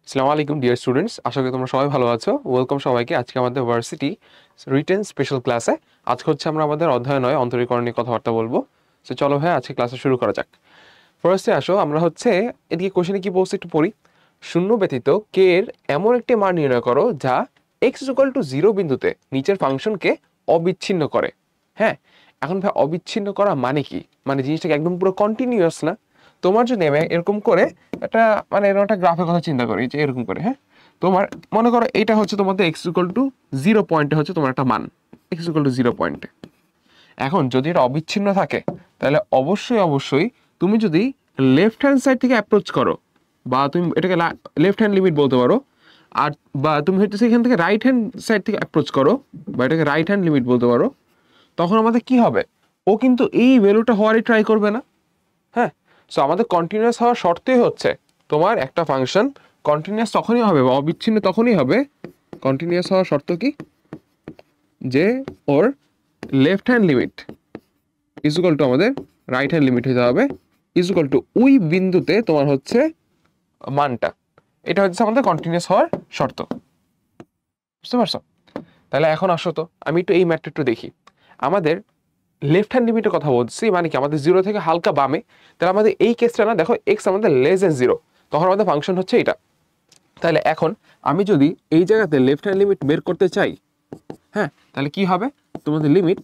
আসসালামু আলাইকুম dear students, আশা করি তোমরা সবাই ভালো আছো। ওয়েলকাম সবাইকে আজকে আমাদের ভার্সিটি রিটেন স্পেশাল ক্লাসে। আজকে হচ্ছে আমরা আমাদের অধ্যায় 9 অন্তরীকরণ নিয়ে কথাবার্তা বলবো। সো চলো ভাই আজকে ক্লাসে শুরু করা যাক। ফার্স্টে আসো, আমরা হচ্ছে এদিকে কোশ্চেনে কি বলছে একটু পড়ি। শূন্য ব্যতীত কে এর এমন একটি মান নির্ণয় করো যা x=0 বিন্দুতে নিচের ফাংশনকে অবিচ্ছিন্ন করে। হ্যাঁ, এখন ভাই অবিচ্ছিন্ন করা মানে কি? মানে জিনিসটাকে একদম পুরো কন্টিনিউয়াস না। তোমার যদি আমি এরকম করে একটা মানে এরকম একটা গ্রাফের কথা চিন্তা করি যে এরকম করে, হ্যাঁ, তোমার মনে করো এইটা হচ্ছে তোমাদের x=0 পয়েন্টে হচ্ছে তোমার একটা মান, x=0 পয়েন্টে। এখন যদি এটা অবিচ্ছিন্ন থাকে তাহলে অবশ্যই তুমি যদি লেফট হ্যান্ড সাইড থেকে অ্যাপ্রোচ করো, বা তুমি এটাকে লেফট হ্যান্ড লিমিট বলতে পারো, আর বা তুমি হচ্ছে এখান থেকে রাইট হ্যান্ড সাইড থেকে অ্যাপ্রোচ করো, বা এটাকে রাইট হ্যান্ড লিমিট বলতে পারো, তখন আমাদের কি হবে? ও কিন্তু এই ভ্যালুটা হওয়ারই ট্রাই করবে না। হ্যাঁ, সো আমাদের কন্টিনিউয়াস হওয়ার শর্তই হচ্ছে তোমার একটা ফাংশন কন্টিনিউয়াস তখনই হবে বা অবিচ্ছিন্ন তখনই হবে। কন্টিনিউয়াস হওয়ার শর্ত কি? যে ওর left hand limit equal to আমাদের রাইট হ্যান্ড লিমিট হতে হবে, ইজুকাল টু ওই বিন্দুতে তোমার হচ্ছে মানটা। এটা হচ্ছে আমাদের কন্টিনিউয়াস হওয়ার শর্ত। বুঝতে পারছো? তাহলে এখন আসো তো আমি একটু এই ম্যাটটা একটু দেখি। আমাদের লেফট হ্যান্ড লিমিটের কথা বলছি, মানে কি আমাদের 0 থেকে হালকা বামে। তাহলে আমাদের এই কেসটা না, দেখো এক্স আমাদের লেস দেন 0, তখন আমাদের ফাংশন হচ্ছে এটা। তাহলে এখন আমি যদি এই জায়গাতে লেফট হ্যান্ড লিমিট বের করতে চাই, হ্যাঁ, তাহলে কি হবে? তোমাদের limit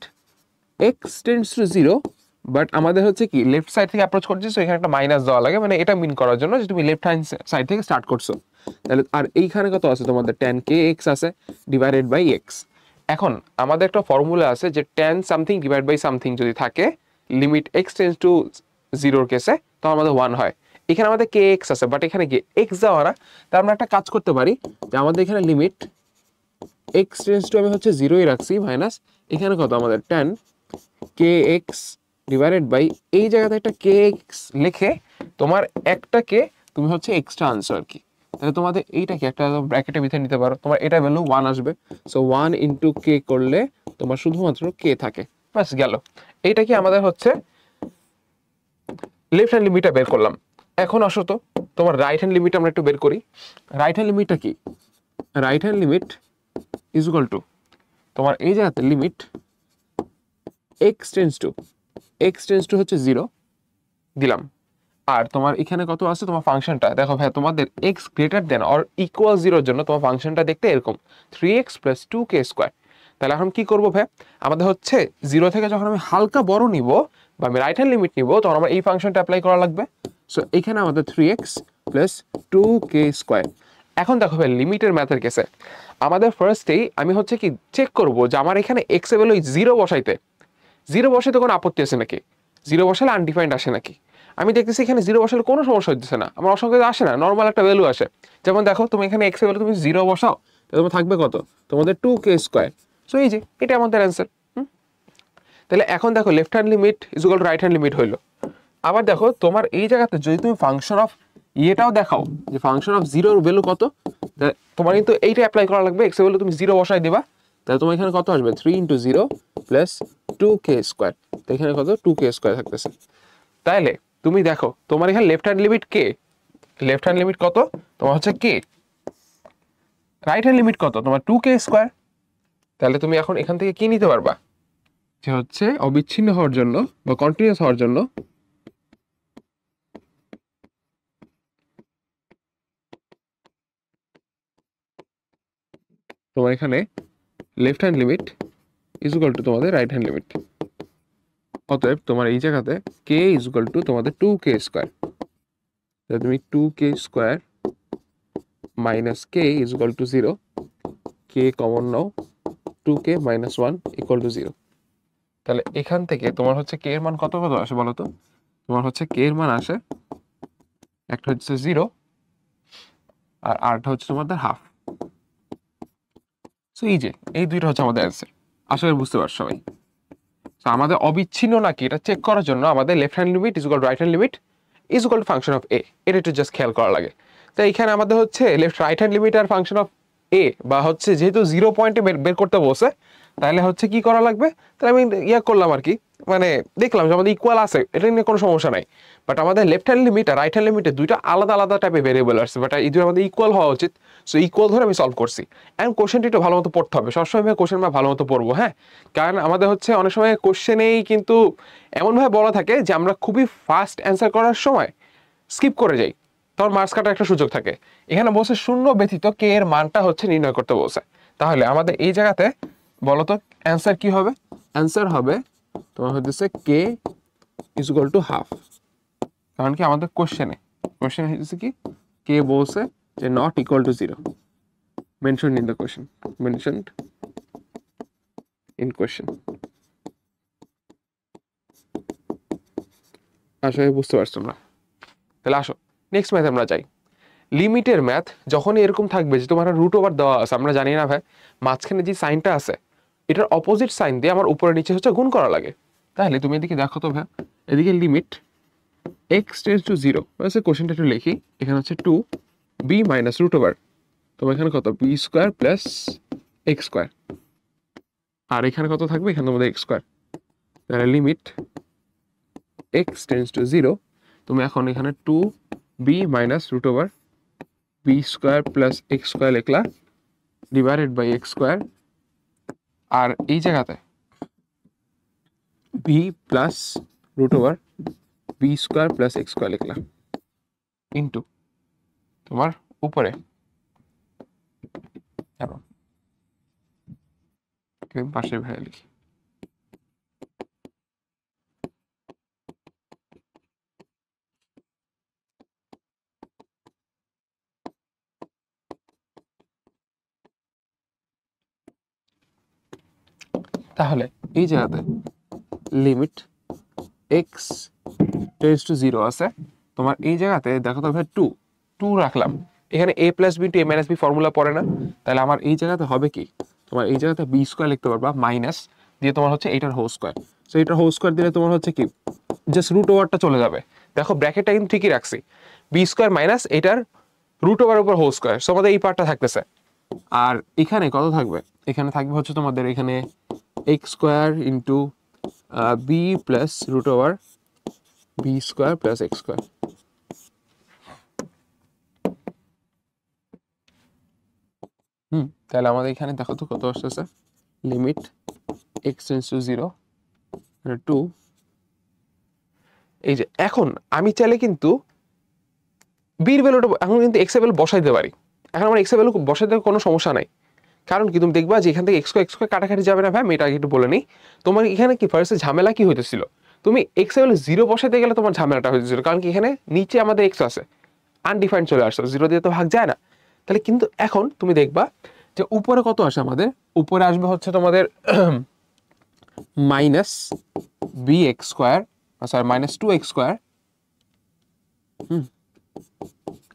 x tends to 0, but আমাদের হচ্ছে কি লেফট সাইড থেকে অ্যাপ্রোচ করছি, সো এখানে একটা মাইনাস দেওয়া লাগে, মানে এটা মিন করার জন্য যে তুমি লেফট হ্যান্ড সাইড থেকে স্টার্ট করছো। তাহলে আর এইখানে কত আছে তোমাদের tan kx আছে ডিভাইডেড বাই এক্স। এখন আমাদের একটা ফর্মুলা আছে যে tan something divide by something যদি থাকে, লিমিট এক্স টেন্ডস টু 0 কেসে, তখন আমাদের 1 হয়। এখানে আমাদের kx আছে, বাট এখানে কি এক্স দেওয়া না। তার আমরা একটা কাজ করতে পারি যে আমাদের এখানে লিমিট এক্স টেন্ডস টু আমি হচ্ছে 0ই রাখছি, মাইনাস এখানে কত আমাদের tan kx ডিভাইডেড বাই এই জায়গাতে একটা kx লিখে তোমার একটাকে তুমি হচ্ছে এক্সট্রা আনছো আর কি। তাহলে তোমাদের এইটাকে একটা ব্র্যাকেটের ভিতরে নিতে পারো, তোমার এটা ভ্যালু 1 আসবে। সো 1 ইন্টু কে করলে তোমার শুধুমাত্র কে থাকে, বাস গেল। এইটা কি আমাদের হচ্ছে লেফট হ্যান্ড লিমিটটা বের করলাম। এখন আসো তো তোমার রাইট হ্যান্ড লিমিট আমরা একটু বের করি। রাইট হ্যান্ড লিমিটটা কি? Right hand limit is equal to তোমার এই জায়গাতে লিমিট এক্স টেন্স টু হচ্ছে 0 দিলাম। আর তোমার এখানে কত আছে তোমার ফাংশনটা দেখো ভাই, তোমাদের x greater than or equal 0 জন্য তোমার ফাংশনটা দেখতে এরকম 3x + 2k স্কয়ার। তাহলে এখন কি করবো ভাই? আমাদের হচ্ছে 0 থেকে যখন আমি হালকা বড় নিব বা আমি রাইট হ্যান্ড লিমিট নিব, তখন আমার এই ফাংশনটা অ্যাপ্লাই করা লাগবে। সো এখানে আমাদের 3x + 2k স্কয়ার। এখন দেখো ভাই লিমিটের ম্যাথের কেসে আমাদের ফার্স্টেই আমি হচ্ছে কি চেক করব যে আমার এখানে x এর ভ্যালু 0 বসাইতে, 0 বসাইতে কোনো আপত্তি আছে নাকি? 0 বসালে আনডিফাইন্ড আসে নাকি? আমি দেখতেছি এখানে 0 বসালে কোনো সমস্যা হচ্ছে না, আমার অসংখ্য আসে না, নর্মাল একটা ভ্যালু আসে। যেমন দেখো তুমি এখানে x এর ভ্যালু তুমি 0 বসাও, তাহলে তোমার থাকবে কত? তোমাদের 2k স্কয়ার। সো এই যে এটা আমাদের অ্যান্সার। তাহলে এখন দেখো left hand limit is equal to right hand limit হইলো। আবার দেখো তোমার এই জায়গাতে যদি তুমি ফাংশন অফ ইয়েটাও দেখাও যে ফাংশন অফ 0 এর ভ্যালু কত, তোমার কিন্তু এইটা অ্যাপ্লাই করা লাগবে। x এর ভ্যালু তুমি 0 বসাই দিবা, তাহলে তোমার এখানে কত আসবে? 3 × 0 + 2k স্কয়ার। তো এখানে কত? 2k স্কয়ার থাকতেছে। তাহলে তুমি দেখো তোমার এখানে লেফট হ্যান্ড লিমিট কে, লেফট হ্যান্ড লিমিট কত তোমার হচ্ছে কে, রাইট হ্যান্ড লিমিট কত তোমার 2k স্কয়ার। তাহলে তুমি এখন এখান থেকে কি নিতে পারবা যে হচ্ছে অবিচ্ছিন্ন হওয়ার জন্য বা কন্টিনিউয়াস হওয়ার জন্য তোমার এখানে left hand limit is equal to তোমাদের রাইট হ্যান্ড লিমিট। অতএব তোমার এই জায়গাতে k ইজ ইকুয়াল টু তোমাদের 2k স্কয়ার। তাহলে তুমি 2k square minus k is equal to 0, k common now, 2k - 1 equal to 0। তাহলে এখান থেকে তোমার হচ্ছে k এর মান কত কত আসে বলো তো? তোমার হচ্ছে k এর মান আসে একটা হচ্ছে 0 আর আরটা হচ্ছে তোমাদের হাফ। সো এই যে এই দুইটা হচ্ছে আমাদের অ্যান্সার। আশা করি বুঝতে পারছো সবাই। তো আমাদের অবিচ্ছিন্ন নাকি এটা চেক করার জন্য আমাদের left hand limit is equal to right hand limit is equal to function of a, এটা একটু জাস্ট খেয়াল করা লাগে। তো এখানে আমাদের হচ্ছে লেফট রাইট হ্যান্ড লিমিট আর ফাংশন অফ এ বা হচ্ছে যেহেতু 0 পয়েন্টে বের করতে বসে, তাহলে হচ্ছে কি করা লাগবে, তাহলে আমি করলাম আর কি, মানে দেখলাম যে আমাদের ইকুয়াল আছে, এটা নিয়ে কোনো সমস্যা নাই। বাট আমাদের লেফট হ্যান্ড লিমিট আর রাইট হ্যান্ড লিমিটে দুইটা আলাদা আলাদা টাইপের ভেরিয়েবল আসছে, বাট এই দুটো আমাদের ইকুয়াল হওয়া উচিত। সো ইকুয়াল ধরে আমি সলভ করছি। অ্যান্ড কোশ্চেনটি একটু ভালো মতো পড়তে হবে, সবসময় কোশ্চেন ভালো মতো পড়বো, হ্যাঁ। কারণ আমাদের হচ্ছে অনেক সময় কোশ্চেনেই কিন্তু এমনভাবে বলা থাকে যে আমরা খুবই ফাস্ট অ্যান্সার করার সময় স্কিপ করে যাই, তখন মার্কস কাটার একটা সুযোগ থাকে। এখানে বলছে শূন্য ব্যতীত কে এর মানটা হচ্ছে নির্ণয় করতে বলছে। তাহলে আমাদের এই জায়গাতে বলতো অ্যান্সার কি হবে, অ্যান্সার হবে তোমার হচ্ছে K is equal to half. কারণ কি আমাদের কোশ্চেন হচ্ছে কি কে বলছে যে not equal to 0, mention in the question, mentioned in question. আসলে বুঝতে পারছো না? তাহলে আসো নেক্সট ম্যাথ আমরা যাই। লিমিটের ম্যাথ যখনই এরকম থাকবে যে তোমার রুট ওভার দেওয়া আছে, আমরা জানি না ভাই মাঝখানে যে সাইনটা আছে এটার অপোজিট সাইন দিয়ে আমার উপরে নিচে হচ্ছে গুণ করা লাগে। তাহলে তুমি এদিকে দেখো তো ভাই, এদিকে লিমিট এক্স টেন্স টু 0, কোশ্চেনটা একটু লিখি, এখানে হচ্ছে 2b মাইনাস রুট ওভার, তোমার এখানে কত b square plus x square, আর এখানে কত থাকবে, এখানে তোমাদের এক্স স্কোয়ার। তাহলে লিমিট এক্স টেন্স টু 0, তুমি এখন এখানে 2b minus root over B square plus x square লিখলা ডিভাইডেড বাই এক্স স্কোয়ার, আর এই জায়গাতে b plus root over B square plus x square লিখলাম ইন্টু তোমার উপরে পাশে ভাই লিখি তাহলে এই জায়গাতে লিমিট এক্স টেন্স টু 0 আছে, তোমার এই জায়গাতে দেখো তো ভাই 2 রাখলাম, এখানে a plus B to a minus B formula পড়ে না, তাহলে আমার এই জায়গাতে হবে কি, তোমার এই জায়গাতে বি স্কোয়ার লিখতে পারবা মাইনাস দিয়ে তোমার হচ্ছে এইটার হোল স্কোয়ার। সো এইটার হোল স্কোয়ার দিলে তোমার হচ্ছে কি জাস্ট রুট ওভারটা চলে যাবে। দেখো ব্র্যাকেটটা কিন্তু ঠিকই রাখছি, বি স্কোয়ার মাইনাস এটার রুট ওভার উপর হোল স্কোয়ার, সো আমাদের এই পার্টটা থাকতেছে। আর এখানে কত থাকবে, এখানে থাকবে হচ্ছে তোমাদের এখানে x square into B plus root over B square plus x square. তাহলে আমাদের এখানে দেখো তো কত আসতেছে, লিমিট এক্স টেন্স টু 0 2। এই যে এখন আমি চাইলে কিন্তু বির ভ্যালুটা এখন কিন্তু এক্স এর ভ্যালু বসাই দিতে পারি, এখন আমার এক্স এর ভ্যালু বসাই দেওয়ার কোনো সমস্যা নাই। কারণ কি তুমি দেখবা যে এখান থেকে এক্স স্কোয়ার কাটাকাটি যাবে না ভাই, আমি এটা একটু বলে নিই। তোমার এখানে কি ফার্স্টে ঝামেলা কি হইতেছিল, তুমি এক্স এর ভ্যালু 0 বসাইতে গেলে তোমার ঝামেলাটা হয়েছিল, কারণ কি এখানে নিচে আমাদের এক্স আছে, আনডিফাইন্ড চলে আসছে, 0 দিয়ে তো ভাগ যায় না। তাহলে কিন্তু এখন তুমি দেখবা যে উপরে কত আসে, আমাদের উপরে আসবে হচ্ছে তোমাদের minus B x square, sorry minus 2x square.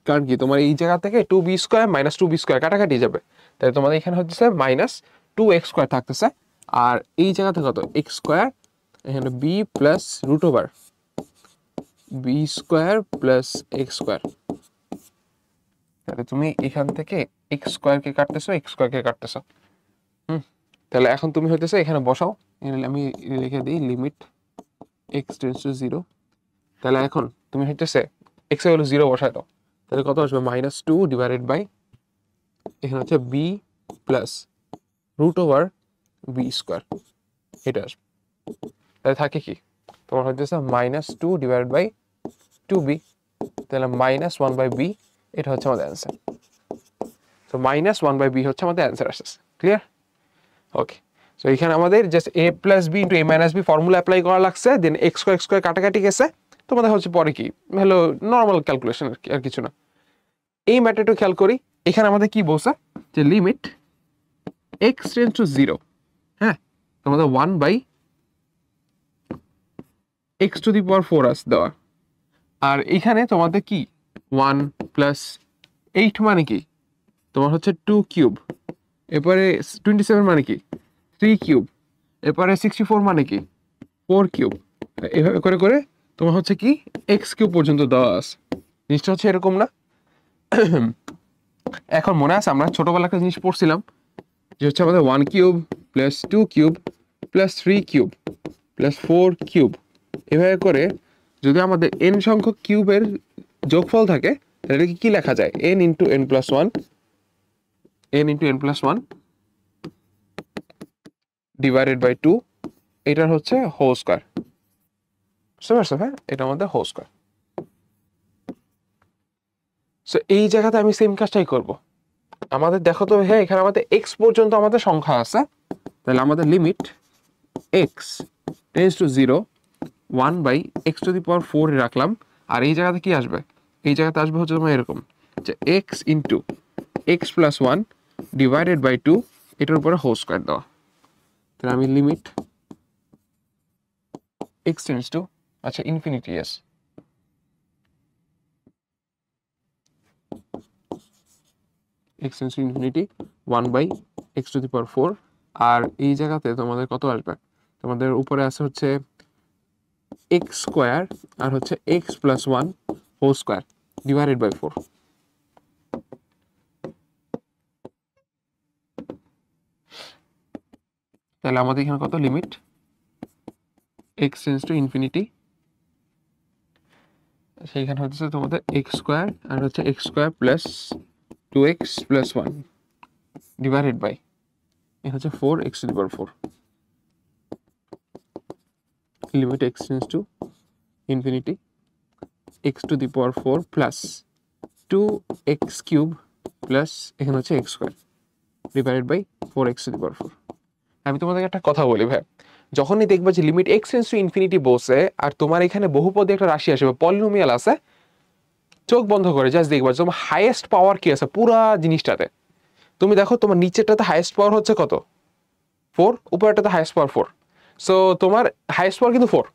কারণ কি তোমার এই জায়গা থেকে 2b square minus 2b square কাটাকাটি যাবে, তাহলে তোমাদের এখানে হচ্ছে মাইনাস 2x স্কোয়ার থাকতেছে, আর এই জায়গাতে কত এক্স স্কোয়ার, এখানে B plus root over B square plus x square. তাহলে তুমি এখান থেকে এক্স স্কোয়ারকে কাটতেছো, এক্স স্কোয়ারকে কাটতেছো। তাহলে এখন তুমি হইতেছে এখানে বসাও, আমি লিখে দিই লিমিট এক্স টেন্স টু 0। তাহলে এখন তুমি হইতেছে এক্স এর ভ্যালু 0 বসায় দাও, তাহলে কত আসবে মাইনাস 2 ডিভাইডেড বাই এখানে হচ্ছে B plus root over B square, এটা আসবে। তাহলে থাকে কি তোমার হইতেছে মাইনাস 2 ডিভাইডেড বাই 2b, তাহলে মাইনাস 1 বাই বি, এটা হচ্ছে আমাদের অ্যান্সার। তো মাইনাস 1 বাই বি হচ্ছে আমাদের অ্যান্সার আসছে, ক্লিয়ার? ওকে, সো এখানে আমাদের just a plus B into a minus B formula apply করা লাগছে, দেন এক্স স্কোয়ার কাটাকাটি গেছে, তোমাদের হচ্ছে পরে কি হলো নর্মাল ক্যালকুলেশন আর কিছু না। এই ম্যাটারটা খেয়াল করি, এখানে আমাদের কি বলছে যে লিমিট এক্স টেন্স টু 0, হ্যাঁ তোমাদের 1 by x to the power 4 আস দেওয়া, আর এখানে তোমাদের কি 1 প্লাস 8 মানে কি তোমার হচ্ছে 2 কিউব, এরপরে 27 মানে কি 3 কিউব, এরপরে 64 মানে কি 4 কিউব, এভাবে করে করে তোমার হচ্ছে কি এক্স কিউব পর্যন্ত দেওয়া আছে। জিনিসটা হচ্ছে এরকম না? এখন মনে আছে আমরা ছোটবেলা একটা জিনিস পড়ছিলাম যে হচ্ছে আমাদের 1 cube plus 2 cube plus 3 cube plus 4 cube, এভাবে করে যদি আমাদের n সংখ্যক কিউবের যোগফল থাকে তাহলে কি লেখা যায়, n into n plus one, n into n plus one divided by 2, এটার হচ্ছে হোল স্কয়ার। বুঝতে পারছো? হ্যাঁ, এটা আমাদের হোল স্কয়ার। সো এই জায়গাতে আমি সেম কাজটাই করব। আমাদের দেখো তো হ্যাঁ, এখানে আমাদের x পর্যন্ত আমাদের সংখ্যা আছে, তাহলে আমাদের limit x tends to 0 1 by x to the power 4 রাখলাম। আর এই জায়গাতে কি আসবে, এই জায়গাতে আসবে হচ্ছে তোমার এরকম যে x into x plus 1 divided by 2, এটার উপরে হোল স্কয়ার দেওয়া। তাহলে আমি লিমিট x টেন্ডস টু, আচ্ছা infinity, yes, x tends to infinity 1 by x to the power 4। আর এই জায়গাতে তোমাদের কত আসবে, তোমাদের উপরে আছে হচ্ছে x স্কয়ার আর হচ্ছে x plus 1 whole square divided by 4। তাহলে আমাদের এখানে কত, limit x tends to infinity, সেইখানে হচ্ছে তোমাদের x স্কয়ার আর হচ্ছে x square plus 2x plus 1 divided by এটা হচ্ছে 4x to the power 4। Limit x tends to infinity x to the power 4 plus 2x cube plus এখানে হচ্ছে x square divided by 4x to the power 4। আমি তোমাদেরকে একটা কথা বলি ভাই, যখনই দেখবা যে limit x tends to infinity বসে আর তোমার এখানে বহুপদী একটা রাশি আসবে, পলিনোমিয়াল আছে, চোখ বন্ধ করে জাস্ট দেখবা তোমার হাইয়েস্ট পাওয়ার কি আছে পুরা জিনিসটাতে। তুমি দেখো তোমার নিচেরটাতে হাইয়েস্ট পাওয়ার হচ্ছে কত, 4, উপরেরটাতে হাইয়েস্ট পাওয়ার 4। সো তোমার হাইয়েস্ট পাওয়ার কিন্তু 4।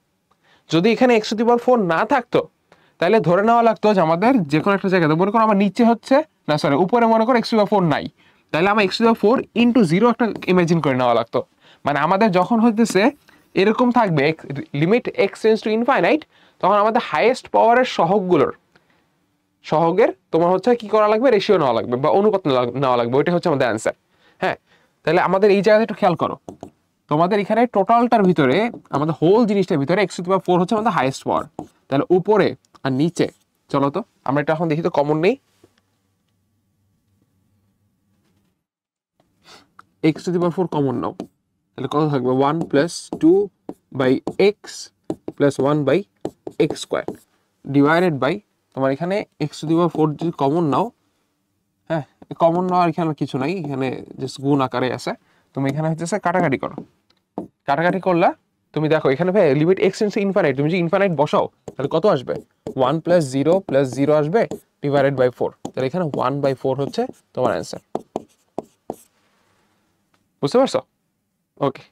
যদি এখানে x টু দি পাওয়ার 4 না থাকতো তাহলে ধরে নেওয়া লাগতো যে আমাদের যে কোনো একটা জায়গাতে, মনে করো আমার নিচে হচ্ছে না, সরি উপরে মনে করো x টু দি পাওয়ার 4 নাই, তাহলে আমার x to the power 4 into 0 একটা ইমাজিন করে নেওয়া লাগতো। মানে আমাদের যখন হইতেছে এরকম থাকবে limit x tends two infinite, তখন আমাদের হাইয়েস্ট পাওয়ারের সহগের তোমার হচ্ছে কি করা লাগবে, রেশিও নেওয়া লাগবে বা অনুপাত নেওয়া লাগবে, ওইটা হচ্ছে আমাদের অ্যান্সার। হ্যাঁ, তাহলে আমাদের এই জায়গাটা একটু খেয়াল করো, তোমাদের এখানে টোটালটার ভিতরে আমাদের হোল জিনিসটার ভিতরে x টু দি পাওয়ার 4 হচ্ছে আমাদের হাইয়েস্ট পাওয়ার। তাহলে উপরে আর নিচে চলো তো আমরা এটা এখন দেখি তো কমন নেই, x to the power 4 common নাও, তাহলে কত থাকবে 1 plus 2 by x plus 1 by x square divided by তোমার এখানে x টু দি পাওয়ার 4 যদি কমন নাও, হ্যাঁ কমন নেওয়ার এখানে কিছু নাই, এখানে জাস্ট গুণ আকারে আছে, তুমি এখানে হচ্ছে কাটাকাটি করো, কাটাকাটি করলা তুমি দেখো এখানে ভাই limit x tends two infinite, তুমি যদি ইনফাইনাইট বসাও তাহলে কত আসবে, 1 প্লাস 0 আসবে ডিভাইডেড বাই 4। তাহলে এখানে 1 বাই 4 হচ্ছে তোমার অ্যান্সার। বুঝতে পারছো? ওকে,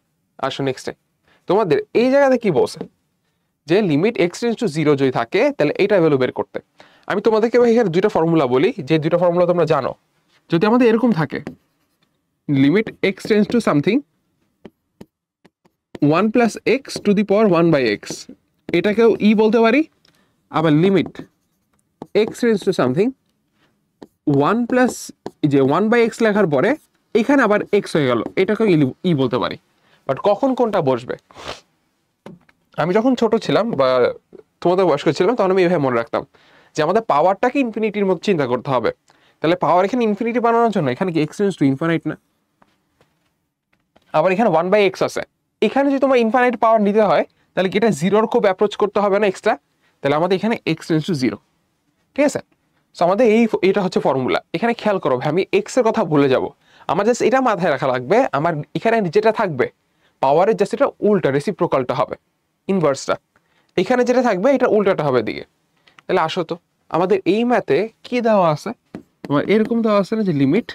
আসো নেক্সটে। তোমাদের এই জায়গাতে কি বলছে যে লিমিট x টেন্ডস টু 0 যদি থাকে তাহলে এইটা ভ্যালু বের করতে। আমি তোমাদেরকে এখানে দুইটা ফর্মুলা বলি, যে দুইটা ফর্মুলা তোমরা জানো। যদি আমাদের এরকম থাকে limit x tends to something 1 plus x to the power 1 by x, এটাকেও ই বলতে পারি। আবার limit x tends to something 1 plus যে 1 বাই x লেখার পরে এখানে আবার x হয়ে গেল, এটাকেও ই বলতে পারি। বাট কখন কোনটা বসবে, আমি যখন ছোট ছিলাম বা তোমাদের বয়স্ক ছিলাম তখন আমি এইভাবে মনে রাখতাম যে আমাদের পাওয়ারটাকে ইনফিনিটির মতো চিন্তা করতে হবে। তাহলে পাওয়ার এখানে ইনফিনিটি বানানোর জন্য এখানে কি x টেন্ডস টু ইনফাইনাইট না, আবার এখানে 1 বাই x আছে, এখানে যদি তোমার ইনফাইনাইট পাওয়ার নিতে হয় তাহলে কি এটা জিরোর খুব অ্যাপ্রোচ করতে হবে না এক্সট্রা, তাহলে আমাদের এখানে x টেন্ডস টু 0, ঠিক আছে। সো আমাদের এটা হচ্ছে ফর্মুলা। এখানে খেয়াল করো আমি x এর কথা ভুলে যাব, আমার জাস্ট এটা মাথায় রাখা লাগবে, আমার এখানে যেটা থাকবে পাওয়ারের জাস্ট এটা উল্টা রেসিপ্রোকালটা হবে, ইনভার্সটা, এখানে যেটা থাকবে এটা উল্টাটা হবে দিকে। তাহলে আসো তো আমাদের এই ম্যাথে কি দেওয়া আছে, তোমার এরকম দেওয়া আছে না যে লিমিট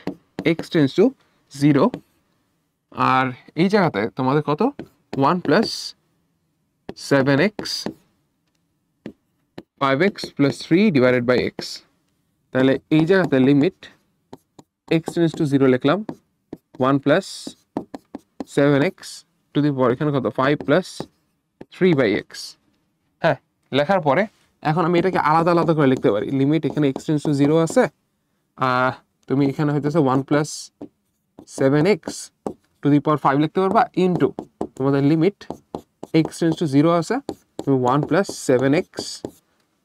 x টেন্ডস টু 0, আর এই জায়গাতে তোমাদের কত 1 plus 7x 5x plus 3 divided by x। তাহলে এই জায়গাতে লিমিট x টেন্ডস টু 0 লিখলাম 1 plus 7x two the power এখানে কত 5 প্লাস 3 বাই x। হ্যাঁ, লেখার পরে এখন আমি এটাকে আলাদা আলাদা করে লিখতে পারি, লিমিট এখানে x টেন্ডস টু 0 আছে, তুমি এখানে হইতেছে 1 plus 7x to to the power 5 লিখতে পারবা ইনটু তোমাদের লিমিট এক্স টেন্ডস টু 0 আছে, তুমি 1 plus 7x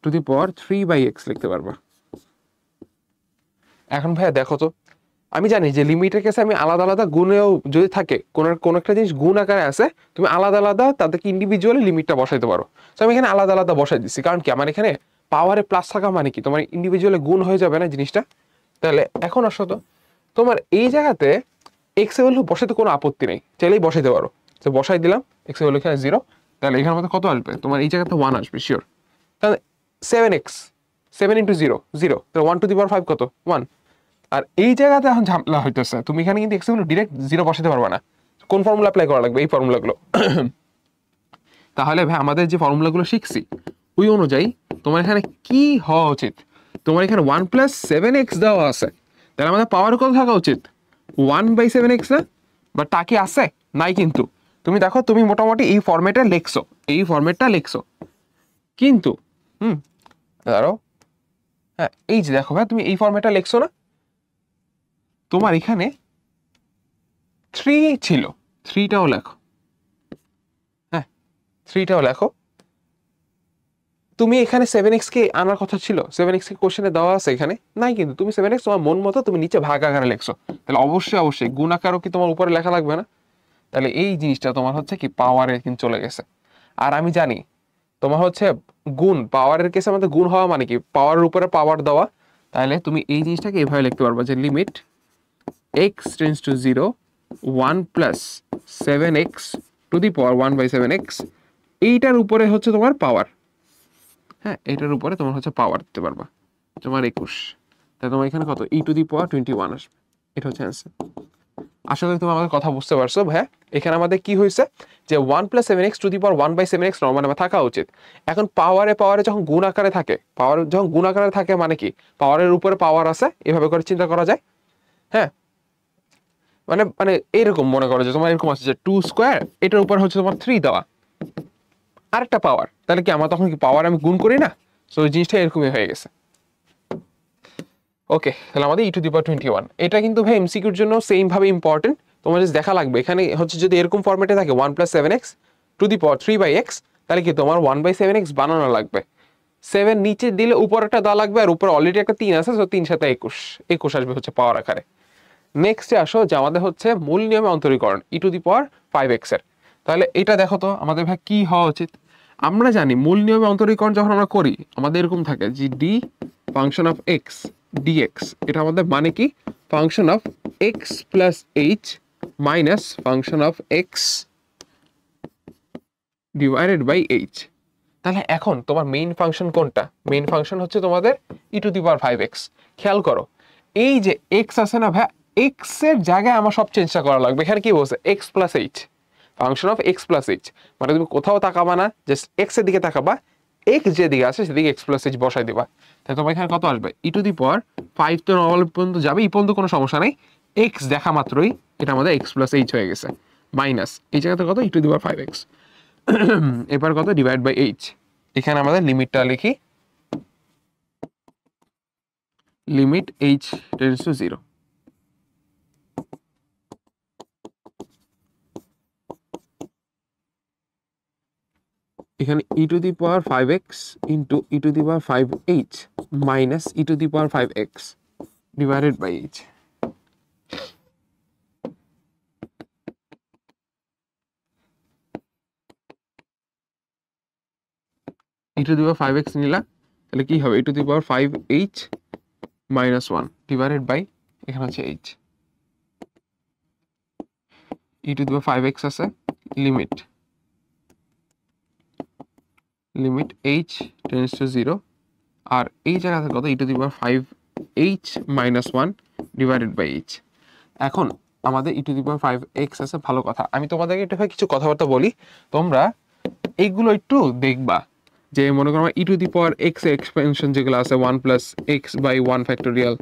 two the power 3/x লিখতে পারবা। এখন ভাইয়া দেখো তো, আমি জানি যে লিমিটের কেসে আমি আলাদা আলাদা গুণেও যদি থাকে কোন একটা জিনিস গুণ আকারে আছে, তুমি আলাদা আলাদা তাদেরকে ইন্ডিভিজুয়ালি লিমিটটা বসাইতে পারো। তো আমি এখানে আলাদা আলাদা বসাই দিচ্ছি, কারণ কি আমার এখানে পাওয়ারে প্লাস থাকা মানে কি তোমার ইন্ডিভিজুয়ালি গুণ হয়ে যাবে না জিনিসটা। তাহলে এখন আসো তো, তোমার এই জায়গাতে এক্স এর ভ্যালু বসাইতে কোনো আপত্তি নেই, চাইলেই বসাইতে পারো। তো বসাই দিলাম এক্স এর ভ্যালু এখানে 0, তাহলে এখানে মধ্যে কত আসবে তোমার এই জায়গাতে 1 আসবে শিওর। তাহলে 7x, 7 ইন্টু 0 0, তাহলে 1 টু দি পাওয়ার 5 কত 1। আর এই জায়গাতে এখন ঝামেলা হইতেছে, তুমি এখানে কিন্তু এক্স এর ভ্যালু ডিরেক্ট 0 বসাতে পারবে না, কোন ফর্মুলা অ্যাপ্লাই করা লাগবে এই ফর্মুলাগুলো। তাহলে ভাই আমাদের যে ফর্মুলাগুলো শিখছি ওই অনুযায়ী তোমার এখানে কি হওয়া উচিত, তোমার এখানে 1 প্লাস 7x দেওয়া আছে, তাহলে আমাদের পাওয়ার কত থাকা উচিত 1/7x না, বা তা কি আছে নাই। কিন্তু তুমি দেখো তুমি মোটামুটি এই ফরম্যাটে লিখছো, এই ফরম্যাটটা লিখছো, কিন্তু ধরো হ্যাঁ এই যে দেখো ভাই তুমি এই ফরম্যাটটা লিখছো না, তোমার এখানে 3 ছিল, 3টাও লেখো, হ্যাঁ 3টাও লেখো। তুমি এখানে 7x কে আনার কথা ছিল, 7x কে কোশ্চেনে দেওয়া আছে এখানে নাই, কিন্তু তুমি 7x তোমার মন মতো তুমি নিচে ভাগ আকারে লিখছো, তাহলে অবশ্যই গুণ আকারও কি তোমার উপরে লেখা লাগবে না। তাহলে এই জিনিসটা তোমার হচ্ছে কি পাওয়ারে কিন্তু চলে গেছে। আর আমি জানি তোমার হচ্ছে গুণ, পাওয়ারের কেসে আমাদের গুণ হওয়া মানে কি পাওয়ারের উপরে পাওয়ার দেওয়া। তাহলে তুমি এই জিনিসটাকে এভাবে লিখতে পারবা যে limit x tends to 0 1 plus 7x two the power 1/7x, এইটার উপরে হচ্ছে তোমার পাওয়ার, হ্যাঁ এইটার উপরে তোমার হচ্ছে পাওয়ার দিতে পারবা তোমার 21, তাই তোমার এখানে কত e টু দি পাওয়ার 21 আসবে। এটা হচ্ছে অ্যান্সার। আশা করি তুমি আমাদের কথা বুঝতে পারছো ভাইয়া। এখানে আমাদের কি হয়েছে যে 1 plus 7x two the power 1/7x normal number থাকা উচিত। এখন পাওয়ারে যখন গুণ আকারে থাকে, পাওয়ার যখন গুণ আকারে থাকে মানে কি পাওয়ারের উপরে পাওয়ার আছে, এভাবে করে চিন্তা করা যায়। হ্যাঁ মানে মানে এরকম মনে করো যে তোমার এরকম আছে যে 2 স্কোয়ার, এটার উপর হচ্ছে তোমার 3 দেওয়া আরেকটা পাওয়ার, তাহলে কি আমার তখন কি পাওয়ার আমি গুণ করি না, সো ওই জিনিসটা এরকমই হয়ে গেছে। ওকে, তাহলে আমাদের e টু দি পাওয়ার 21, এটা কিন্তু ভাই এমসিকিউর জন্য সেম ভাবে ইম্পর্টেন্ট। তোমার যদি দেখা লাগবে এখানে হচ্ছে যদি এরকম ফরম্যাটে থাকে 1 plus 7x two the power 3/x, তাহলে কি তোমার 1/7x বানানো লাগবে, 7 নিচে দিলে উপর একটা দেওয়া লাগবে, আর উপরে অলরেডি একটা 3 আছে, সো 3 সাথে 21 আসবে হচ্ছে পাওয়ার আকারে। নেক্সটে আসো যে আমাদের হচ্ছে মূল নিয়মে অন্তরীকরণ e to the power 5x এর। তাহলে এটা দেখো তো আমাদের ভাই কি হওয়া উচিত। আমরা জানি মূল নিয়মে অন্তরীকরণ যখন আমরা করি আমাদের এরকম থাকে যে d function of x dx, এটা আমাদের মানে কি function of x plus h minus function of x divided by h। তাহলে এখন তোমার মেইন ফাংশন কোনটা, মেইন ফাংশন হচ্ছে তোমাদের e to the power 5x। খেয়াল করো এই যে x আছে না ভাই, x এর জায়গায় আমার সব চেঞ্জটা করা লাগবে। এখানে কি বলছে x plus h, function of x plus h, মানে তুমি কোথাও তাকাবা না, জাস্ট x এর দিকে তাকাবা, x যেদিকে আছে সেদিকে x প্লাস h বসাই দিবা। তাহলে তোমার এখানে কত আসবে e টু দি পাওয়ার 5 তো নর্মাল পর্যন্ত যাবে, এই পর্যন্ত কোনো সমস্যা নেই, x দেখা মাত্রই এটা আমাদের x প্লাস h হয়ে গেছে, মাইনাস এই জায়গাতে কত e to the power 5x, এবার কত ডিভাইড বাই h। এখানে আমাদের লিমিটটা লিখি, লিমিট h টেন্ডস টু 0। এখানে e to the power 5x into e to the power 5h minus e to the power 5x divided by h। e to the power 5x নিলা, তাহলে কি হবে e to the power 5h minus 1 divided by এখানে হচ্ছে h, e to the power 5x আছে, limit h tends to 0, আর এই জায়গাতে কত e to the power 5h minus 1 divided by h। এখন আমাদের e to the power 5x আছে, ভালো কথা। আমি তোমাদেরকে একটা কিছু কথাবার্তা বলি, তোমরা এইগুলো একটু দেখবা, যে মনে করো e to the power x এর এক্সপেনশন যেগুলো আছে 1 প্লাস x বাই 1 ফ্যাক্টোরিয়াল,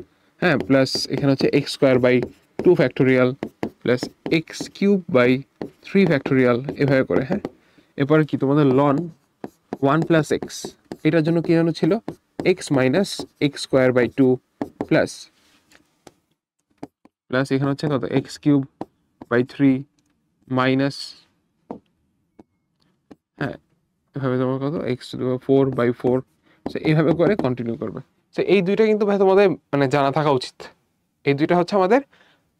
হ্যাঁ প্লাস এখানে হচ্ছে x square by 2 factorial plus x cube by 3 factorial, এভাবে করে। হ্যাঁ এরপর কি তোমাদের লন 1 প্লাস x, এটার জন্য কি জানো ছিল x minus x square by 2 plus এখানে হচ্ছে কত x কিউব বাই 3 মাইনাস, হ্যাঁ এভাবে তোমার কত x⁴/4, সো এইভাবে করে কন্টিনিউ করবে। সো এই দুইটা কিন্তু ভাই তোমাদের মানে জানা থাকা উচিত। এই দুইটা হচ্ছে আমাদের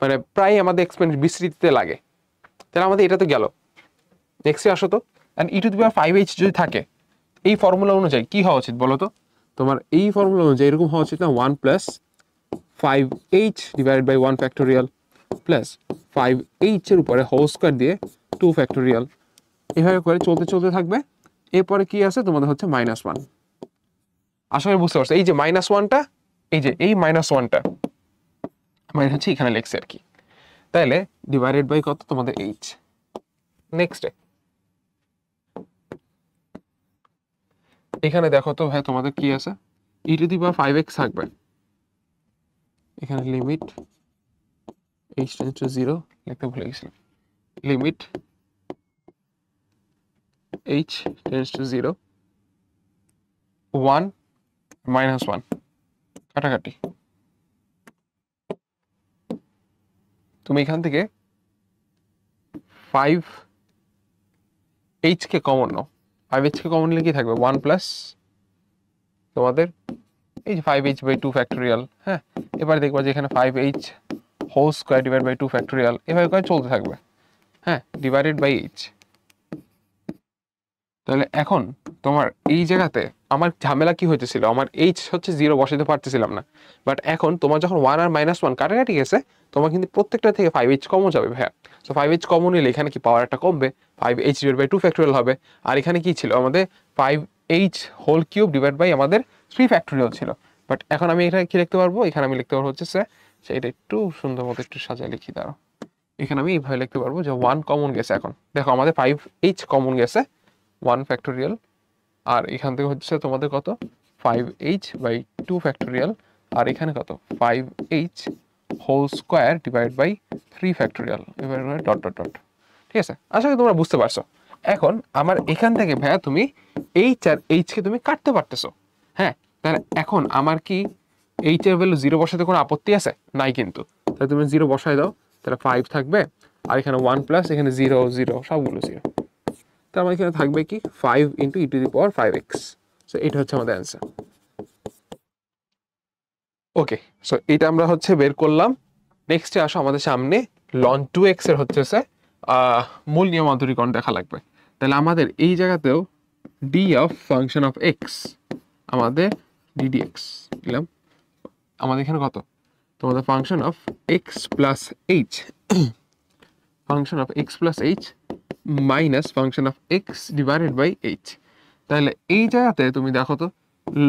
মানে প্রায় আমাদের এক্সপেরিয়েন্স বিস্তৃতিতে লাগে। তাহলে আমাদের এটা তো গেল। নেক্সটে আসো তো, অ্যান্ড e⁵h যদি থাকে এই ফর্মুলা অনুযায়ী কি হওয়া উচিত বলো তো? তোমার এই ফর্মুলা অনুযায়ী এরকম হওয়া উচিত না, 1 + 5h divided by 1 factorial plus 5h এর উপরে হোল স্কোয়ার দিয়ে 2 ফ্যাক্টোরিয়াল, এভাবে করে চলতে চলতে থাকবে। এরপরে কি আছে তোমাদের হচ্ছে -1। আশা করি বুঝতে পারছো, এই যে -1টা, এই যে এই -1টা মানে হচ্ছে এখানে লেখছে আর কি। তাহলে ডিভাইডেড বাই কত তোমাদের h। নেক্সটে এখানে দেখো তো ভাই তোমাদের কি আছে, e⁵x থাকবে, এখানে লিমিট h টেন্ডস টু 0 লিখতে ভুলে গেছিলাম, লিমিট h টেন্ডস টু 0 1 -1 কাটাকাটি। তুমি এখান থেকে 5h কে কমন নাও, 5h কে কমন নিলে কি থাকবে, 1 প্লাস তোমাদের এই যে 5h/2 ফ্যাক্টোরিয়াল। হ্যাঁ, এবার দেখবা যে এখানে 5h whole square divide by 2 factorial, এভাবে করে চলতে থাকবে। হ্যাঁ, ডিভাইডেড বাই h। তাহলে এখন তোমার এই জায়গাতে আমার ঝামেলা কি হইতেছিল, আমার h হচ্ছে 0 বসাতে পারতেছিলাম না। বাট এখন তোমার যখন 1 আর -1 কাটাকাটি গেছে, তোমার কিন্তু প্রত্যেকটা থেকে 5h কমন যাবে ভাইয়া। সো 5h কমন নিলে এখানে কি পাওয়ার একটা কমবে, 5h ডিভাইড বাই 2 ফ্যাক্টোরিয়াল হবে। আর এখানে কি ছিল আমাদের 5h whole cube divide by আমাদের 3 ফ্যাক্টোরিয়াল ছিল। বাট এখন আমি এখানে কি লিখতে পারবো, এখানে আমি লিখতে পারবো হচ্ছে সেটা একটু সুন্দর মতো একটু সাজায় লিখি দাঁড়াও। এখানে আমি এইভাবে লিখতে পারবো যে 1 কমন গেছে। এখন দেখো আমাদের 5h কমন গেছে 1 ফ্যাক্টোরিয়াল, আর এখান থেকে হচ্ছে তোমাদের কত 5h/2 ফ্যাক্টোরিয়াল, আর এখানে কত 5h whole square divide by 3 factorial, এবার ডট ডট ডট। ঠিক আছে, আশা করি তোমরা বুঝতে পারছো। এখন আমার এখান থেকে ভাইয়া তুমি h আর h কে তুমি কাটতে পারতেছো। হ্যাঁ, তাহলে এখন আমার কি h এর ভ্যালু 0 বসাতে কোনো আপত্তি আছে? নাই কিন্তু। তাহলে তুমি 0 বসাই দাও, তাহলে 5 থাকবে, আর এখানে 1 প্লাস এখানে 0 0 সবগুলো 0। তো আমার এখানে থাকবে কি 5 × e⁵x। সো এটা হচ্ছে আমাদের অ্যান্সার। ওকে, সো এটা আমরা হচ্ছে বের করলাম। নেক্সটে আসো আমাদের সামনে ln 2x এর হচ্ছে মূল নিয়ম অন্তরীকরণ দেখা লাগবে। তাহলে আমাদের এই জায়গাতেও d of function of x, আমাদের ddx দিলাম। আমাদের এখানে কত তোমাদের function of x plus h, function of x plus h minus function of x divided by h। তাহলে এই জায়গাতে তুমি দেখো তো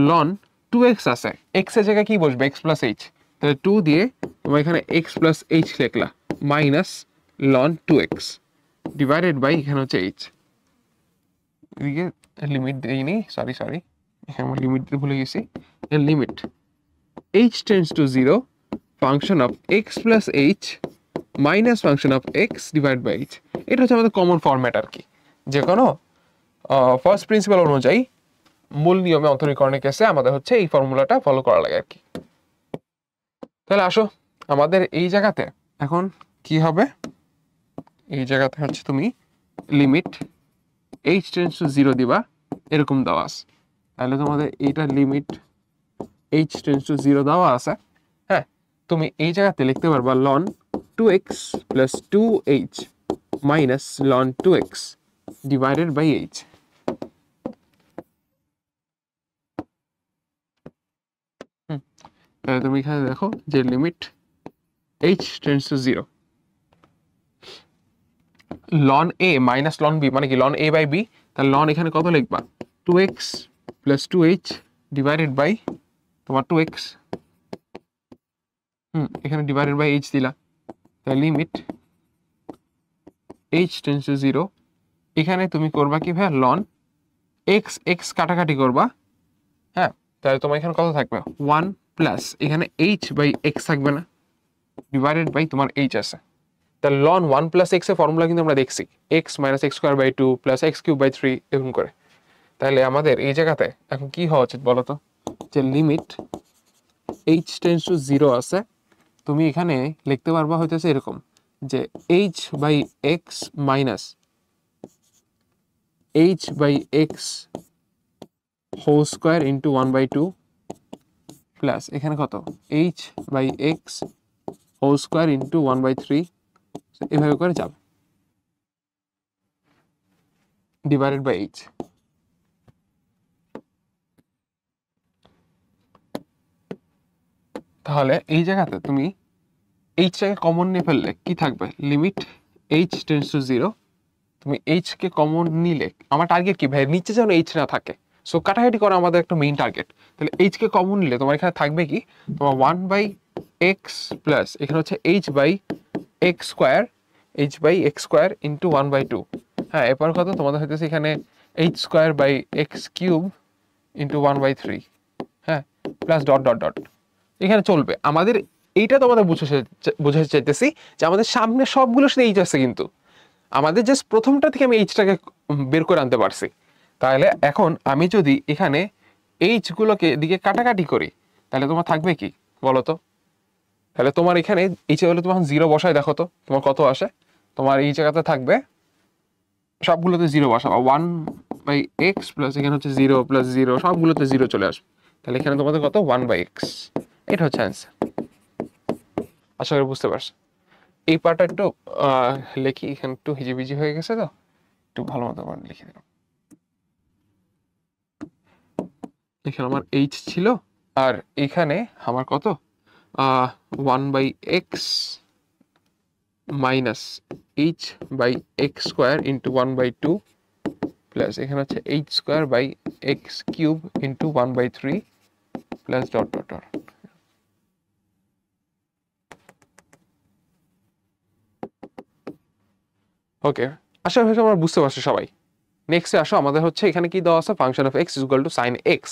ln 2x আছে, x এর জায়গায় কি বসবে, x প্লাস h। তাহলে 2 দিয়ে তোমার এখানে x প্লাস h লিখলা, minus ln 2x divided by এখানে হচ্ছে h। এদিকে লিমিট দিইনি, সরি এখানে আমার লিমিট দিতে ভুলে গেছি। Limit h tends to 0 function of x plus h minus function of x divide by h। এটা হচ্ছে আমাদের কমন ফরম্যাট আর কি, যে কোনো ফার্স্ট প্রিন্সিপাল অনুযায়ী মূল নিয়মে অন্তরীকরণের কেসে আমাদের হচ্ছে এই ফর্মুলাটা ফলো করা লাগে আর কি। তাহলে আসো আমাদের এই জায়গাতে এখন কি হবে, এই জায়গাতে হচ্ছে তুমি লিমিট h টেন্ডস টু 0 দিবা, এরকম দেওয়া আছে। তাহলে তোমাদের এইটা লিমিট h টেন্ডস টু 0 দেওয়া আছে। হ্যাঁ, তুমি এই জায়গাতে লিখতে পারবা ln 2x plus 2h minus ln 2x divided by h। তুমি এখানে দেখো যে limit h tends to 0 ln a minus ln b মানে কি ln a বাই b। তাহলে ln এখানে কত লিখবা, 2x plus 2h divided by তোমার 2x, এখানে ডিভাইডেড বাই h দিলা। তাহলে লিমিট h টেন্ডস টু 0, এখানে তুমি করবা কি ভাই ln x x কাটাকাটি করবা। হ্যাঁ, তাহলে তোমার এখানে কত থাকবে 1 প্লাস এখানে h বাই x থাকবে না, ডিভাইডেড বাই তোমার h আছে। তাহলে ln 1 প্লাস x এর ফর্মুলা কিন্তু আমরা দেখছি, x minus x² by 2 plus x³ by 3 এরকম করে। তাহলে আমাদের এই জায়গাতে এখন কি হওয়া উচিত বলো তো, যে লিমিট h টেন্ডস টু 0 আছে, তুমি এখানে লিখতে পারবা হইতেছে এরকম যে h by x minus h by x whole square into 1/2 plus এখানে কত h by x whole square into 1/3 এভাবে করে যাবে ডিভাইডেড বাই এইচ। তাহলে এই জায়গাতে তুমি এইচটাকে কমন নিয়ে ফেললে কি থাকবে, লিমিট এইচ টেন্ডস টু 0। তুমি এইচকে কমন নিলে আমার টার্গেট কি ভাই, নিচে যেন এইচ না থাকে, সো কাটাকাটি করা আমাদের একটা মেইন টার্গেট। তাহলে এইচকে কমন নিলে তোমার এখানে থাকবে কি, তোমার 1/x প্লাস এখানে হচ্ছে h by x square into 1/2। হ্যাঁ, এরপর কত তোমাদের হইতেছে এখানে h square by x cube into 1/3। হ্যাঁ, প্লাস ডট ডট ডট এখানে চলবে আমাদের। এইটা তোমাদের বুঝাতে চাইতেছি যে আমাদের সামনে সবগুলোর সাথে এইচ আছে, কিন্তু আমাদের জাস্ট প্রথমটা থেকে আমি এইচটাকে বের করে আনতে পারছি। তাহলে এখন আমি যদি এখানে এইচগুলোকে দিকে কাটাকাটি করি তাহলে তোমার থাকবে কি বলো তো। তাহলে তোমার এখানে এইচে হলে তোমার 0 বসায়, দেখো তো তোমার কত আসে। তোমার এই জায়গাতে থাকবে সবগুলোতে 0 বসাবা, 1/x প্লাস এখানে হচ্ছে 0 প্লাস 0 সবগুলোতে 0 চলে আসবে। তাহলে এখানে তোমাদের কত 1/x, এটা হচ্ছে অ্যান্সার। আশা করি বুঝতে পারছো। এই পার্টটা একটু লেখি, এখানে একটু হিজিবিজি হয়ে গেছে, তো একটু ভালো মতো লিখে দিলাম। এখানে আমার এইচ ছিল আর এখানে আমার কত 1/x minus h by x square into 1/2 plus এখানে হচ্ছে h square by x cube into 1/3 plus dot dot dot. Okay, আশা করি আমরা বুঝতে পারছি সবাই। নেক্সটে আসো, আমাদের হচ্ছে এখানে কি দেওয়া আছে, function of x is equal to sine x.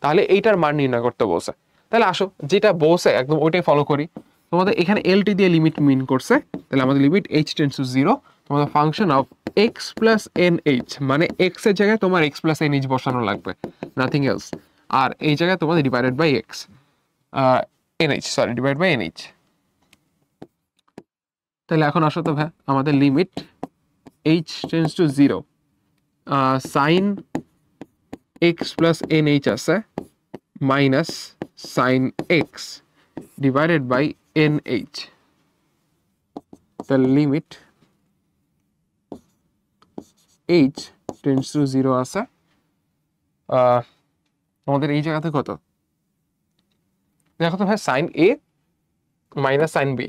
তাহলে এইটার মান নির্ণয় করতে বলছে। তাহলে আসো যেটা বলছে একদম ওইটাই ফলো করি। তোমাদের এখানে এলটি দিয়ে লিমিট মিন করছে, তাহলে আমাদের লিমিট এইচ টেন্ডস টু 0। তোমাদের function of x plus n H, মানে এক্স এর জায়গায় তোমার এক্স প্লাস এন এইচ বসানো লাগবে, নাথিং এলস। আর এই জায়গায় তোমাদের divided by x n h, sorry divide by n h. তাহলে এখন আসো তো ভাই, আমাদের limit h tends to 0 sine x plus n h আছে minus sine x divided by n h. তাহলে লিমিট এইচ টেন্ডস টু 0 আছে আমাদের এই জায়গাতে কত, দেখো তো ভাই, sine a minus sine b,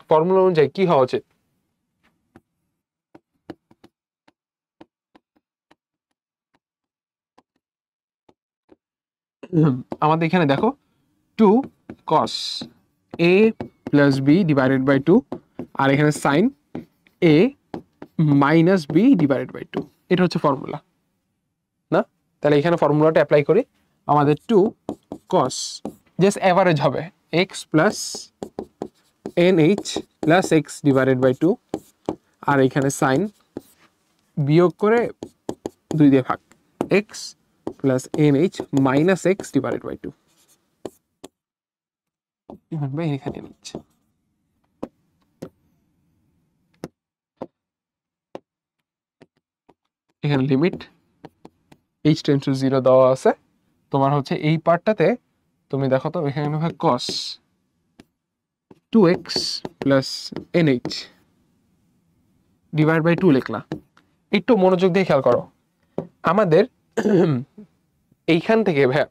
formula অনুযায়ী কি হওয়া উচিত, আমাদের এখানে দেখো 2 cos a plus b divided by 2, আর এখানে sine a minus b divided by 2, এটা হচ্ছে ফর্মুলা না। তাহলে এখানে ফর্মুলাটা অ্যাপ্লাই করি, আমাদের 2 cos জাস্ট অ্যাভারেজ হবে x plus n h plus x divided by 2, আর এখানে সাইন বিয়োগ করে 2 দিয়ে ভাগ x plus n h minus x divided by 2 divide by এখানে নিচ্ছে। এখানে লিমিট এইচ টেন্ডস টু 0 দেওয়া আছে। তোমার হচ্ছে এই পার্টটাতে তুমি দেখো তো এখানে হবে cos 2x plus nh divide by 2 লিখলা। একটু মনোযোগ দিয়ে খেয়াল করো, আমাদের এইখান থেকে ভাই,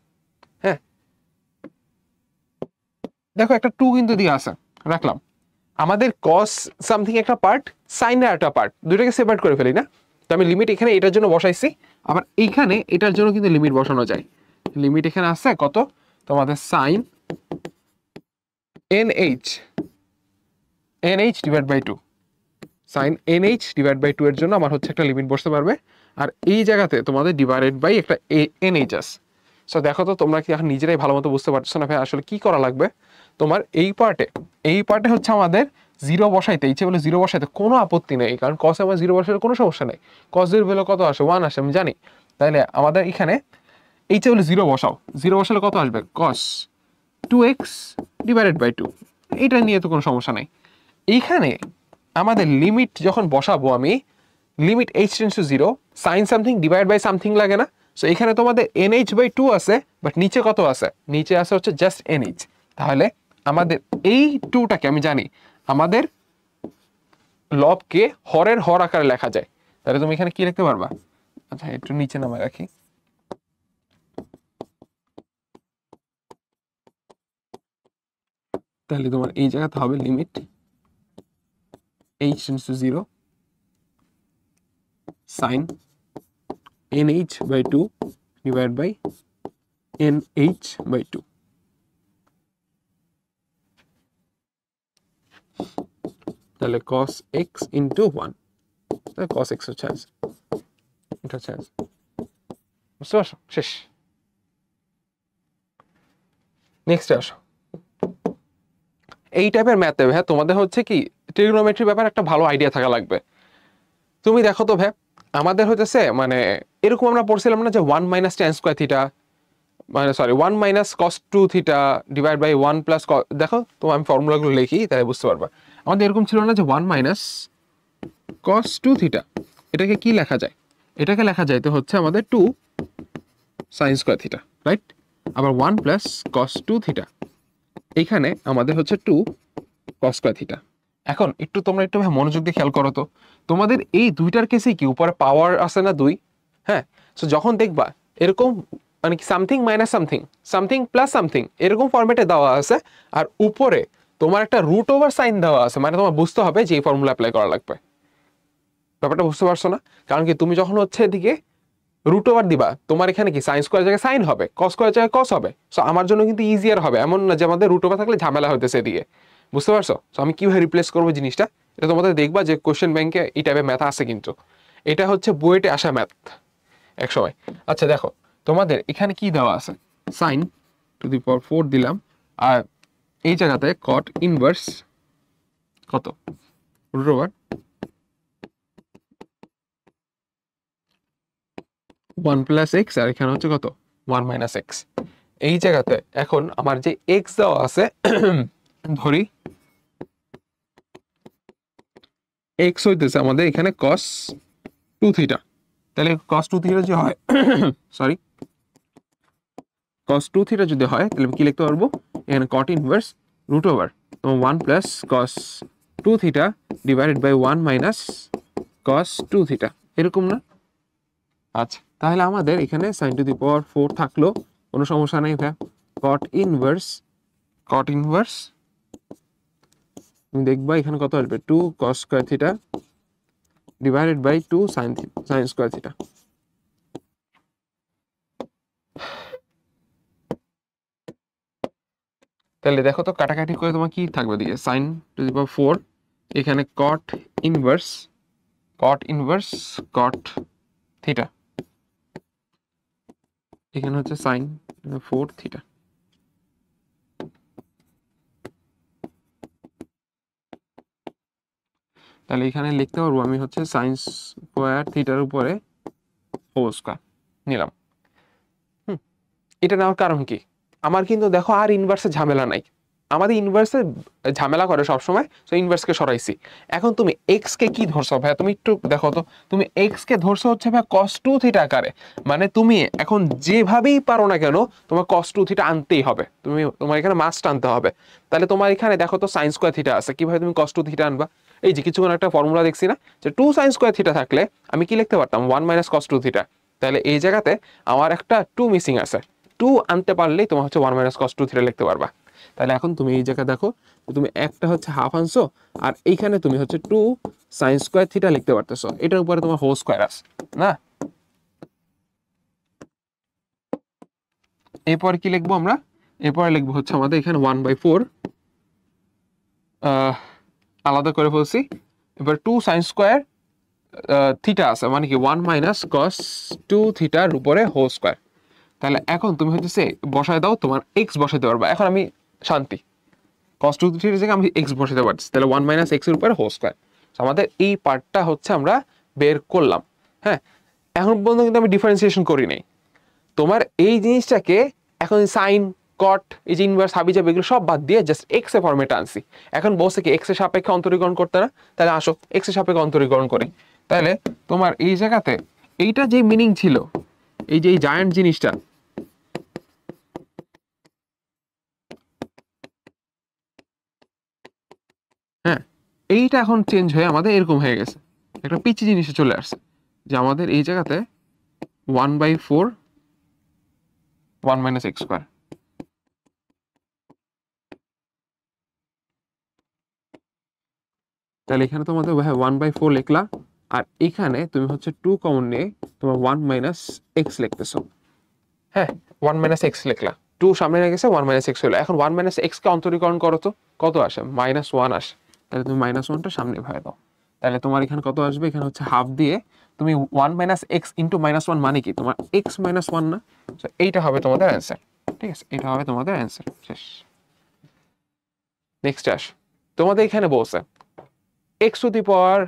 হ্যাঁ দেখো একটা 2 কিন্তু দিয়ে আছে, রাখলাম। আমাদের cos সামথিং একটা পার্ট, সাইনের একটা পার্ট, দুইটাকে সেপারেট করে ফেলি না। তো আমি লিমিট এখানে এটার জন্য বসাইছি, আবার এইখানে এটার জন্য কিন্তু লিমিট বসানো যায়। লিমিট এখানে আছে কত, তোমাদের sine nh divide by 2, sine nh divide by 2 এর জন্য আমার হচ্ছে একটা লিমিট বসতে পারবে, আর এই জায়গাতে তোমাদের ডিভাইডেড বাই একটা nh আছে। সো দেখো তো তোমরা কি এখন নিজেরাই ভালো মতো বুঝতে পারছো না ভাই আসলে কি করা লাগবে। তোমার এই পার্টে হচ্ছে আমাদের 0 বসাইতে, ইচ্ছে বলে 0 বসাইতে কোনো আপত্তি নেই, কারণ cos আমার 0 বসাইলে কোনো সমস্যা নেই। cos এর ভ্যালু কত আসে, 1 আসে আমি জানি। তাহলে আমাদের এখানে এইচে বলে 0 বসাও, 0 বসালে কত আসবে, cos 2x ডিভাইডেড বাই 2, এটা নিয়ে তো কোনো সমস্যা নাই। এইখানে আমাদের লিমিট যখন বসাবো আমি, limit h tends to 0 sine something divide by something লাগে না? সো এখানে তোমাদের nh/2 আছে, বাট নিচে কত আছে? নিচে আছে হচ্ছে জাস্ট nh। তাহলে আমাদের এই 2টাকে আমি জানি আমাদের লবকে হরের হর আকারে লেখা যায়। তাহলে তুমি এখানে কি লিখতে পারবা? আচ্ছা একটু নিচে নামায় রাখি। তাহলে তোমার এই জায়গাতে হবে limit h tends to 0 sin nh/2 divided by nh/2। তাহলে cos x into 1, তাহলে cos x হচ্ছে আছে, এটা হচ্ছে আছে। বুঝতে পারছো? শেষ। নেক্সট আসো। এই টাইপের ম্যাথে ভাই তোমাদের হচ্ছে কি ট্রিগোনোমেট্রির ব্যাপারে একটা ভালো আইডিয়া থাকা লাগবে। তুমি দেখো তো ভাই, আমাদের হইতেছে মানে এরকম আমরা পড়ছিলাম না যে 1 মাইনাস tan স্কয়ার থিটা, মানে sorry 1 minus cos 2 theta divide by 1 plus, দেখো তো আমি ফর্মুলাগুলো লিখি তাহলে বুঝতে পারবা। আমাদের এরকম ছিল না যে 1 মাইনাস cos 2 থিটা, এটাকে কি লেখা যায়? এটাকে লেখা যায় তো হচ্ছে আমাদের 2 sin স্কয়ার থিটা, রাইট? আবার 1 প্লাস cos 2 থিটা, এইখানে আমাদের হচ্ছে 2 cos স্কয়ার থিটা। এখন একটু তোমরা একটু মনোযোগ দিয়ে খেয়াল করো তো, তোমাদের এই দুইটার কেসেই কি উপরে পাওয়ার আছে না 2? হ্যাঁ। সো যখন দেখবা এরকম মানে কি something minus something, something plus something এরকম ফরম্যাটে দেওয়া আছে, আর উপরে তোমার একটা রুট ওভার সাইন দেওয়া আছে, মানে তোমার বুঝতে হবে যে এই ফর্মুলা অ্যাপ্লাই করা লাগবে। ব্যাপারটা বুঝতে পারছো না? কারণ কি তুমি যখন হচ্ছে এদিকে রুট ওভার দিবা, তোমার এখানে কি সাইন স্কোয়ার জায়গায় সাইন হবে, কস স্কোয়ার জায়গায় কস হবে। সো আমার জন্য কিন্তু ইজিয়ার হবে, এমন না যে আমাদের রুট ওভার থাকলে ঝামেলা হইতেছে এদিকে। বুঝতে পারছো? সো আমি কিভাবে রিপ্লেস করবো জিনিসটা, এটা তোমাদের দেখবা যে কোশ্চেন ব্যাংকে এই টাইপের ম্যাথ আছে, কিন্তু এটা হচ্ছে বুয়েটে আসা ম্যাথ এক সময়। আচ্ছা দেখো তোমাদের এখানে কি দেওয়া আছে, সাইন টু দি পাওয়ার 4 দিলাম, আর এই জায়গাতে কট ইনভার্স কত রুট ওভার 1 প্লাস এক্স, আর এখানে হচ্ছে কত 1 মাইনাস এক্স। এই জায়গাতে এখন আমার যে এক্স দেওয়া আছে ধরি এক্স হইতেছে আমাদের এখানে cos 2 থিটা, তাহলে cos 2 থিটা যে হয় সরি cos 2 থিটা যদি হয় তাহলে কি লিখতে পারবো? এখানে cot inverse root over 1 plus cos 2 theta divided by 1 minus cos 2 theta, এরকম না? আচ্ছা তাহলে আমাদের এখানে sin টু দি পাওয়ার 4 থাকলো, কোনো সমস্যা নেই ভাই। cot ইনভার্স তুমি দেখবা এখানে কত আসবে 2 cos square theta divided by 2 sin square theta. তাহলে দেখো তো কাটাকাটি করে তোমার কি থাকবে দিকে sin টু দি পাওয়ার 4, এখানে cot ইনভার্স cot থিটা, এখানে হচ্ছে sin 4 থিটা। তাহলে এখানে লিখতে পারবো আমি হচ্ছে sin স্কয়ার থিটার উপরে হোল স্কয়ার নিলাম। এটা নেওয়ার কারণ কি, আমার কিন্তু দেখো আর ইনভার্সের ঝামেলা নাই, আমাদের ইনভার্সের ঝামেলা করে সবসময়, তো ইনভার্সকে সরাইছি। এখন তুমি এক্স কে কি ধরছো ভাই, তুমি একটু দেখো তো, তুমি এক্স কে ধরছো হচ্ছে ভাই cos 2 থিটা আকারে, মানে তুমি এখন যেভাবেই পারো না কেন তোমার cos 2 থিটা আনতেই হবে, তোমার এখানে মাস্ট আনতে হবে। তাহলে তোমার এখানে দেখো তো sin স্কয়ার থিটা আছে, কিভাবে তুমি cos 2 থিটা আনবা? এই যে কিছুক্ষণ একটা ফর্মুলা দেখছি না, যে 2 sin স্কয়ার থিটা থাকলে আমি কি লিখতে পারতাম 1 মাইনাস cos 2 থিটা। তাহলে এই জায়গাতে আমার একটা 2 মিসিং আছে, 2 আনতে পারলেই তোমার হচ্ছে 1 মাইনাস cos 2 থিটা লিখতে পারবা। তাহলে এখন তুমি এই জায়গায় দেখো তুমি একটা হচ্ছে হাফ আনছো, আর এইখানে তুমি হচ্ছে 2 sin স্কয়ার থিটা লিখতে পারতেছো, এটার উপরে তোমার হোল স্কয়ার আছে না। এরপর কি লিখবো আমরা? এরপরে লিখবো হচ্ছে আমাদের এখানে 1/4 আলাদা করে ফেলছি, এবার 2 sin স্কয়ার থিটা আছে, মানে কি 1 মাইনাস cos 2 থিটার উপরে হোল স্কয়ার। তাহলে এখন তুমি হচ্ছে বসায় দাও, তোমার এক্স বসাইতে পারবা, এখন আমি শান্তি, cos 2 থিটার জায়গায় আমি এক্স বসাতে পারছি, তাহলে 1 মাইনাস এক্স এর উপরে হোল স্কয়ার। আমাদের এই পার্টটা হচ্ছে আমরা বের করলাম। হ্যাঁ, এখন পর্যন্ত কিন্তু আমি ডিফারেন্সিয়েশন করি নাই। তোমার এই জিনিসটাকে এখন সাইন কট, এই যে ইনভার্স, হাবিজাবি, এগুলো সব বাদ দিয়ে জাস্ট এক্স এর ফর্মেটে আনছি। এখন বলছে কি এক্স এর সাপেক্ষে অন্তরীকরণ করতে না, তাহলে আসো এক্স এর সাপেক্ষে অন্তরীকরণ করি। তাহলে তোমার এই জায়গাতে এইটা যে মিনিং ছিল, এই যে এই জায়ান্ট জিনিসটা, হ্যাঁ, এইটা এখন চেঞ্জ হয়ে আমাদের এরকম হয়ে গেছে, একটা পিচি জিনিসে চলে আসছে, যে আমাদের এই জায়গাতে 1/4 1 - x²। তাহলে এখানে তোমাদের 1/4 লিখলা, আর এখানে তুমি হচ্ছে 2 কমন নিয়ে তোমার 1 - x লিখতেছো। হ্যাঁ, 1 - x লিখলা, 2 সামনে নিয়ে গেছে, 1 - x হলো। এখন 1 - x কে অন্তরীকরণ করো তো, কত আসে? -1 আসে। তাহলে তুমি -1টা সামনে ভয় দাও, তাহলে তোমার এখানে কত আসবে? এখানে হচ্ছে হাফ দিয়ে তুমি 1 - x ইন্টু -1 মানে কি? তোমার x - 1 না? তো এইটা হবে তোমাদের অ্যান্সার। ঠিক আছে, এটা হবে তোমাদের অ্যান্সার। শেষ। নেক্সট আস, তোমাদের এখানে বলছে এক্স টু দি পাওয়ার,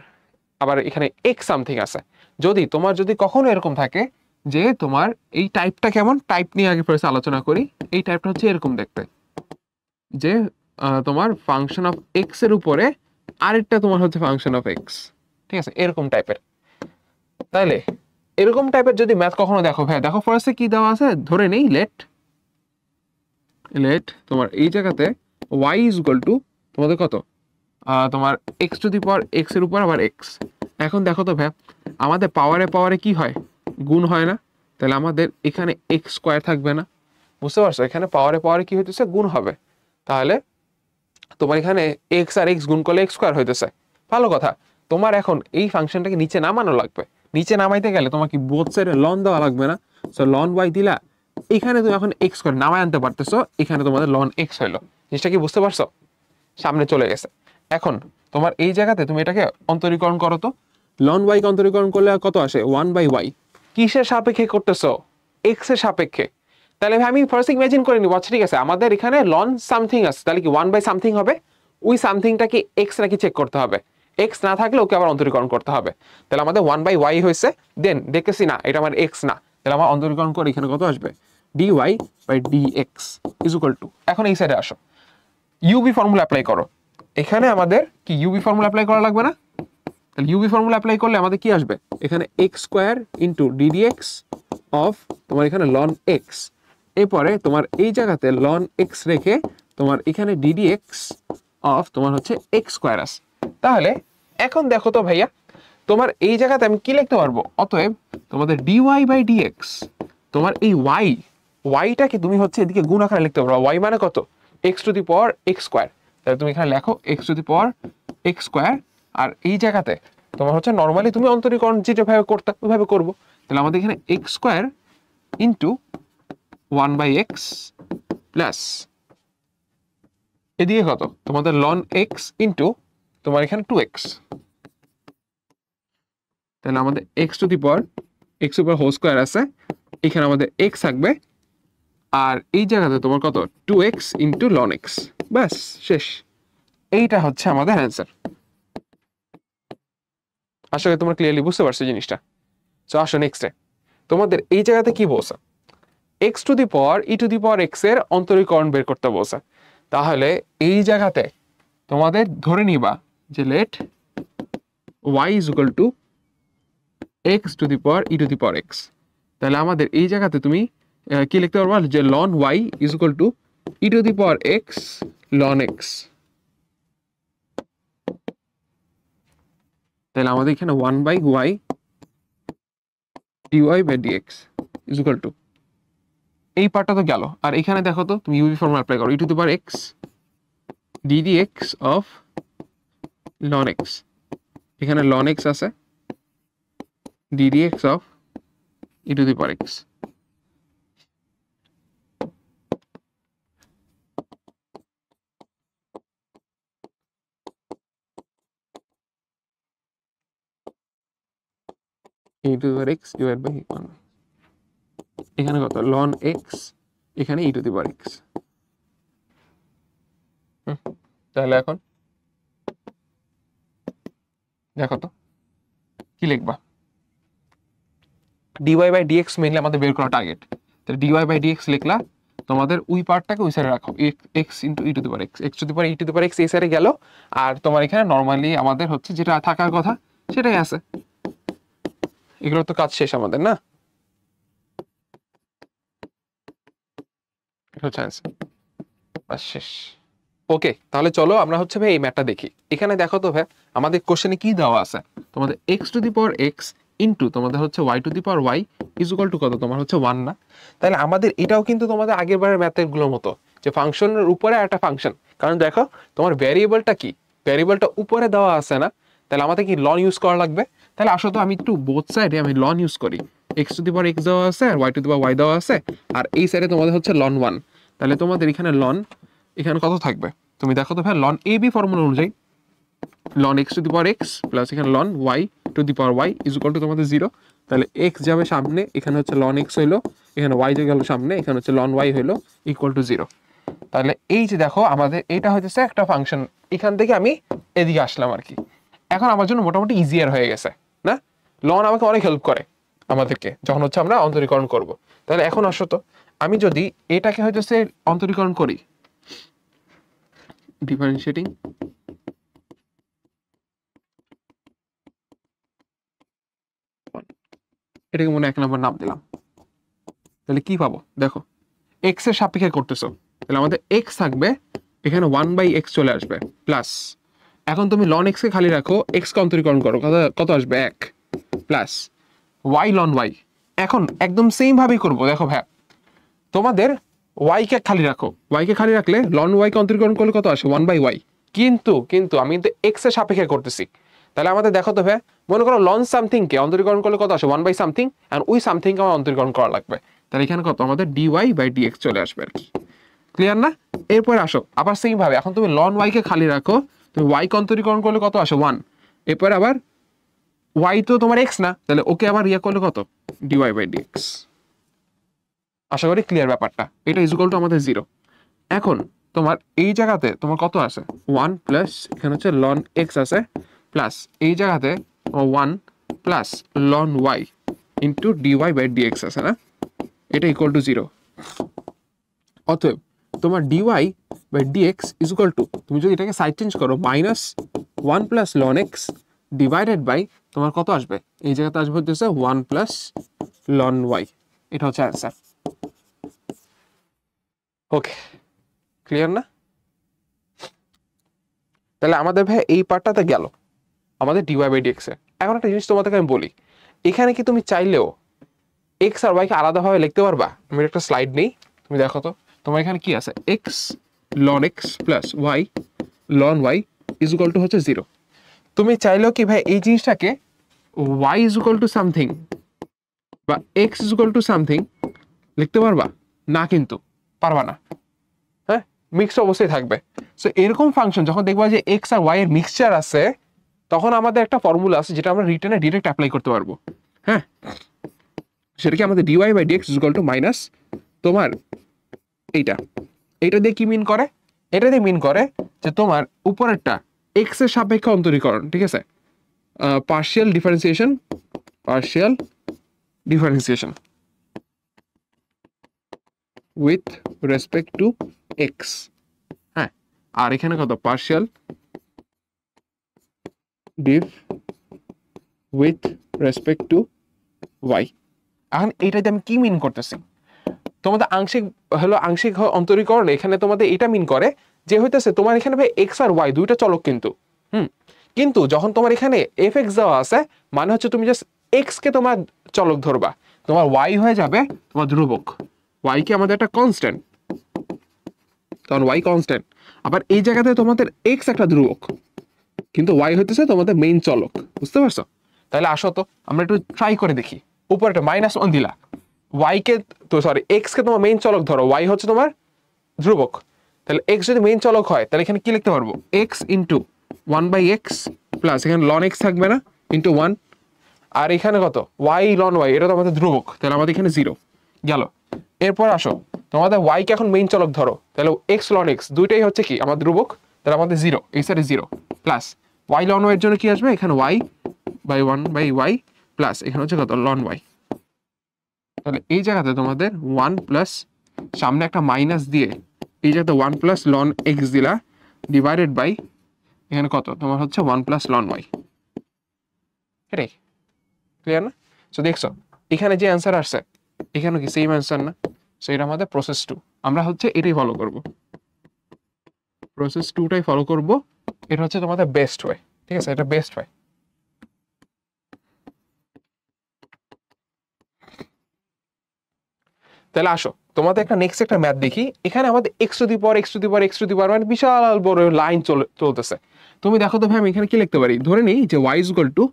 আবার এখানে এক্স সামথিং আছে। যদি কখনো এরকম থাকে যে তোমার এই টাইপটা কেমন, টাইপ নিয়ে আগে ফার্স্ট আলোচনা করি। এই টাইপটা হচ্ছে এরকম দেখতে, যে তোমার ফাংশন অফ এক্স এর উপরে আরেকটা তোমার হচ্ছে ফাংশন অফ এক্স। ঠিক আছে, এরকম টাইপের। তাহলে এরকম টাইপের যদি ম্যাথ কখনো দেখো, ভাই দেখো ফার্স্টে কি দেওয়া আছে, ধরে নেই লেট তোমার এই জায়গাতে y ইজ ইকুয়াল টু তোমাদের কত, তোমার x to the power x এর উপর আবার এক্স। এখন দেখো তো ভাই, আমাদের পাওয়ারে কি হয়? গুণ হয় না? তাহলে আমাদের এখানে এক্স স্কোয়ার থাকবে না? বুঝতে পারছো, এখানে পাওয়ারে কি হইতেছে? গুণ হবে। তাহলে তোমার এখানে এক্স আর এক্স গুণ করলে এক্স স্কোয়ার হইতেছে। ভালো কথা। তোমার এখন এই ফাংশনটাকে নিচে নামানো লাগবে। নিচে নামাইতে গেলে তোমার কি বোথ সাইডে লন দেওয়া লাগবে না? সো লন ওয়াই দিলা, এখানে তুমি এখন এক্স করে নামায় আনতে পারতেছো, এখানে তোমাদের লন এক্স হইলো। জিনিসটা কি বুঝতে পারছো? সামনে চলে গেছে। এখন তোমার এই জায়গাতে তুমি এটাকে অন্তরীকরণ করো তো, লন ওয়াই কে অন্তরীকরণ করলে কত আসে? 1/y। কিসের সাপেক্ষে করতেছো? এক্স এর সাপেক্ষে। তাহলে আমি ফার্স্ট ইমাজিন করে নিব, আচ্ছা ঠিক আছে, আমাদের এখানে লন সামথিং আছে, তাহলে কি 1/something হবে? ওই সামথিংটা কি এক্স নাকি চেক করতে হবে। এক্স না থাকলে ওকে আবার অন্তরীকরণ করতে হবে। তাহলে আমাদের 1/y হয়েছে, দেন দেখতেছি না এটা আমার এক্স না, তাহলে আমার অন্তরীকরণ করে এখানে কত আসবে? dy/dx ইজ ইকুয়াল টু, এখন এই সাইডে আসো, ইউবি ফর্মুলা অ্যাপ্লাই করো। এখানে আমাদের কি ইউবি ফর্মুলা অ্যাপ্লাই করা লাগবে না? তাহলে ইউবি ফর্মুলা অ্যাপ্লাই করলে আমাদের কি আসবে? এখানে x square into ddx of তোমার এখানে লন এক্স, এরপরে তোমার এই জায়গাতে লন এক্স রেখে তোমার এখানে ddx অফ তোমার হচ্ছে এক্স স্কোয়ার আছে। তাহলে এখন দেখো তো ভাইয়া, তোমার এই জায়গাতে আমি কি লিখতে পারবো? অতএব তোমাদের dy/dx, তোমার এই ওয়াইটাকে তুমি হচ্ছে এদিকে গুণ আকারে লিখতে পারো। ওয়াই মানে কত? X to the power x square. তাহলে তুমি এখানে লেখো x to the power x square, আর এই জায়গাতে তোমার হচ্ছে নর্মালি তুমি অন্তরীকরণ যেভাবে করতে ওইভাবে করবো। তাহলে আমাদের এখানে x square into 1/x plus এদিকে কত? তোমাদের লন এক্স ইন্টু তোমার এখানে 2x। তাহলে আমাদের x to the power x উপর হোল স্কোয়ার আছে, এখানে আমাদের এক্স থাকবে, আর এই জায়গাতে তোমার কত? 2x into loan x. ব্যাস, শেষ। এইটা হচ্ছে আমাদের অ্যান্সার। আশা করি তোমরা ক্লিয়ারলি বুঝতে পারছো জিনিসটা। তো আসো নেক্সটে, তোমাদের এই জায়গাতে কি বলছে? X to the power e to the power x এর অন্তরীকরণ বের করতে বলছে। তাহলে এই জায়গাতে তোমাদের ধরে নিবা যে let y is equal to x to the power e to the power x. তাহলে আমাদের এই জায়গাতে তুমি কি লিখতে পারবা? যে ln y is equal to e to the power x ln x. তাহলে আমাদের এখানে 1/y dy/dx is equal two, এই পার্টটা তো গেল। আর এখানে দেখো তো, তুমি ইউবি ফর্মুলা অ্যাপ্লাই করো, e to the power x ddx of ln x, এখানে লন এক্স আছে, ddx of e to the power x. E to the power x divide by 1, এখানে কত? লন এক্স, এখানে ই টু দি পাওয়ার এক্স। তাহলে এখন দেখো তো কি লিখবা? dy/dx মেইনলি আমাদের বের করা টার্গেট। তাহলে dy/dx লিখলা, তোমাদের ওই পার্টটাকে ওই সাইডে রাখো, x into E to the power x, x to the power e to the power x এই সাইডে গেল। আর তোমার এখানে নর্মালি আমাদের হচ্ছে যেটা থাকার কথা সেটাই আছে। এগুলো তো কাজ শেষ আমাদের, না? এটা হচ্ছে অ্যান্সার, বাস শেষ। ওকে, তাহলে চলো আমরা হচ্ছে ভাই এই ম্যাথটা দেখি। এখানে দেখো তো ভাই আমাদের কোশ্চেনে কি দেওয়া আছে, তোমাদের x to the power x into তোমাদের হচ্ছে y to the power y is equal to কত, তোমার হচ্ছে 1 না? তাহলে আমাদের এটাও কিন্তু তোমাদের আগের বারের ম্যাথের গুলোর মতো, যে ফাংশনের উপরে একটা ফাংশন। কারণ দেখো তোমার ভ্যারিয়েবলটা কি, ভ্যারিয়েবলটা উপরে দেওয়া আছে না, তাহলে আমাদের কি লন ইউজ করা লাগবে। তাহলে আসলে তো আমি একটু বোথ সাইডে আমি লন ইউজ করি, x to the power x দেওয়া আছে আর y to the power y দেওয়া আছে, আর এই সাইডে তোমাদের হচ্ছে লন 1। তাহলে তোমাদের এখানে লন এখানে কত থাকবে, তুমি দেখো তো ভাই লন এ বি ফর্মুলা অনুযায়ী ln x to the power x plus এখানে ln y to the power y is equal to তোমাদের 0। তাহলে এক্স যাবে সামনে, এখানে হচ্ছে লন এক্স হইলো, এখানে ওয়াই যে গেল সামনে, এখানে হচ্ছে লন ওয়াই হইলো ইকুয়াল টু 0। তাহলে এই যে দেখো আমাদের এটা হচ্ছে একটা ফাংশন, এখান থেকে আমি এদিকে আসলাম আর কি। এখন আমার জন্য মোটামুটি ইজিয়ার হয়ে গেছে না? লন আমাকে অনেক হেল্প করে আমাদেরকে যখন হচ্ছে আমরা অন্তরীকরণ করব। তাহলে এখন আসো তো আমি যদি এটাকে হচ্ছে অন্তরীকরণ করি, ডিফারেন্সিয়েটিং এটাকে মনে 1 নম্বর নাম দিলাম, তাহলে কি পাবো দেখো, এক্স এর সাপেক্ষে করতেছো, তাহলে আমাদের এক্স থাকবে এখানে 1/x চলে আসবে প্লাস, এখন তুমি লন এক্স কে খালি রাখো, এক্স কে অন্তরীকরণ করো, কত আসবে 1 প্লাস ওয়াই লন ওয়াই। এখন একদম সেম ভাবেই করবো, দেখো ভাই তোমাদের ওয়াই কে খালি রাখো, ওয়াই কে খালি রাখলে লন ওয়াই কে অন্তরীকরণ করলে কত আসে 1/y। কিন্তু আমি কিন্তু এক্স এর সাপেক্ষে করতেছি, তাহলে আমাদের দেখো তো ভাই মনে করো লন সামথিং কে অন্তরীকরণ করলে কত আসে 1/something, এন্ড ওই সামথিং কে আমার অন্তরীকরণ করা লাগবে। তাহলে এখানে কত আমাদের dy/dx চলে আসবে আর কি। ক্লিয়ার না? এরপরে আসো আবার সেম ভাবে, এখন তুমি লন ওয়াই কে খালি রাখো, তুমি ওয়াই কে অন্তরীকরণ করলে কত আসে 1, এরপর আবার ওয়াই তো তোমার এক্স না, তাহলে ওকে আবার ইয়া করলে কত dy/dx। আশা করি ক্লিয়ার ব্যাপারটা, এটা ইজ ইকুয়াল টু আমাদের 0। এখন তোমার এই জায়গাতে তোমার কত আছে 1 প্লাস এখানে হচ্ছে লন এক্স আছে প্লাস এই জায়গাতে 1 plus loan Y into dy/dx আছে না, এটা ইকুয়াল টু 0। অতএব তোমার dy/dx ইজ ইকুয়াল টু, তুমি যদি এটাকে সাইড চেঞ্জ করো -1 plus ln x divided by তোমার কত আসবে, এই জায়গাতে আসবে হচ্ছে 1 প্লাস লন ওয়াই। এটা হচ্ছে অ্যান্সার। ওকে, ক্লিয়ার না? তাহলে আমাদের ভাই এই পার্টটাতে গেল আমাদের dy/dx এ। এখন একটা জিনিস তোমাদেরকে আমি বলি, এখানে কি তুমি চাইলেও এক্স আর ওয়াই কে আলাদাভাবে লিখতে পারবা? আমি একটা স্লাইড নেই, তুমি দেখো তো তোমার এখানে কি আছে, x ln x plus y ln y is equal to হচ্ছে 0। তুমি চাইলেও কি ভাই এই জিনিসটাকে y is equal to something বা x is equal to something লিখতে পারবা? না, কিন্তু পারবা না। হ্যাঁ, মিক্সড অবস্থায় থাকবে। সো এরকম ফাংশন যখন দেখবা যে এক্স আর ওয়াই এর মিক্সচার আছে, তখন আমাদের একটা ফর্মুলা আছে যেটা আমরা রিটেনে ডিরেক্ট অ্যাপ্লাই করতে পারবো। হ্যাঁ, সেটা কি আমাদের dy/dx is equal to minus তোমার এইটা দিয়ে কি মিন করে, এটা দিয়ে মিন করে যে তোমার উপরেরটা এক্স এর সাপেক্ষে অন্তরীকরণ, ঠিক আছে, partial differentiation with respect to x. হ্যাঁ, আর এখানে কত partial diff with respect to y. এখন এইটাতে আমি কি মিন করতেছি, তোমাদের আংশিক অন্তরীকরণ এখানে তোমাদের এটা মিন করে যে হইতেছে তোমার এখানে ভাই এক্স আর ওয়াই দুইটা চলক কিন্তু যখন তোমার এখানে এফ এক্স দেওয়া আছে, মানে হচ্ছে তুমি জাস্ট এক্স কে তোমার চলক ধরবা, তোমার ওয়াই হয়ে যাবে তোমার ধ্রুবক, ওয়াই কি আমাদের একটা কনস্ট্যান্ট, কারণ ওয়াই কনস্ট্যান্ট। আবার এই জায়গাতে তোমাদের এক্স একটা ধ্রুবক, কিন্তু ওয়াই হইতেছে তোমাদের মেইন চলক। বুঝতে পারছো? তাহলে আসো তো আমরা একটু ট্রাই করে দেখি। উপরে একটা -1 দিলা, ওয়াই কে তো সরি এক্স কে তোমার মেইন চলক ধরো, ওয়াই হচ্ছে তোমার ধ্রুবক। তাহলে এক্স যদি মেইন চলক হয় তাহলে এখানে কি লিখতে পারবো, এক্স ইন্টু 1/x প্লাস এখানে লন এক্স থাকবে না ইন্টু 1, আর এখানে কত ওয়াই লন ওয়াই, এটা তো আমাদের ধ্রুবক, তাহলে আমাদের এখানে 0 গেল। এরপর আসো তোমাদের ওয়াই কে এখন মেইন চলক ধরো, তাহলে এক্স লন এক্স দুইটাই হচ্ছে কি আমার ধ্রুবক, তাহলে আমাদের 0 এই সাইডে 0 প্লাস ওয়াই লন ওয়াই এর জন্য কি আসবে, এখানে y/1/y প্লাস এখানে হচ্ছে কত লন ওয়াই। তাহলে এই জায়গাতে তোমাদের 1 প্লাস সামনে একটা মাইনাস দিয়ে এই যে একটা 1 প্লাস লন এক্স দিলা ডিভাইডেড বাই এখানে কত তোমার হচ্ছে 1 প্লাস লন ওয়াই। এটাই ক্লিয়ার না? সো দেখছো এখানে যে অ্যান্সার আসছে এখানে কি সেম অ্যান্সার না? সো এটা আমাদের প্রসেস 2। আমরা হচ্ছে এটাই ফলো করব, প্রসেস 2টাই ফলো করব। এটা হচ্ছে তোমাদের বেস্ট ওয়ে, ঠিক আছে? এটা বেস্ট ওয়ে। তাহলে আসো তোমাদের একটা নেক্সট একটা ম্যাথ দেখি। এখানে আমাদের x to the power x to the power x to the power মানে বিশাল বড় লাইন চলতেছে। তুমি দেখো তো ভাই আমি এখানে কি লিখতে পারি? ধরে নিই যে ওয়াই ইজ ইকুয়াল টু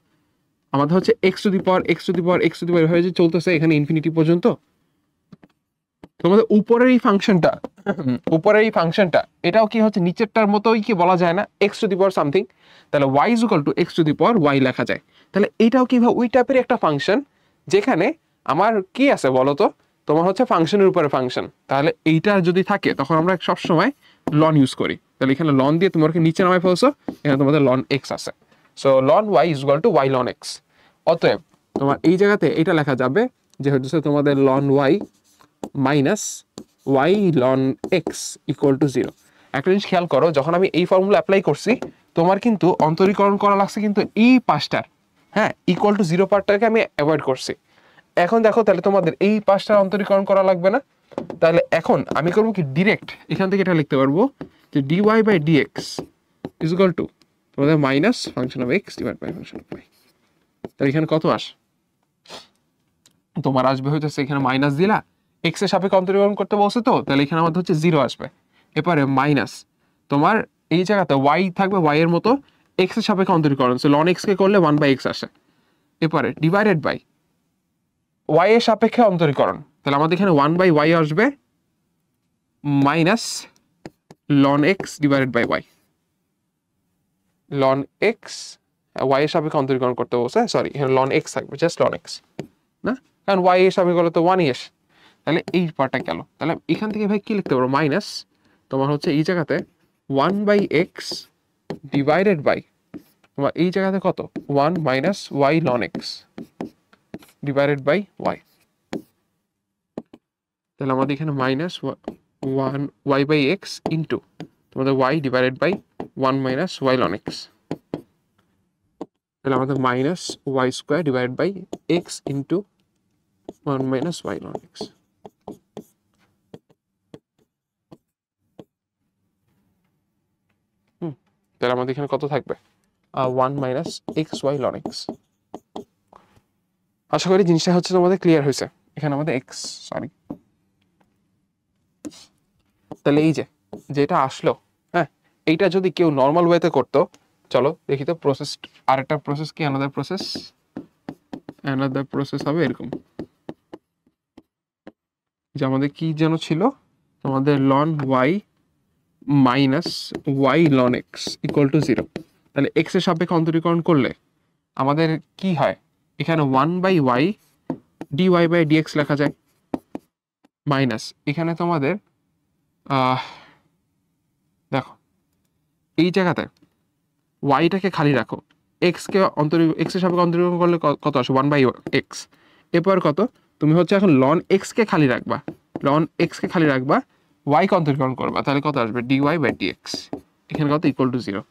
আমাদের হচ্ছে x to the power x to the power x to the power এভাবে যে চলতেছে এখানে ইনফিনিটি পর্যন্ত। তোমাদের উপরের এই ফাংশনটা এটাও কি হচ্ছে নিচেরটার মতোই কি বলা যায় না? X to the power something. তাহলে y is equal to x to the power y লেখা যায়। তাহলে এটাও কি ওই টাইপের একটা ফাংশন যেখানে আমার কি আছে বলো তো? তোমার হচ্ছে ফাংশনের উপরে ফাংশন। তাহলে এইটা যদি থাকে তখন আমরা সবসময় লন ইউজ করি। তাহলে এখানে লন দিয়ে তোমাকে নিচে নামায় ফেলছো, এখানে তোমাদের লন এক্স আছে। So ln y is equal to y ln x. অতএব তোমার এই জায়গাতে এটা লেখা যাবে যে হচ্ছে তোমাদের ln y minus y ln x equal to 0। একটা জিনিস খেয়াল করো, যখন আমি এই ফর্মুলা অ্যাপ্লাই করছি তোমার কিন্তু অন্তরীকরণ করা লাগছে কিন্তু এই পাঁচটার, হ্যাঁ, ইকুয়াল টু 0 পার্টটাকে আমি অ্যাভয়েড করছি। এখন দেখো তাহলে তোমাদের এই পাঁচটার অন্তরীকরণ করা লাগবে না। তাহলে এখন আমি করবো কি ডিরেক্ট এখান থেকে এটা লিখতে পারবো যে dy by dx is equal to তোমাদের minus function of x divide by function of y. তাহলে এখানে কত তোমার আসবে হচ্ছে এখানে মাইনাস দিলা, এক্স এর সাপেক্ষে অন্তরীকরণ করতে বলছে তো, তাহলে এখানে আমাদের হচ্ছে 0 আসবে। এরপরে মাইনাস তোমার এই জায়গাতে ওয়াই থাকবে ওয়াই এর মতো, এক্স এর সাপেক্ষে অন্তরীকরণ লন এক্স কে করলে 1 বাই এক্স আসে। এরপরে ডিভাইডেড বাই ওয়াই এর সাপেক্ষে অন্তরীকরণ, তাহলে আমাদের এখানে 1 বাই ওয়াই আসবে minus ln x divided by y. Ln x y এর সাপেক্ষে অন্তরীকরণ করতে বলছে, সরি এখানে লন এক্স থাকবে, জাস্ট লন এক্স না, কারণ ওয়াই এর সাপেক্ষে হলে তো 1ই আসে। তাহলে এই পার্টটা গেল। তাহলে এখান থেকে ভাই কি লিখতে পারো? মাইনাস তোমার হচ্ছে এই জায়গাতে 1 বাই এক্স ডিভাইডেড বাই তোমার এই জায়গাতে কত 1 minus y ln x divided by y. তাহলে আমাদের এখানে minus 1 y by x into তোমাদের y divided by 1 minus y ln x. তাহলে আমাদের minus y square divided by x into 1 minus y ln x. তাহলে আমাদের এখানে কত থাকবে? 1 minus x y ln x. আশা করি জিনিসটা হচ্ছে তোমাদের ক্লিয়ার হয়েছে। এখানে আমাদের এক্স সরি, তাহলে এই যে যেটা আসলো, হ্যাঁ, এইটা যদি কেউ নর্মাল ওয়েতে করতো, চলো দেখি তো প্রসেস। আরেকটা প্রসেস কি অ্যানাদার প্রসেস হবে এরকম যে আমাদের কি যেন ছিল তোমাদের ln y minus y ln x equal to 0। তাহলে এক্স এর সাপেক্ষে অন্তরীকরণ করলে আমাদের কি হয়? এখানে 1 by y dy by dx লেখা যায় মাইনাস এখানে তোমাদের দেখো এই জায়গাতে ওয়াইটাকে খালি রাখো, এক্সকে এক্স এর সাপেক্ষে অন্তরীকরণ করলে কত আসে? 1 বাই এক্স। এরপর কত তুমি হচ্ছে এখন লন এক্সকে খালি রাখবা, ওয়াইকে অন্তরীকরণ করবা, তাহলে কত আসবে? Dy by dx. এখানে কত ইকুয়াল টু 0।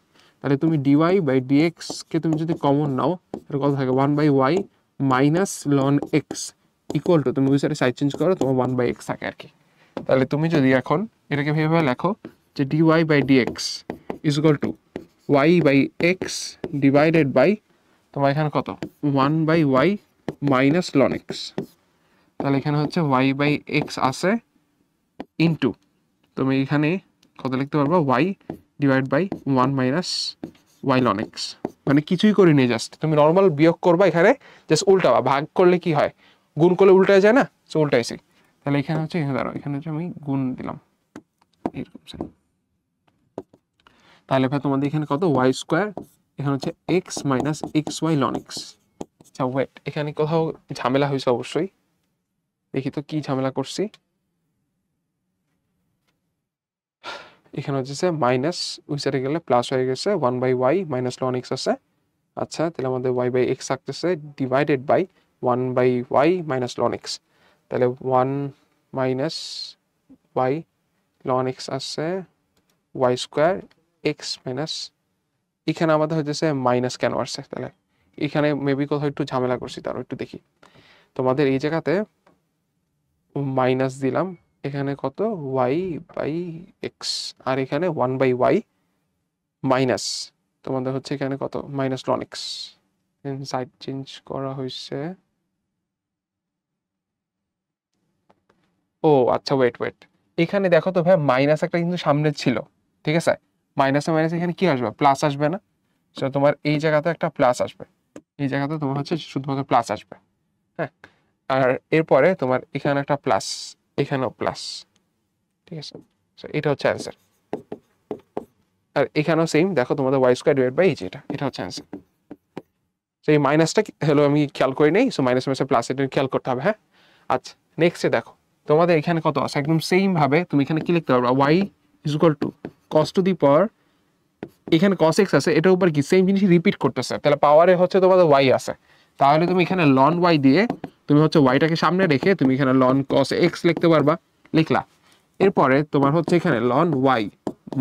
তাহলে তুমি ডিওয়াই বাই ডিএক্স কে তুমি যদি কমন নাও তাহলে কত থাকে? 1 by y minus ln x equal to তুমি ওই সাইডে সাইড চেঞ্জ করো, তোমার 1 বাই এক্স থাকে আর কি। তাহলে তুমি যদি এখন এটাকে ভেবে লেখো যে dy by dx is equal to y by x divided by তোমার এখানে কত? 1 by y minus ln x. তাহলে এখানে হচ্ছে ওয়াই বাই এক্স আছে ইন্টু তুমি এখানে কত লিখতে পারবো? Y divide by 1 minus y ln x. মানে কিছুই করিনি, জাস্ট তুমি নর্মাল বিয়োগ করবা, এখানে জাস্ট উল্টাবা। ভাগ করলে কি হয়? গুণ করলে উল্টায় যায় না, সো উল্টাইছি। তাহলে এখানে হচ্ছে এখানে দাঁড়াও, এখানে হচ্ছে আমি গুণ দিলাম এরকম। তাহলে ভাই তোমাদের এখানে কত? ওয়াই স্কোয়ার, এখানে হচ্ছে x minus x y ln x. আচ্ছা ওয়েট, এখানে কোথাও ঝামেলা হয়েছে অবশ্যই, দেখি তো কি ঝামেলা করছি। এখানে হচ্ছে মাইনাস ওই সাইডে গেলে প্লাস হয়ে গেছে, 1 by y minus ln x আছে। আচ্ছা তাহলে আমাদের ওয়াই বাই এক্স থাকতেছে divided by 1 by y minus ln x. তাহলে 1 মাইনাস ওয়াই লন এক্স আসছে ওয়াই স্কোয়ার এক্স মাইনাস, এখানে আমাদের হইতেছে মাইনাস কেন আসছে, তাহলে এখানে মেবি কোথাও একটু ঝামেলা করছি, তারও একটু দেখি। তোমাদের এই জায়গাতে মাইনাস দিলাম, এখানে কত ওয়াই বাই এক্স, আর এখানে 1/y মাইনাস তোমাদের হচ্ছে এখানে কত minus ln x, side change করা হয়েছে। ও আচ্ছা, ওয়েট, এখানে দেখো তো ভাই মাইনাস একটা কিন্তু সামনে ছিল, ঠিক আছে, মাইনাসে মাইনাস এখানে কি আসবে, প্লাস আসবে না? সো তোমার এই জায়গাতে একটা প্লাস আসবে, এই জায়গাতে তোমার হচ্ছে শুধুমাত্র প্লাস আসবে, হ্যাঁ। আর এরপরে তোমার এখানে একটা প্লাস, এখানেও প্লাস, ঠিক আছে। সো এটা হচ্ছে অ্যান্সার। আর এখানেও সেম, দেখো তোমাদের ওয়াই স্কোয়ার ডিভাইড বাই এটা হচ্ছে অ্যান্সার। তো এই মাইনাসটা হলো আমি খেয়াল করি নেই, সো মাইনাস মাইনাসে প্লাস এটা খেয়াল করতে হবে, হ্যাঁ। আচ্ছা, নেক্সটে দেখো তোমাদের এখানে কত আছে, একদম সেম ভাবে তুমি এখানে কি লিখতে পারবা, y is equal to cos to the power, এখানে কস এক্স আছে, এটার উপর কি সেম জিনিস রিপিট করতেছে, তাহলে পাওয়ারে হচ্ছে তোমাদের ওয়াই আছে, তাহলে তুমি এখানে লন ওয়াই দিয়ে তুমি হচ্ছে ওয়াইটাকে সামনে রেখে তুমি এখানে লন কস এক্স লিখতে পারবা, লিখলা। এরপরে তোমার হচ্ছে এখানে ln y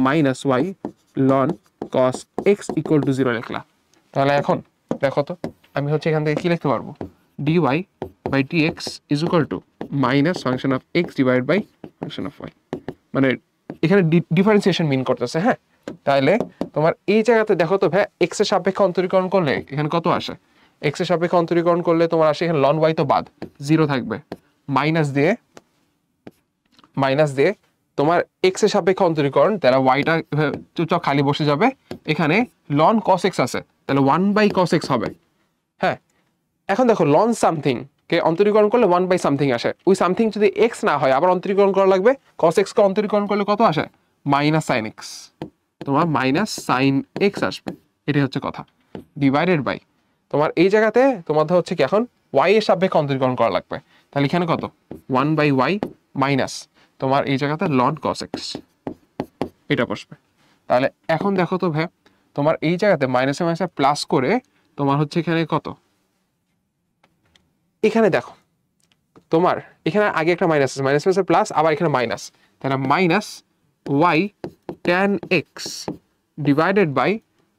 minus y ln cos x equal to 0 লিখলা। তাহলে এখন দেখো তো আমি হচ্ছে এখান থেকে কি লিখতে পারবো, dy by dx is equal to minus function of x divide by function of y, মানে এখানে ডিফারেন্সিয়েশন মিন করতেছে, হ্যাঁ। তাহলে তোমার এই জায়গাতে দেখো তো ভাই এক্স এর সাপেক্ষে অন্তরীকরণ করলে এখানে কত আসে, এক্স এর সাপেক্ষে অন্তরীকরণ করলে তোমার আসে এখানে লন ওয়াই তো বাদ 0 থাকবে, মাইনাস দিয়ে তোমার এক্স এর সাপেক্ষে অন্তরীকরণ, তাহলে ওয়াইটা চুপচাপ খালি বসে যাবে, এখানে লন কস এক্স আছে, তাহলে 1/cos x হবে, হ্যাঁ। এখন দেখো লন সামথিং কে অন্তরীকরণ করলে 1/something আসে, ওই সামথিং যদি এক্স না হয় আবার অন্তরীকরণ করা লাগবে, cos x কে অন্তরীকরণ করলে কত আসে, মাইনাস সাইন এক্স, তোমার মাইনাস সাইন এক্স আসবে, এটাই হচ্ছে কথা। ডিভাইডেড বাই তোমার এই জায়গাতে তোমাদের হচ্ছে কি এখন ওয়াই এর সাপেক্ষে অন্তরীকরণ করা লাগবে, তাহলে এখানে কত 1/y মাইনাস তোমার এই জায়গাতে লন cos x, এটা বসবে। তাহলে এখন দেখো তো ভাই তোমার এই জায়গাতে মাইনাসে মাইনাসে প্লাস করে তোমার হচ্ছে এখানে কত, এখানে দেখো তোমার এখানে আগে একটা মাইনাস আছে, মাইনাস মাইনাসে প্লাস, আবার এখানে মাইনাস, তাহলে minus y tan x divided by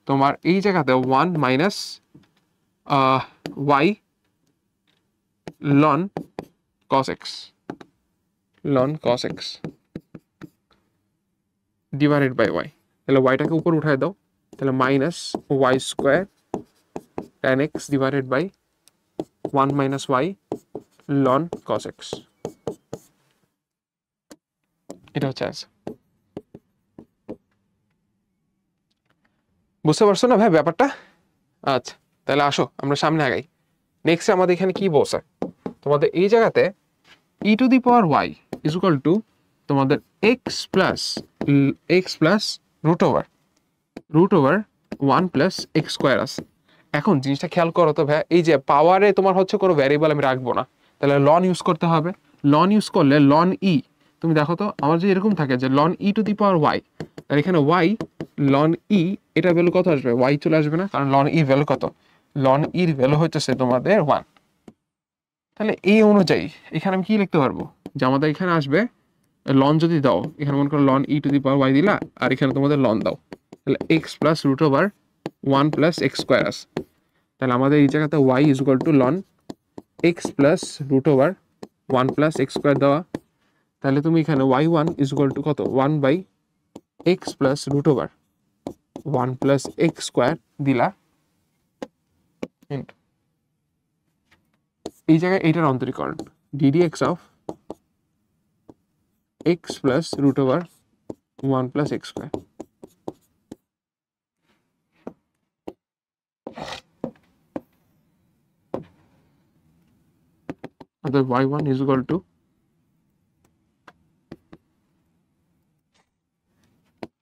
তোমার এই জায়গাতে 1 minus y ln cos x divided by y, তাহলে ওয়াইটাকে উপর উঠায় দাও, তাহলে minus y square tan x divided by 1 minus y ln cos x, এটা হচ্ছে অ্যান্সার। বুঝতে পারছো না ভাই ব্যাপারটা? আচ্ছা, তাহলে আসো আমরা সামনে আগাই। নেক্সট আমাদের এখানে কি বলছে, তোমাদের এই জায়গাতে e to the power y is equal to তোমাদের x plus root over 1 plus x square আছে। এখন জিনিসটা খেয়াল করো তো ভাই, এই যে পাওয়ারে তোমার হচ্ছে কোনো ভ্যারিয়েবল আমি রাখবো না, তাহলে লন ইউজ করতে হবে, লন ইউজ করলে লন ই, তুমি দেখো তো আমার যে এরকম থাকে যে ln e to the power y, তাহলে এখানে ওয়াই লন ই, এটা ভ্যালু কত আসবে, ওয়াই চলে আসবে না, কারণ লন ই ভ্যালু কত, লন ইর ভ্যালু হচ্ছে তোমাদের 1। তাহলে এই অনুযায়ী এখানে আমি কি লিখতে পারবো, যে আমাদের এখানে আসবে লন যদি দাও, এখানে মনে করো ln e to the power y দিলা, আর এখানে তোমাদের লন দাও, তাহলে x plus root over 1 plus x square আছে, তাহলে আমাদের এই জায়গাতে y is equal to ln x plus root over 1 plus x square দেওয়া, তাহলে তুমি এখানে y1 ইজ ইকুয়াল টু কত 1/x plus root over 1 plus x square দিলা, এই জায়গায় এইটার অন্তরীকরণ ddx of x plus root over 1 plus x square, অর্থাৎ y1 ইজ ইকুয়াল টু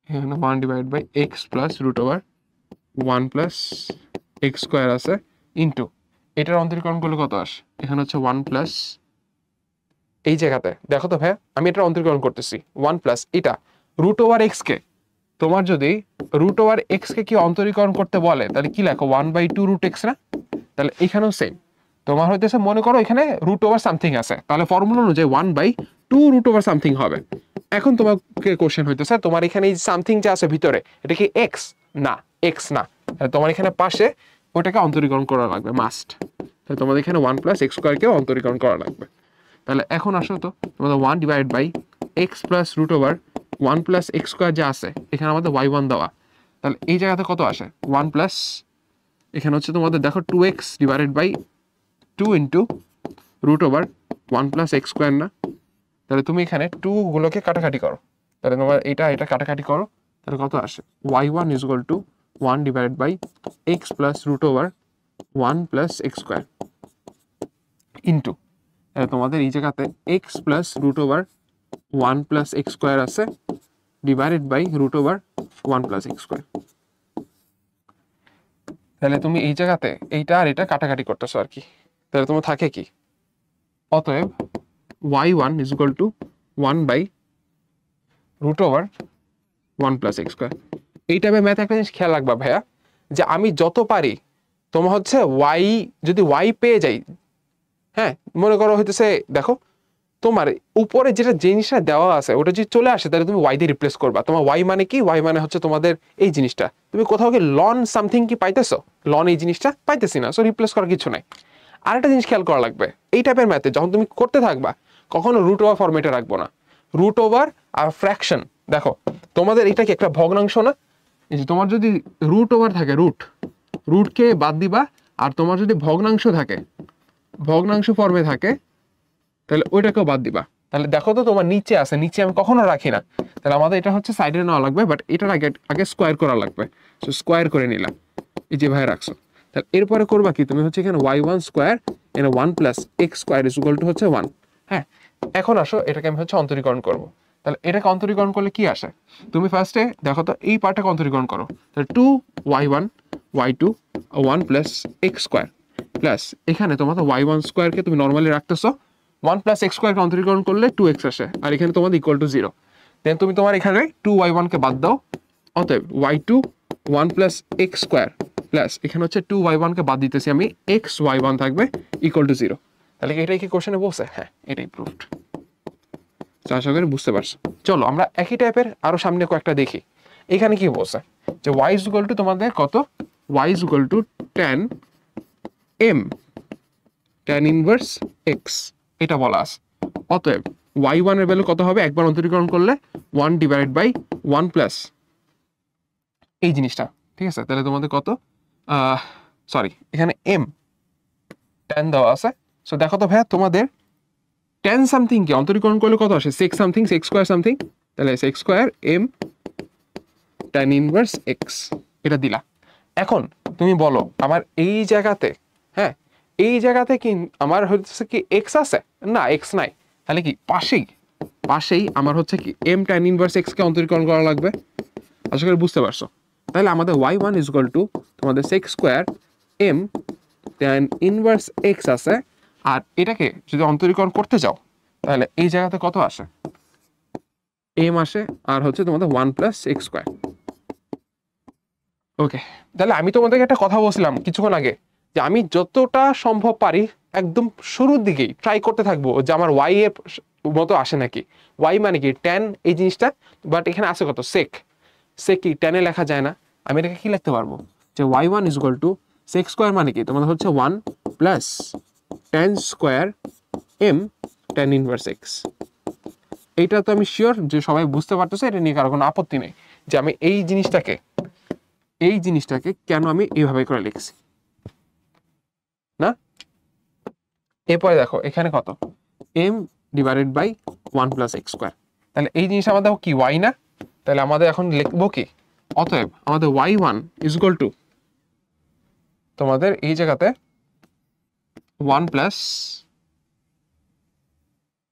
এখানে 1 divide by x plus root over 1 plus x square আছে into এটার অন্তরীকরণ করলে কত আসে, এখানে হচ্ছে 1 প্লাস, এই জায়গাতে দেখো তো ভাই আমি এটার অন্তরীকরণ করতেছি 1 প্লাস এটা রুট ওভার এক্স কে, তোমার যদি রুট ওভার এক্স কে কি অন্তরীকরণ করতে বলে তাহলে কি লেখো 1/2 রুট এক্স না, তাহলে এখানেও সেম তোমার হইতেছে, মনে করো এখানে রুট ওভার সামথিং আছে, তাহলে ফর্মুলা অনুযায়ী 1/2 রুট ওভার সামথিং হবে। এখন তোমাকে কোশ্চেন হইতেছে তোমার এখানে এই সামথিং যে আছে ভিতরে এটা কি এক্স? না, এক্স না। তোমার এখানে পাশে ওটাকে অন্তরীকরণ করা লাগবে মাস্ট। তাহলে তোমাদের এখানে 1 প্লাস এক্স স্কোয়ারকেও অন্তরীকরণ করা লাগবে। তাহলে এখন আসো তো তোমাদের 1 divide by x plus root over 1 plus x square যে আছে এখানে আমাদের y1 দেওয়া, তাহলে এই জায়গাতে কত আসে 1 প্লাস, এখানে হচ্ছে তোমাদের দেখো 2x divided by 2 into root over 1 plus x square না? তাহলে তুমি এখানে 2 গুলোকে কাটাকাটি করো, তাহলে তোমার এটা কাটাকাটি করো, তাহলে কত আসে y1 is equal to 1 divided by x plus root over 1 plus x square into, তাহলে তোমাদের এই জায়গাতে x plus root over 1 plus x square আছে divided by root over 1 plus x square. তাহলে তুমি এই জায়গাতে এইটা আর এটা কাটাকাটি করতেছো আর কি, তাহলে তোমার থাকে কি, অতএব y1 is equal to 1 by root over 1 plus x square. এই টাইপের ম্যাথ একটা জিনিস খেয়াল রাখবা ভাইয়া, যে আমি যত পারি তোমার হচ্ছে ওয়াই, যদি ওয়াই পেয়ে যাই, হ্যাঁ মনে করো হইতেছে দেখো তোমার উপরে যেটা জিনিসটা দেওয়া আছে ওটা যদি চলে আসে তাহলে তুমি ওয়াই দিয়ে রিপ্লেস করবা। তোমার ওয়াই মানে কি, ওয়াই মানে হচ্ছে তোমাদের এই জিনিসটা, তুমি কোথাও কি লন সামথিং কি পাইতেছো, লন এই জিনিসটা পাইতেছি না, সো রিপ্লেস করার কিছু নাই। আরেকটা জিনিস খেয়াল করা লাগবে, এই টাইপের ম্যাথে যখন তুমি করতে থাকবা কখনো রুট ওভার ফরম্যাটে রাখবো না, রুট ওভার আর ফ্র্যাকশন। দেখো তোমাদের এটা কি একটা ভগ্নাংশ না, এই যে তোমার যদি রুট ওভার থাকে রুটকে বাদ দিবা, আর তোমার যদি ভগ্নাংশ থাকে, ভগ্নাংশ ফর্মে থাকে, তাহলে ওইটাকেও বাদ দিবা। তাহলে দেখো তো তোমার নিচে আছে, নিচে আমি কখনো রাখি না, তাহলে আমাদের এটা হচ্ছে সাইডে নেওয়া লাগবে, বাট এটার আগে স্কোয়ার করা লাগবে, সো স্কোয়ার করে নিলাম, এই যে ভাই রাখছো। তাহলে এরপরে করবা কি, তুমি হচ্ছে এখানে y1 স্কোয়ার এখানে 1 plus x square is equal to হচ্ছে 1। হ্যাঁ, এখন আসো এটাকে আমি হচ্ছে অন্তরীকরণ করবো। তাহলে এটাকে অন্তরীকরণ করলে কি আসে, তুমি ফার্স্টে দেখো তো এই পার্টটাকে অন্তরীকরণ করো, তাহলে 2y1 y2 1 plus x square plus এখানে তোমাদের y1 স্কোয়ারকে তুমি নর্মালি রাখতেছো, 1 প্লাস এক্স স্কোয়ারকে অন্তরীকরণ করলে 2x আসে, আর এখানে তোমাদের ইকুয়াল টু 0। দেন তুমি তোমার এখানে 2y1 কে বাদ দাও, অতএব y2 1 plus x square plus এখানে হচ্ছে 2y1 কে বাদ দিতেছি আমি, xy1 থাকবে ইকুয়াল টু 0। তাহলে এটাই কি কোশ্চেনে বলছে? হ্যাঁ, এটাই প্রুফড। আশা করি বুঝতে পারছো। চলো আমরা একই টাইপের আরো সামনে কয়েকটা দেখি। এখানে কি বলছে যে y ইজ ইকুয়াল টু তোমাদের কত, y is equal two tan m tan inverse x, এটা বলা আছে। অতএব y1 এর ভ্যালু কত হবে, একবার অন্তরীকরণ করলে 1 ডিভাইড বাই 1 প্লাস এই জিনিসটা, ঠিক আছে? তাহলে তোমাদের কত, সরি এখানে m tan দেওয়া আছে, সো দেখো তো ভাইয়া তোমাদের tan সামথিং কে অন্তরীকরণ করলে কত আসে, sec something sec square something, তাহলে sec square m tan inverse x, এটা দিলা। এখন তুমি বলো আমার এই জায়গাতে, হ্যাঁ এই জায়গাতে কি আমার হচ্ছে কি x আছে না, x নাই, তাহলে কি পাশেই আমার হচ্ছে কি m tan ইনভার্স x কে অন্তরীকরণ করা লাগবে। আশা করি বুঝতে পারছো। তাহলে আমাদের y1 ইজ ইকুয়াল টু তোমাদের sec square m tan inverse x আছে, আর এটাকে যদি অন্তরীকরণ করতে যাও তাহলে এই জায়গাতে কত আসে, m আসে, আর হচ্ছে তোমাদের 1 প্লাস এক্স স্কয়ার। ওকে, তাহলে আমি তোমাদেরকে একটা কথা বলছিলাম কিছুক্ষণ আগে, যে আমি যতটা সম্ভব পারি একদম শুরুর দিকেই ট্রাই করতে থাকবো যে আমার y এর মতো আসে নাকি। y মানে কি tan এই জিনিসটা, বাট এখানে আছে কত sec কি tan এ লেখা যায় না, আমি এটাকে কি লিখতে পারবো যে y1 is equal two sec square মানে কি তোমাদের হচ্ছে 1 plus tan square m tan inverse x। এইটা তো আমি শিওর যে সবাই বুঝতে পারতেছে, এটা নিয়ে কারো কোনো আপত্তি নেই যে আমি এই জিনিসটাকে কেন আমি এইভাবে করে লিখছি না। এরপরে দেখো এখানে কত m divided by 1 plus x square, তাহলে এই জিনিস আমাদের কি y না, তাহলে আমাদের এখন লিখবো কি, অতএব আমাদের y1 ইজ ইকুয়াল টু তোমাদের এই জায়গাতে 1 প্লাস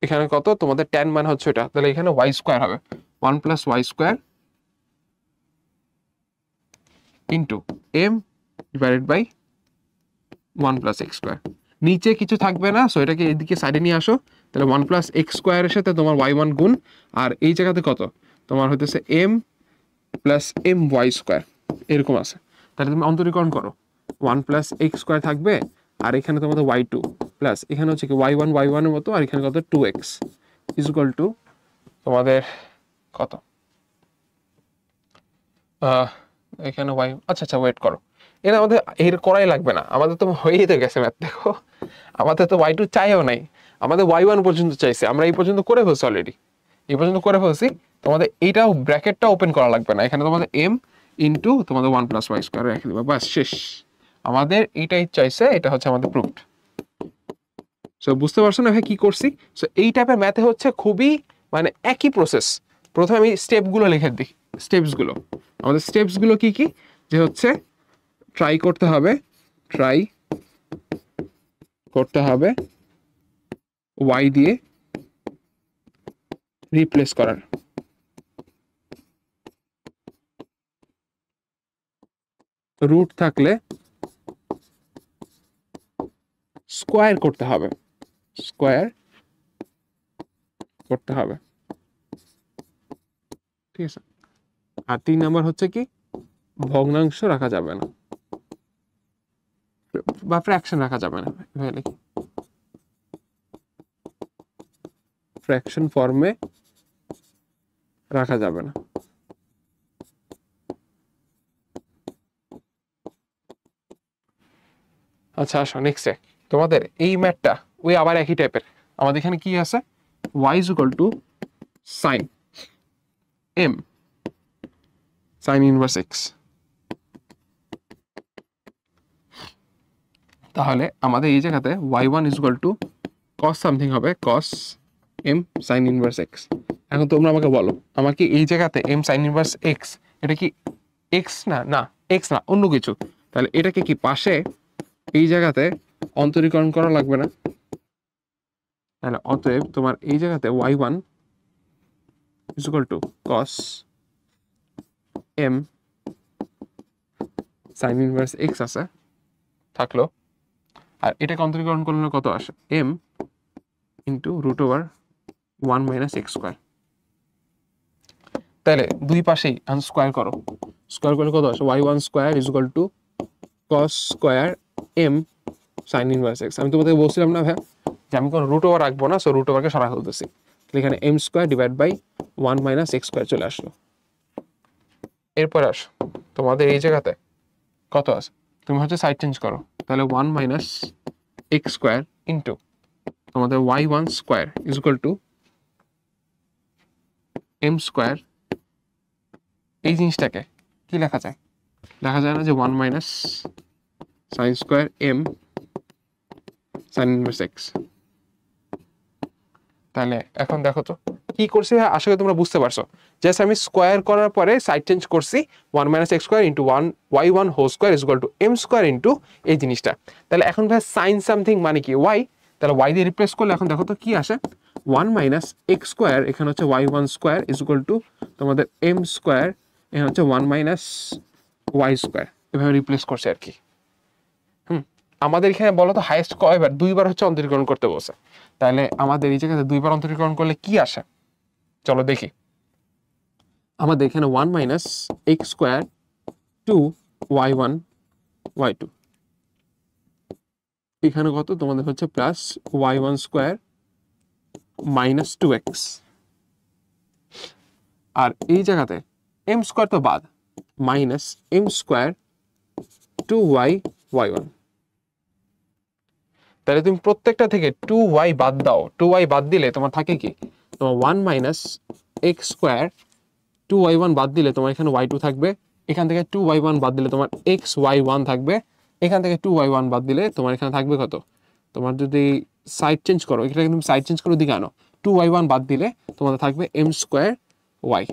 এখানে কত তোমাদের tan মানে হচ্ছে এটা, তাহলে এখানে y স্কয়ার হবে 1 প্লাস y square into m divided by 1 plus x square. নিচে কিছু থাকবে না, সো এটাকে এদিকে সাইডে নিয়ে আসো, তাহলে 1 প্লাস এক্স স্কয়ারের সাথে তোমার y1 গুণ, আর এই জায়গাতে কত তোমার হইতেছে m plus m y square এরকম আছে। তাহলে তুমি অন্তরীকরণ করো, 1 প্লাস এক্স স্কয়ার থাকবে, আর এখানে তোমাদের y2 প্লাস এখানে হচ্ছে কি y1 এর মতো, আর এখানে কত 2x ইজ ইকুয়াল টু তোমাদের কত এখানে ওয়াই, আচ্ছা আচ্ছা ওয়েট করো, এটা আমাদের এর করাই লাগবে না, আমাদের তো হয়েই তো গেছে ম্যাথ। দেখো আমাদের তো ওয়াই টু চাইও নাই, আমাদের ওয়াই ওয়ান পর্যন্ত চাইছে, আমরা এই পর্যন্ত করে ফেলছি অলরেডি, এই পর্যন্ত করে ফেলছি। তোমাদের এইটাও ব্র্যাকেটটা ওপেন করা লাগবে না, এখানে তোমাদের এম ইন্টু তোমাদের ওয়ান প্লাস ওয়াই স্কোয়ার রেখে দেবে, বাস শেষ। আমাদের এইটাই চাইছে, এটা হচ্ছে আমাদের প্রুফড। সো বুঝতে পারছো না ভাই কি করছি? সো এই টাইপের ম্যাথে হচ্ছে খুবই মানে একই প্রসেস। প্রথমে আমি স্টেপগুলো লিখে দিই, স্টেপসগুলো, আমাদের স্টেপসগুলো কি কি, যে হচ্ছে ট্রাই করতে হবে ওয়াই দিয়ে রিপ্লেস করার, রুট থাকলে স্কোয়ার করতে হবে, ঠিক আছে। আর 3 নাম্বার হচ্ছে কি, ভগ্নাংশ রাখা যাবে না বা ফ্র্যাকশন রাখা যাবে না, ফ্র্যাকশন ফর্মে রাখা যাবে না। আচ্ছা আসো নেক্সটে, তোমাদের এই ম্যাথটা ওই আবার একই টাইপের। আমাদের এখানে কি আছে, y is equal to sin m sin inverse x। তাহলে আমাদের এই জায়গাতে y1 is equal to cos something হবে, cos m sin inverse x। এখন তোমরা আমাকে বলো, আমার কি এই জায়গাতে m sin ইনভার্স x, এটা কি x না, না x না অন্য কিছু, তাহলে এটাকে কি পাশে এই জায়গাতে অন্তরীকরণ করা লাগবে না? তাহলে অতএব তোমার এই জায়গাতে y1 is equal to cos m sin inverse x আছে থাকলো, আর এটাকে অন্তরীকরণ করলে কত আসে, m into root over 1 minus x square. তাহলে দুই পাশেই স্কোয়ার করো, স্কোয়ার করলে কত আসে, y1 square is equal two cos square m sin inverse x। আমি তোমাদের বলছিলাম না ভাই যে আমি কোনো রুট ওভার রাখবো না, সো রুট ওভারকে সরা ফেলতেছি, এখানে m square divide by 1 minus x square চলে আসলো। এরপর আসো তোমাদের এই জায়গাতে কত আছে, তুমি হচ্ছে সাইড চেঞ্জ করো, তাহলে 1 মাইনাস এক্স স্কোয়ার ইন্টু তোমাদের y1 square is equal to m square. এই জিনিসটাকে কি লেখা যায়, লেখা যায় না যে 1 minus sine square m sign inverse x। তাহলে এখন দেখো তো কি করছি, আশা করি তোমরা বুঝতে পারছো। জাস্ট আমি স্কোয়ার করার পরে সাইড চেঞ্জ করছি, 1 minus x square into 1 y1 whole square is equal to m square into এই জিনিসটা। তাহলে এখন ভাই সাইন সামথিং মানে কি y, তাহলে y দিয়ে রিপ্লেস করলে এখন দেখো তো কি আসে, 1 মাইনাস এক্স স্কোয়ার, এখানে হচ্ছে y1 square is equal to তোমাদের m স্কোয়ার, এখানে হচ্ছে 1 মাইনাস y স্কোয়ার, এভাবে রিপ্লেস করছে আর কি। আমাদের এখানে বলো তো হাইয়েস্ট কয়বার, দুইবার হচ্ছে অন্তরীকরণ করতে বলছে, তাহলে আমাদের এই জায়গাতে দুইবার অন্তরীকরণ করলে কি আসে চলো দেখি। আমাদের এখানে 1 minus x square two y1 y2, এখানে কত তোমাদের হচ্ছে plus y1 square minus 2x, আর এই জায়গাতে m স্কোয়ার তো বাদ, minus m square 2y y1। তাহলে তুমি প্রত্যেকটা থেকে 2y বাদ দাও, 2y বাদ দিলে তোমার থাকে কি, তোমার 1 মাইনাস এক্স স্কোয়ার 2y1 বাদ দিলে তোমার এখানে y2 থাকবে, এখান থেকে 2y1 বাদ দিলে তোমার xy1 থাকবে, এখান থেকে 2y1 বাদ দিলে তোমার এখানে থাকবে কত, তোমার যদি সাইড চেঞ্জ করো, এখানে তুমি সাইড চেঞ্জ করো দিকে আনো, 2y1 বাদ দিলে তোমাদের থাকবে m square y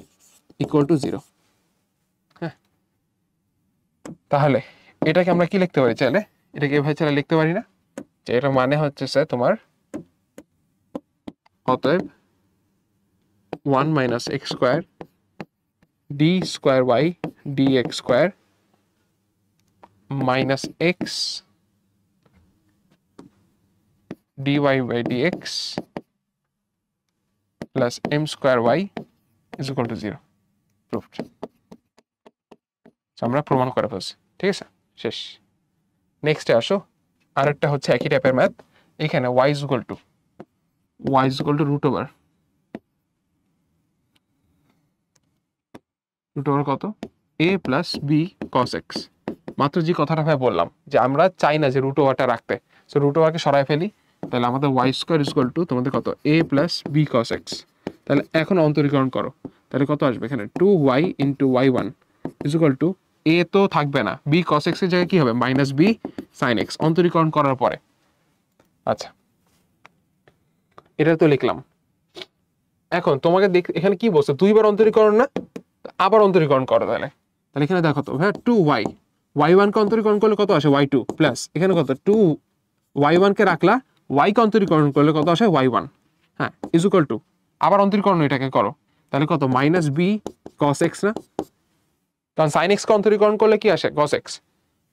equal to 0। হ্যাঁ, তাহলে এটাকে আমরা কি লিখতে পারি, চাইলে এটাকে এভাবে চাইলে লিখতে পারি না, যে এটা মানে হচ্ছে স্যার তোমার অতএব 1 minus x square d square y d x square minus x d y by d x plus m square y is equal to 0। Proofed, আমরা প্রমাণ করে ফেলছি, ঠিক আছে শেষ। নেক্সটে আসো, আরেকটা হচ্ছে একই টাইপের ম্যাথ, এখানে y is equal to root over root over কত a plus b cos x. মাত্র যে কথাটা ভাই বললাম যে আমরা চাই না যে রুট ওভারটা রাখতে, সো রুট ওভারকে সরাই ফেলি, তাহলে আমাদের y square is equal to তোমাদের কত a plus b cos x. তাহলে এখন অন্তরীকরণ করো, তাহলে কত আসবে এখানে 2y into y1 is equal to a তো থাকবে না, b cos x এর জায়গায় কি হবে মাইনাস b sin x অন্তরীকরণ করার পরে। আচ্ছা এটা তো লিখলাম। এখন তোমাকে এখানে কি বলছে দুইবার অন্তরীকরণ না, আবার অন্তরীকরণ করো তাহলে। তাহলে এখানে দেখো তো হ্যাঁ 2y y1 কে অন্তরীকরণ করলে কত আসে y2 প্লাস এখানে কত 2y1 কে রাখলা, y কে অন্তরীকরণ করলে কত আসে y1, হ্যাঁ ইজ ইকুয়াল টু আবার অন্তরীকরণ এটাকে করো, তাহলে কত মাইনাস b cos x না, কারণ sin x কে অন্তরীকরণ করলে কি আসে cos x,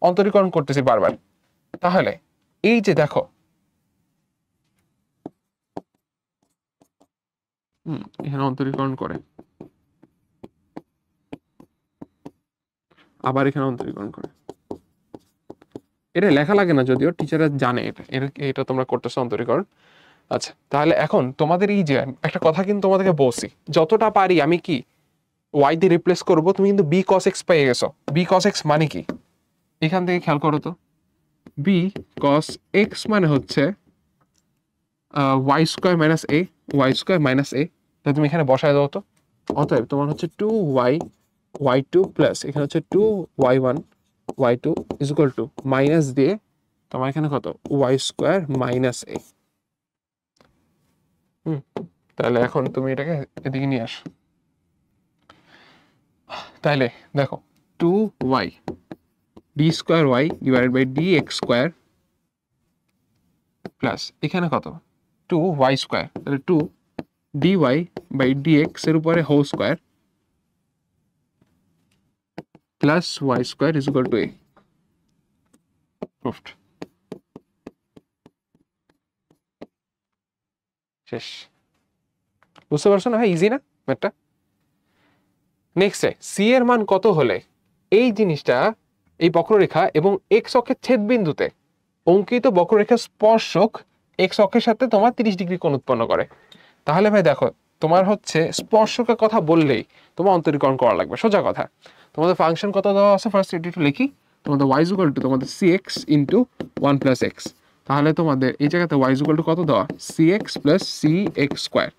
অন্তরীকরণ করতেছি বারবার। তাহলে এই যে দেখো এখানে অন্তরীকরণ করে আবার এখানে অন্তরীকরণ করে, এটা লেখা লাগে না যদিও টিচাররা জানে এটা তোমরা করতেছো অন্তরীকরণ। আচ্ছা তাহলে এখন তোমাদের এই যে একটা কথা কিন্তু তোমাদেরকে বলছি, যতটা পারি আমি কি ওয়াই দিয়ে রিপ্লেস করবো, তুমি কিন্তু বি কস এক্স পেয়ে গেছো। বি কস এক্স মানে কি এখান থেকে খেয়াল করো তো, বি কস এক্স মানে হচ্ছে ওয়াই স্কোয়ার মাইনাস এ, ওয়াই স্কোয়ার মাইনাস এ, তাহলে তুমি এখানে বসায় দাও তো। অতএব তোমার হচ্ছে 2y প্লাস এখানে হচ্ছে 2y1 y2 is equal to minus দিয়ে তোমার এখানে কত ওয়াই স্কোয়ার মাইনাস এ। তাহলে এখন তুমি এটাকে এদিকে নিয়ে আসো, তাহলে দেখো 2y d square y divided by d x square plus এখানে কত 2y স্কোয়ার, তাহলে 2 dy বাই dx এর উপরে whole square plus y square is equal to a। Proved. শেষ। বুঝতে পারছো না ভাই, ইজি না ম্যাথটা? নেক্সটে সি এর মান কত হলে এই জিনিসটা এই বক্ররেখা এবং এক্স অক্ষের ছেদ বিন্দুতে অঙ্কিত বক্ররেখার স্পর্শক এক্স অক্ষের সাথে তোমার 30 ডিগ্রি কোণ উৎপন্ন করে। তাহলে ভাই দেখো তোমার হচ্ছে স্পর্শকের কথা বললেই তোমার অন্তরীকরণ করা লাগবে, সোজা কথা। তোমাদের ফাংশন কত দেওয়া আছে ফার্স্ট এটি একটু লিখি, তোমাদের y ইজ ইকুয়াল টু তোমাদের cx ইন্টু 1 প্লাস এক্স, তাহলে তোমাদের এই জায়গাতে y ইজ ইকুয়াল টু কত দেওয়া cx প্লাস cx স্কোয়ার।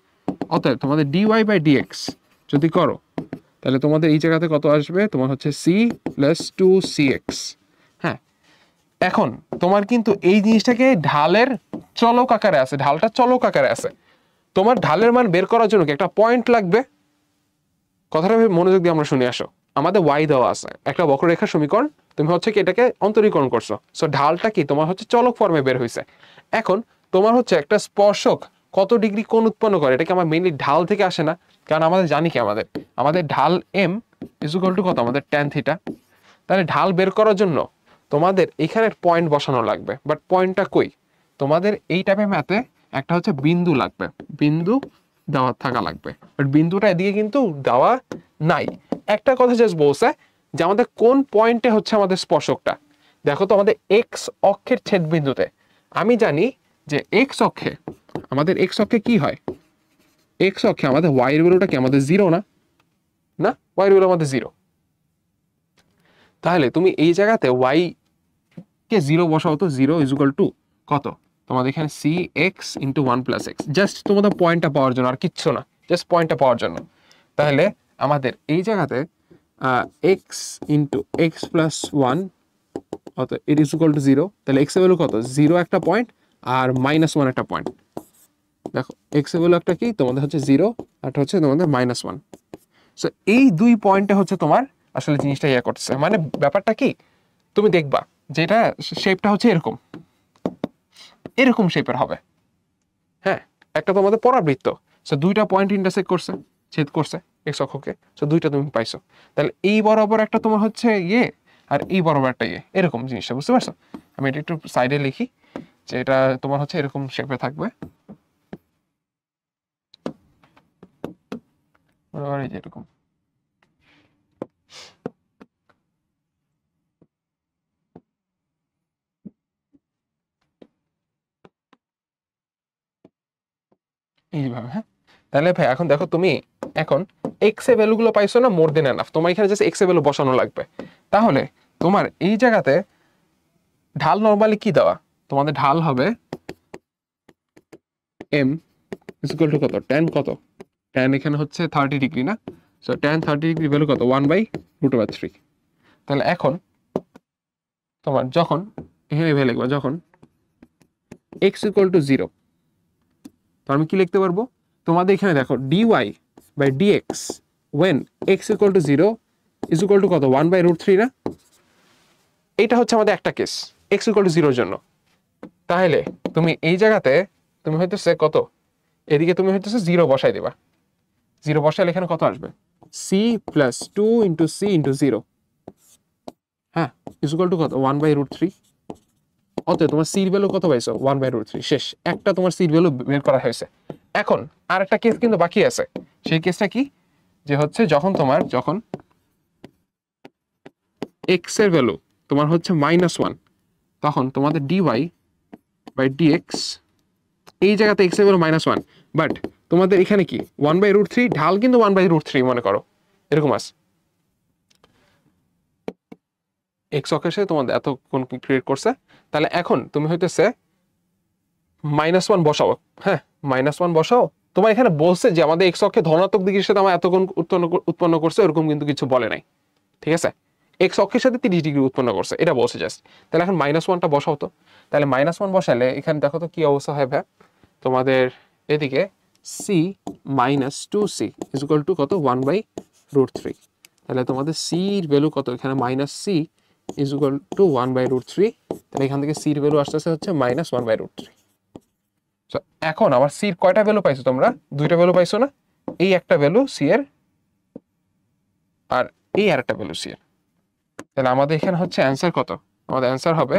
অতএব তোমাদের dy বাই dx যদি করো তাহলে তোমাদের এই জায়গাতে কত আসবে তোমার হচ্ছে c প্লাস 2cx। হ্যাঁ এখন তোমার কিন্তু এই জিনিসটাকে ঢালের চলক আকারে আছে, ঢালটা চলক আকারে আছে, তোমার ঢালের মান বের করার জন্য কি একটা পয়েন্ট লাগবে। কথাটা মনোযোগ দিয়ে আমরা শুনে আসো, আমাদের ওয়াই দেওয়া আছে একটা বক্ররেখার সমীকরণ, তুমি হচ্ছে কি এটাকে অন্তরীকরণ করছো, সো ঢালটা কি তোমার হচ্ছে চলক ফর্মে বের হয়েছে। এখন তোমার হচ্ছে একটা স্পর্শক কত ডিগ্রি কোণ উৎপন্ন করে, এটা কি আমার মেইনলি ঢাল থেকে আসে না, কারণ আমাদের জানি কি আমাদের ঢাল এম ইজ ইকুয়াল টু কত আমাদের ট্যান থিটা। তাহলে ঢাল বের করার জন্য তোমাদের এখানের পয়েন্ট বসানো লাগবে, বাট পয়েন্টটা কই তোমাদের এই টাইপের ম্যাথে একটা হচ্ছে বিন্দু লাগবে, বিন্দু দেওয়া থাকা লাগবে, বাট বিন্দুটা এদিকে কিন্তু দেওয়া নাই। একটা কথা জাস্ট বলছে যে আমাদের কোন পয়েন্টে হচ্ছে আমাদের স্পর্শকটা। দেখো তো আমাদের এক্স অক্ষের ছেদ বিন্দুতে আমি জানি যে এক্স অক্ষে আমাদের এক্স অক্ষে কি হয়, এক্স অক্ষে আমাদের ওয়াই এর ভ্যালুটা কি আমাদের জিরো না, না ওয়াই এর ভ্যালু আমাদের জিরো। তাহলে তুমি এই জায়গাতে ওয়াই কে জিরো বসাও তো, জিরো ইজ ইকুয়াল টু কত তোমাদের এখানে c x into 1 plus x, just তোমাদের পয়েন্টটা পাওয়ার জন্য আর কিচ্ছু না, জাস্ট পয়েন্টটা পাওয়ার জন্য। তাহলে আমাদের এই জায়গাতে এক্স ইন্টু এক্স প্লাস 1 অত it is equal two zero, তাহলে এক্স এর ভ্যালু কত জিরো একটা পয়েন্ট আর -1 একটা পয়েন্ট। দেখো এক্স এর ভ্যালু একটা কি তোমাদের হচ্ছে জিরো আর হচ্ছে তোমাদের -1। সো এই দুই পয়েন্টে হচ্ছে তোমার আসলে জিনিসটা ইয়ে করতেছে, মানে ব্যাপারটা কি তুমি দেখবা যেটা শেপটা হচ্ছে এরকম এরকম শেপের হবে। হ্যাঁ একটা তোমাদের পরাবৃত্ত, সো দুইটা পয়েন্ট ইন্টারসেক্ট করছে, ছেদ করছে এক্স অক্ষকে, সো দুইটা তুমি পাইছো। তাহলে এই বরাবর একটা তোমার হচ্ছে ইয়ে আর এই বরাবর একটা ইয়ে, এরকম জিনিসটা বুঝতে পারছো। আমি এটা একটু সাইডে লিখি যে এটা তোমার হচ্ছে এরকম শেপে থাকবে, বরাবর এই যে এরকম। এইভাবে। হ্যাঁ তাহলে ভাই এখন দেখো তুমি এখন এক্স এর ভ্যালুগুলো পাইছো না, মোর দেন এনাফ, তোমার এখানে জাস্ট এক্স এর ভ্যালু বসানো লাগবে। তাহলে তোমার এই জায়গাতে ঢাল নরমালি কি দেওয়া, তোমাদের ঢাল হবে এম ইজ ইকুয়াল টু কত, ট্যান কত, ট্যান এখানে হচ্ছে 30 ডিগ্রি না, সো ট্যান 30 ডিগ্রি ভ্যালু কত, 1/√3। তাহলে এখন তোমার যখন এখানে ভ্যালু লিখবা, যখন এক্স ইকুয়াল টু 0, তো আমি কি লিখতে পারবো, তোমাদের এখানে দেখো dy/dx when x equal to 0 is equal to কত, 1/√3 না, এটা হচ্ছে আমাদের একটা কেস x equal to 0 এর জন্য। তাহলে তুমি এই জায়গাতে তুমি হইতেছে কত, এদিকে তুমি হইতেছে 0 বসাই দিবা, 0 বসাইলে এখানে কত আসবে, c plus 2 into c into 0, হ্যাঁ, ইজ ইকুয়াল টু কত, 1/√3। অতএব তোমার সির ভ্যালু কত পাইছো, 1/√3, শেষ, একটা তোমার সির ভ্যালু বের করা হয়েছে। এখন আর একটা কেস কিন্তু বাকি আছে, সেই কেসটা কি, যে হচ্ছে যখন x এর ভ্যালু তোমার হচ্ছে -1, তখন তোমাদের dy/dx, এই জায়গাতে x এর ভ্যালু -1, বাট তোমাদের এখানে কি 1/√3, ঢাল কিন্তু 1/√3 মনে করো, এরকম আছে, এক্স অক্ষের সাথে তোমাদের এত কোণ ক্রিয়েট করছে। তাহলে এখন তুমি হইতেছে -1 বসাও, হ্যাঁ, -1 বসাও। তোমার এখানে বলছে যে আমাদের এক্স অক্ষে ধনাত্মক দিকের সাথে আমার এত কোণ উৎপন্ন করছে, এরকম কিন্তু কিছু বলে নাই, ঠিক আছে, এক্স অক্ষের সাথে 30 ডিগ্রি উৎপন্ন করছে, এটা বলছে জাস্ট। তাহলে এখন -1টা বসাও তো, তাহলে -1 বসালে এখানে দেখো তো কি অবস্থা হয় ভাই, তোমাদের এদিকে c - 2c is equal to কত, 1/√3। তাহলে তোমাদের c এর ভ্যালু কত, এখানে -c ইজ ইকুয়াল টু 1/√3। তাহলে এখান থেকে c এর ভ্যালু আসতেছে হচ্ছে -1/√3। সো এখন আমার c এর কয়টা ভ্যালু পাইছো তোমরা, দুইটা ভ্যালু পাইছো না, এই একটা ভ্যালু c এর আর এই আরেকটা ভ্যালু c এর। তাহলে আমাদের এখানে হচ্ছে অ্যান্সার কত, আমাদের অ্যান্সার হবে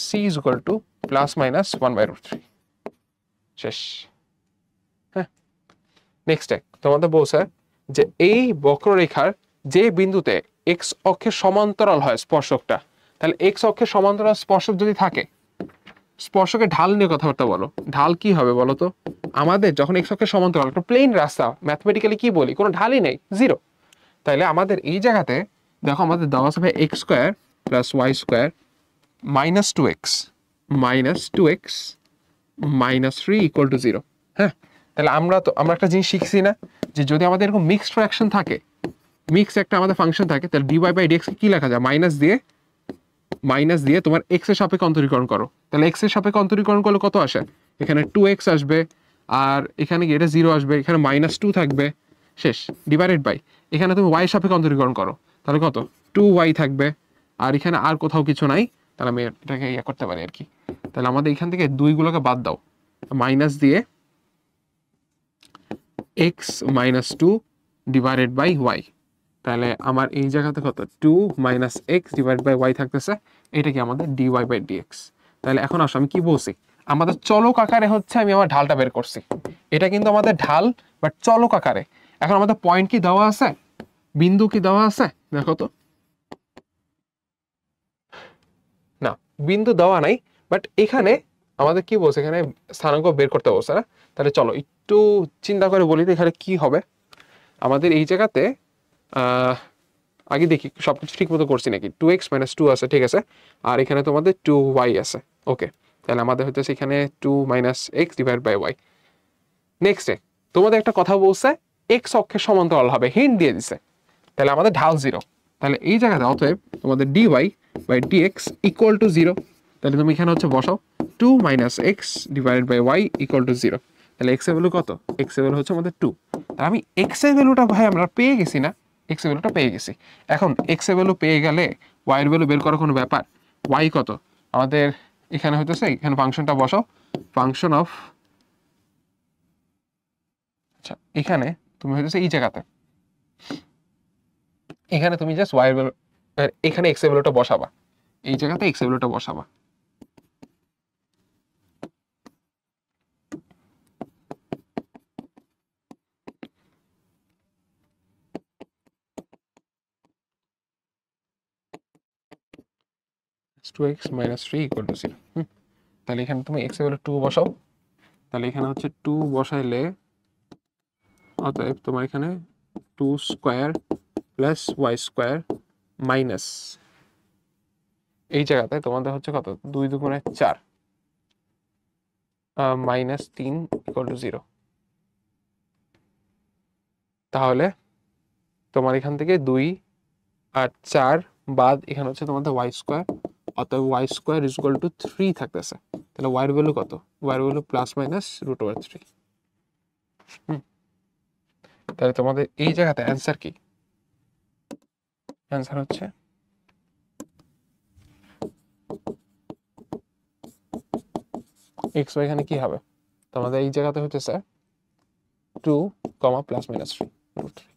c ইজ ইকুয়াল টু +-1/√3, শেষ। হ্যাঁ, নেক্সট তোমাদের বলছে যে এই বক্ররেখার যে বিন্দুতে এক্স অক্ষের সমান্তরাল হয় স্পর্শকটা, তাহলে এক্স অক্ষের সমান্তরাল স্পর্শক যদি থাকে, স্পর্শকের ঢাল নিয়ে কথাবার্তা বলো, ঢাল কি হবে বলো তো, আমাদের যখন এক্স অক্ষের সমান্তরাল একটা প্লেন রাস্তা, ম্যাথমেটিক্যালি কি বলি, কোনো ঢালই নেই, 0। তাইলে আমাদের এই জায়গাতে দেখো আমাদের দেওয়া আছে x² + y² -2x -3 = 0। হ্যাঁ, তাহলে আমরা একটা জিনিস শিখছি না, যে যদি আমাদের এরকম মিক্সড ফ্র্যাকশন থাকে, মিক্স একটা আমাদের ফাংশন থাকে, তাহলে dy/dx কি লেখা যায়, মাইনাস দিয়ে তোমার x এর সাপেক্ষে অন্তরীকরণ করো, তাহলে x এর সাপেক্ষে অন্তরীকরণ করলে কত আসে, এখানে 2x আসবে, আর এখানে কি এটা 0 আসবে, এখানে -2 থাকবে, শেষ, ডিভাইডেড বাই এখানে তুমি y এর সাপেক্ষে অন্তরীকরণ করো, তাহলে কত, 2y থাকবে, আর এখানে আর কোথাও কিছু নাই, তাহলে আমি এটাকে ইয়ে করতে পারি আর কি। তাহলে আমাদের এখান থেকে 2গুলোকে বাদ দাও, মাইনাস দিয়ে x - 2 ডিভাইডেড বাই y, তাহলে আমার এই জায়গাতে কত, 2 - x ডিভাইড বাই y থাকতেছে, এটা কি আমাদের dy/dx। তাহলে এখন আসো আমি কি বলছি, আমাদের চলক আকারে হচ্ছে আমি আমার ঢালটা বের করছি, এটা কিন্তু আমাদের ঢাল বাট চলক আকারে। এখন আমাদের পয়েন্ট কি দেওয়া আছে, বিন্দু কি দেওয়া আছে, দেখো তো, না বিন্দু দেওয়া নাই, বাট এখানে আমাদের কি বলছে, এখানে স্থানাঙ্ক বের করতে বলছে না। তাহলে চলো একটু চিন্তা করে বলি তো এখানে কি হবে। আমাদের এই জায়গাতে আগে দেখি সবকিছু ঠিক মতো করছি নাকি, 2x - 2 আছে, ঠিক আছে, আর এখানে তোমাদের 2y আছে, ওকে, তাহলে আমাদের হচ্ছে এখানে 2 - x ডিভাইড বাই y। নেক্সটে তোমাদের একটা কথা বলছে x অক্ষের সমান্তরাল হবে, হিন্ট দিয়ে দিছে, তাহলে আমাদের ঢাল 0, তাহলে এই জায়গাতে অতএব তোমাদের dy/dx = 0। তাহলে তুমি এখানে হচ্ছে বসাও 2 - x ডিভাইডেড বাই y = 0। তাহলে x এর ভ্যালু কত, x এর ভ্যালু হচ্ছে আমাদের 2। তাহলে আমি x এর ভ্যালুটা ভাই আমরা পেয়ে গেছি না, x এর ভ্যালুটা পেয়ে গেছি। এখন x এর ভ্যালু পেয়ে গেলে y এর ভ্যালু বের করার কোনো ব্যাপার, y কত আমাদের এখানে হইতেছে, এখানে ফাংশনটা বসাও, ফাংশন অফ, আচ্ছা এখানে তুমি হইতেছে এই জায়গাতে, এখানে তুমি জাস্ট y এর ভ্যালু, এখানে x এর ভ্যালুটা বসাবা, এই জায়গাতে x এর ভ্যালুটা বসাবা। (2x - 3 = 0)। তাহলে এখানে তুমি x এর ভ্যালু 2 বসাও, তাহলে এখানে হচ্ছে 2 বসাইলে অতএব তোমার এখানে 2 square plus y square minus এই জায়গাতে তোমাদের হচ্ছে কত 2 দুগুণে 4 মাইনাস 3 ইকুয়াল টু 0। তাহলে তোমার এখান থেকে 2 আর 4 বাদ এখানে হচ্ছে তোমাদের ওয়াই স্কোয়ার, অতএব y square is equal to 3 থাকতেছে। তাহলে ওয়াই এর ভ্যালু কত? ওয়াই এর ভ্যালু প্লাস মাইনাস √3। তাহলে তোমাদের এই জায়গাতে অ্যান্সার কি? অ্যান্সার হচ্ছে এক্স ওয়াই এখানে কি হবে? তোমাদের এই জায়গাতে হচ্ছে স্যার 2, প্লাস মাইনাস 3 √3।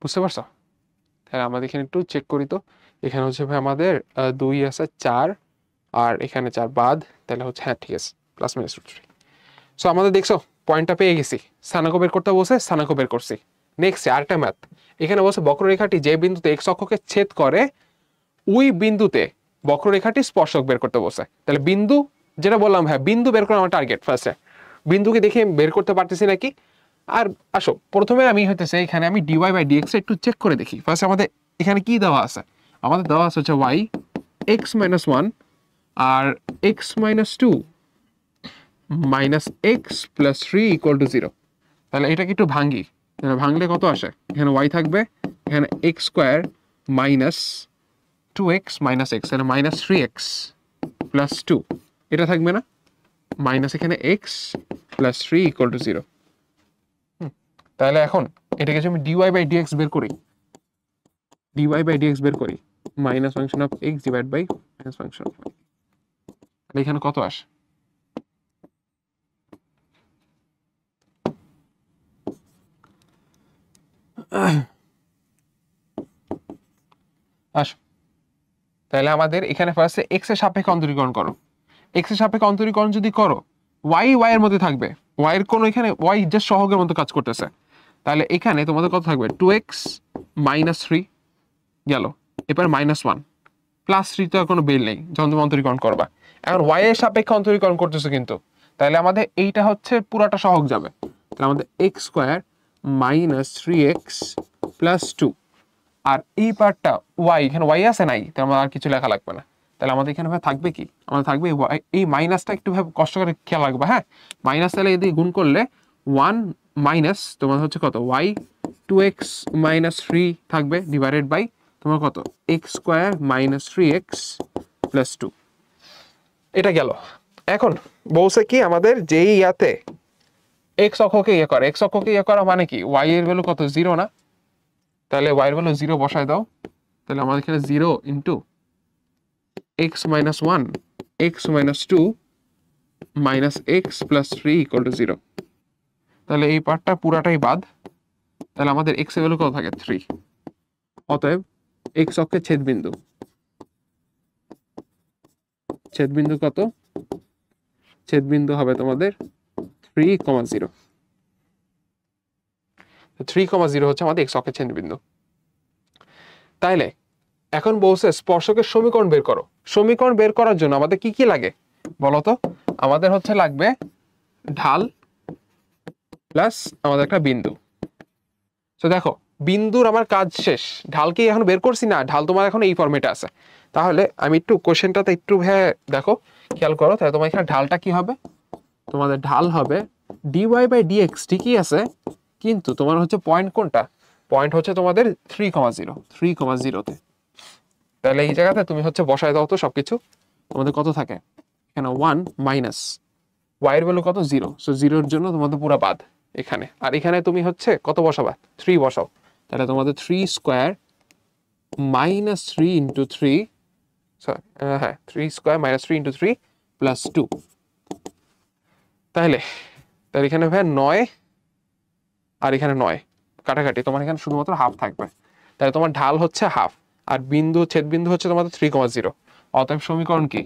বুঝতে পারছো? তাহলে আমাদের এখানে একটু চেক করি তো। এখানে হচ্ছে ভাই আমাদের 2 আছে, 4 আর এখানে 4 বাদ, তাহলে হচ্ছে হ্যাঁ ঠিক আছে প্লাস মাইনাস √3। সো আমাদের দেখছো পয়েন্টটা পেয়ে গেছি। স্থানাঙ্ক বের করতে বসে স্থানাঙ্ক বের করছি। নেক্সট আরেকটা ম্যাথ, এখানে বসে বক্ররেখাটি যে বিন্দুতে এক্স অক্ষকে ছেদ করে ওই বিন্দুতে বক্ররেখাটি স্পর্শক বের করতে বসে। তাহলে বিন্দু যেটা বললাম হ্যাঁ বিন্দু বের করা আমার টার্গেট ফার্স্টে। বিন্দুকে দেখে বের করতে পারতেছি নাকি। আর আসো প্রথমে আমি হইতেছে এখানে আমি ডিওয়াই বাই ডিএক্স একটু চেক করে দেখি। ফার্স্ট আমাদের এখানে কি দেওয়া আছে? আমাদের দেওয়া আছে হচ্ছে ওয়াই এক্স মাইনাস 1 আর x minus 2 minus x plus 3 equal to 0। তাহলে এটাকে একটু ভাঙি, ভাঙলে কত আসে? এখানে ওয়াই থাকবে, এখানে x square minus 2x minus x, তাহলে মাইনাস 3x প্লাস 2 এটা থাকবে না, মাইনাস এখানে x প্লাস 3 ইকুয়াল টু 0। তাহলে এখন এটাকে যদি আমি ডিওয়াই বাই ডিএক্স বের করি, ডিওয়াই বাই ডিএক্স বের করি minus function of x divide by minus function of y, তাহলে এখানে কত আসে? আসো তাহলে আমাদের এখানে ফার্স্টে এক্স এর সাপেক্ষে অন্তরীকরণ করো। এক্স এর সাপেক্ষে অন্তরীকরণ যদি করো ওয়াই ওয়াই এর মধ্যে থাকবে, ওয়াই এর কোনো এখানে ওয়াই জাস্ট সহগের মতো কাজ করতেছে। তাহলে এখানে তোমাদের কত থাকবে? 2x মাইনাস 3 গেল, এবার মাইনাস 1 প্লাস 3 তো আর কোনো বেল নেই যখন তুমি অন্তরীকরণ করবা। এখন ওয়াই এর সাপেক্ষে অন্তরীকরণ করতেছে কিন্তু, তাহলে আমাদের এইটা হচ্ছে পুরাটা সহগ যাবে। তাহলে আমাদের x square minus 3x plus 2 আর এই পার্টটা ওয়াই, এখানে ওয়াই আছে নাই, তাহলে আমার আর কিছু লেখা লাগবে না। তাহলে আমাদের এখানে থাকবে কি? আমাদের থাকবে এই মাইনাসটা একটু কষ্ট করে খেয়াল রাখবে হ্যাঁ। মাইনাস তাহলে এদিকে গুণ করলে 1 মাইনাস তোমার হচ্ছে কত? ওয়াই 2x মাইনাস 3 থাকবে ডিভাইডেড বাই তোমার কত? X square minus 3x plus 2। এটা গেল। এখন বলছে কি আমাদের যেই ইয়াতে এক্স অক্ষকে ইয়ে করে, এক্স অক্ষকে ইয়ে করা মানে কি? ওয়াই এর ভ্যালু কত? 0 না? তাহলে ওয়াই এর ভ্যালু 0 বসায় দাও। তাহলে আমাদের এখানে 0 into x minus 1 x minus 2 minus x plus 3 equal to 0। তাহলে এই পার্টটা পুরাটাই বাদ। তাহলে আমাদের এক্স এর ভ্যালু কত থাকে? 3। অতএব এক্স অক্ষের ছেদবিন্দু, ছেদবিন্দু কত? ছেদবিন্দু হবে তোমাদের 3,0। 3,0 হচ্ছে আমাদের এক্স অক্ষের ছেদবিন্দু। তাইলে এখন বলছে স্পর্শকের সমীকরণ বের করো। সমীকরণ বের করার জন্য আমাদের কি কি লাগে বলতো? আমাদের হচ্ছে লাগবে ঢাল প্লাস আমাদের একটা বিন্দু। তো দেখো বিন্দুর আমার কাজ শেষ, ঢাল কি এখন বের করছি না? ঢাল তোমার এখন এই ফরম্যাটে আছে। তাহলে আমি একটু কোশ্চেনটাতে একটু দেখো খেয়াল করো। তাহলে তোমার এখানে ঢালটা কি হবে? তোমাদের ঢাল হবে ডিওয়াই বাই ডিএক্স, ঠিকই আছে, কিন্তু তোমার হচ্ছে পয়েন্ট কোনটা? পয়েন্ট হচ্ছে তোমাদের 3,0 তে। তাহলে এই জায়গাতে তুমি হচ্ছে বসায় দাও তো সবকিছু। তোমাদের কত থাকে? এখানে 1 মাইনাস ওয়াই এর ভ্যালু কত? 0। সো 0 এর জন্য তোমাদের পুরো বাদ এখানে। আর এখানে তুমি হচ্ছে কত বসাবা? 3 বসাও। তাহলে তোমাদের 3 স্কোয়ার মাইনাস 3 ইন্টু 3, সরি হ্যাঁ 3 স্কোয়ার মাইনাস 3 ইন্টু 3 প্লাস 2। তাহলে এখানে ভাই 9 আর এখানে 9 কাটাকাটি, তোমার এখানে শুধুমাত্র হাফ থাকবে। তাহলে তোমার ঢাল হচ্ছে হাফ আর বিন্দু ছেদবিন্দু হচ্ছে তোমাদের 3,0। অতএব সমীকরণ কি?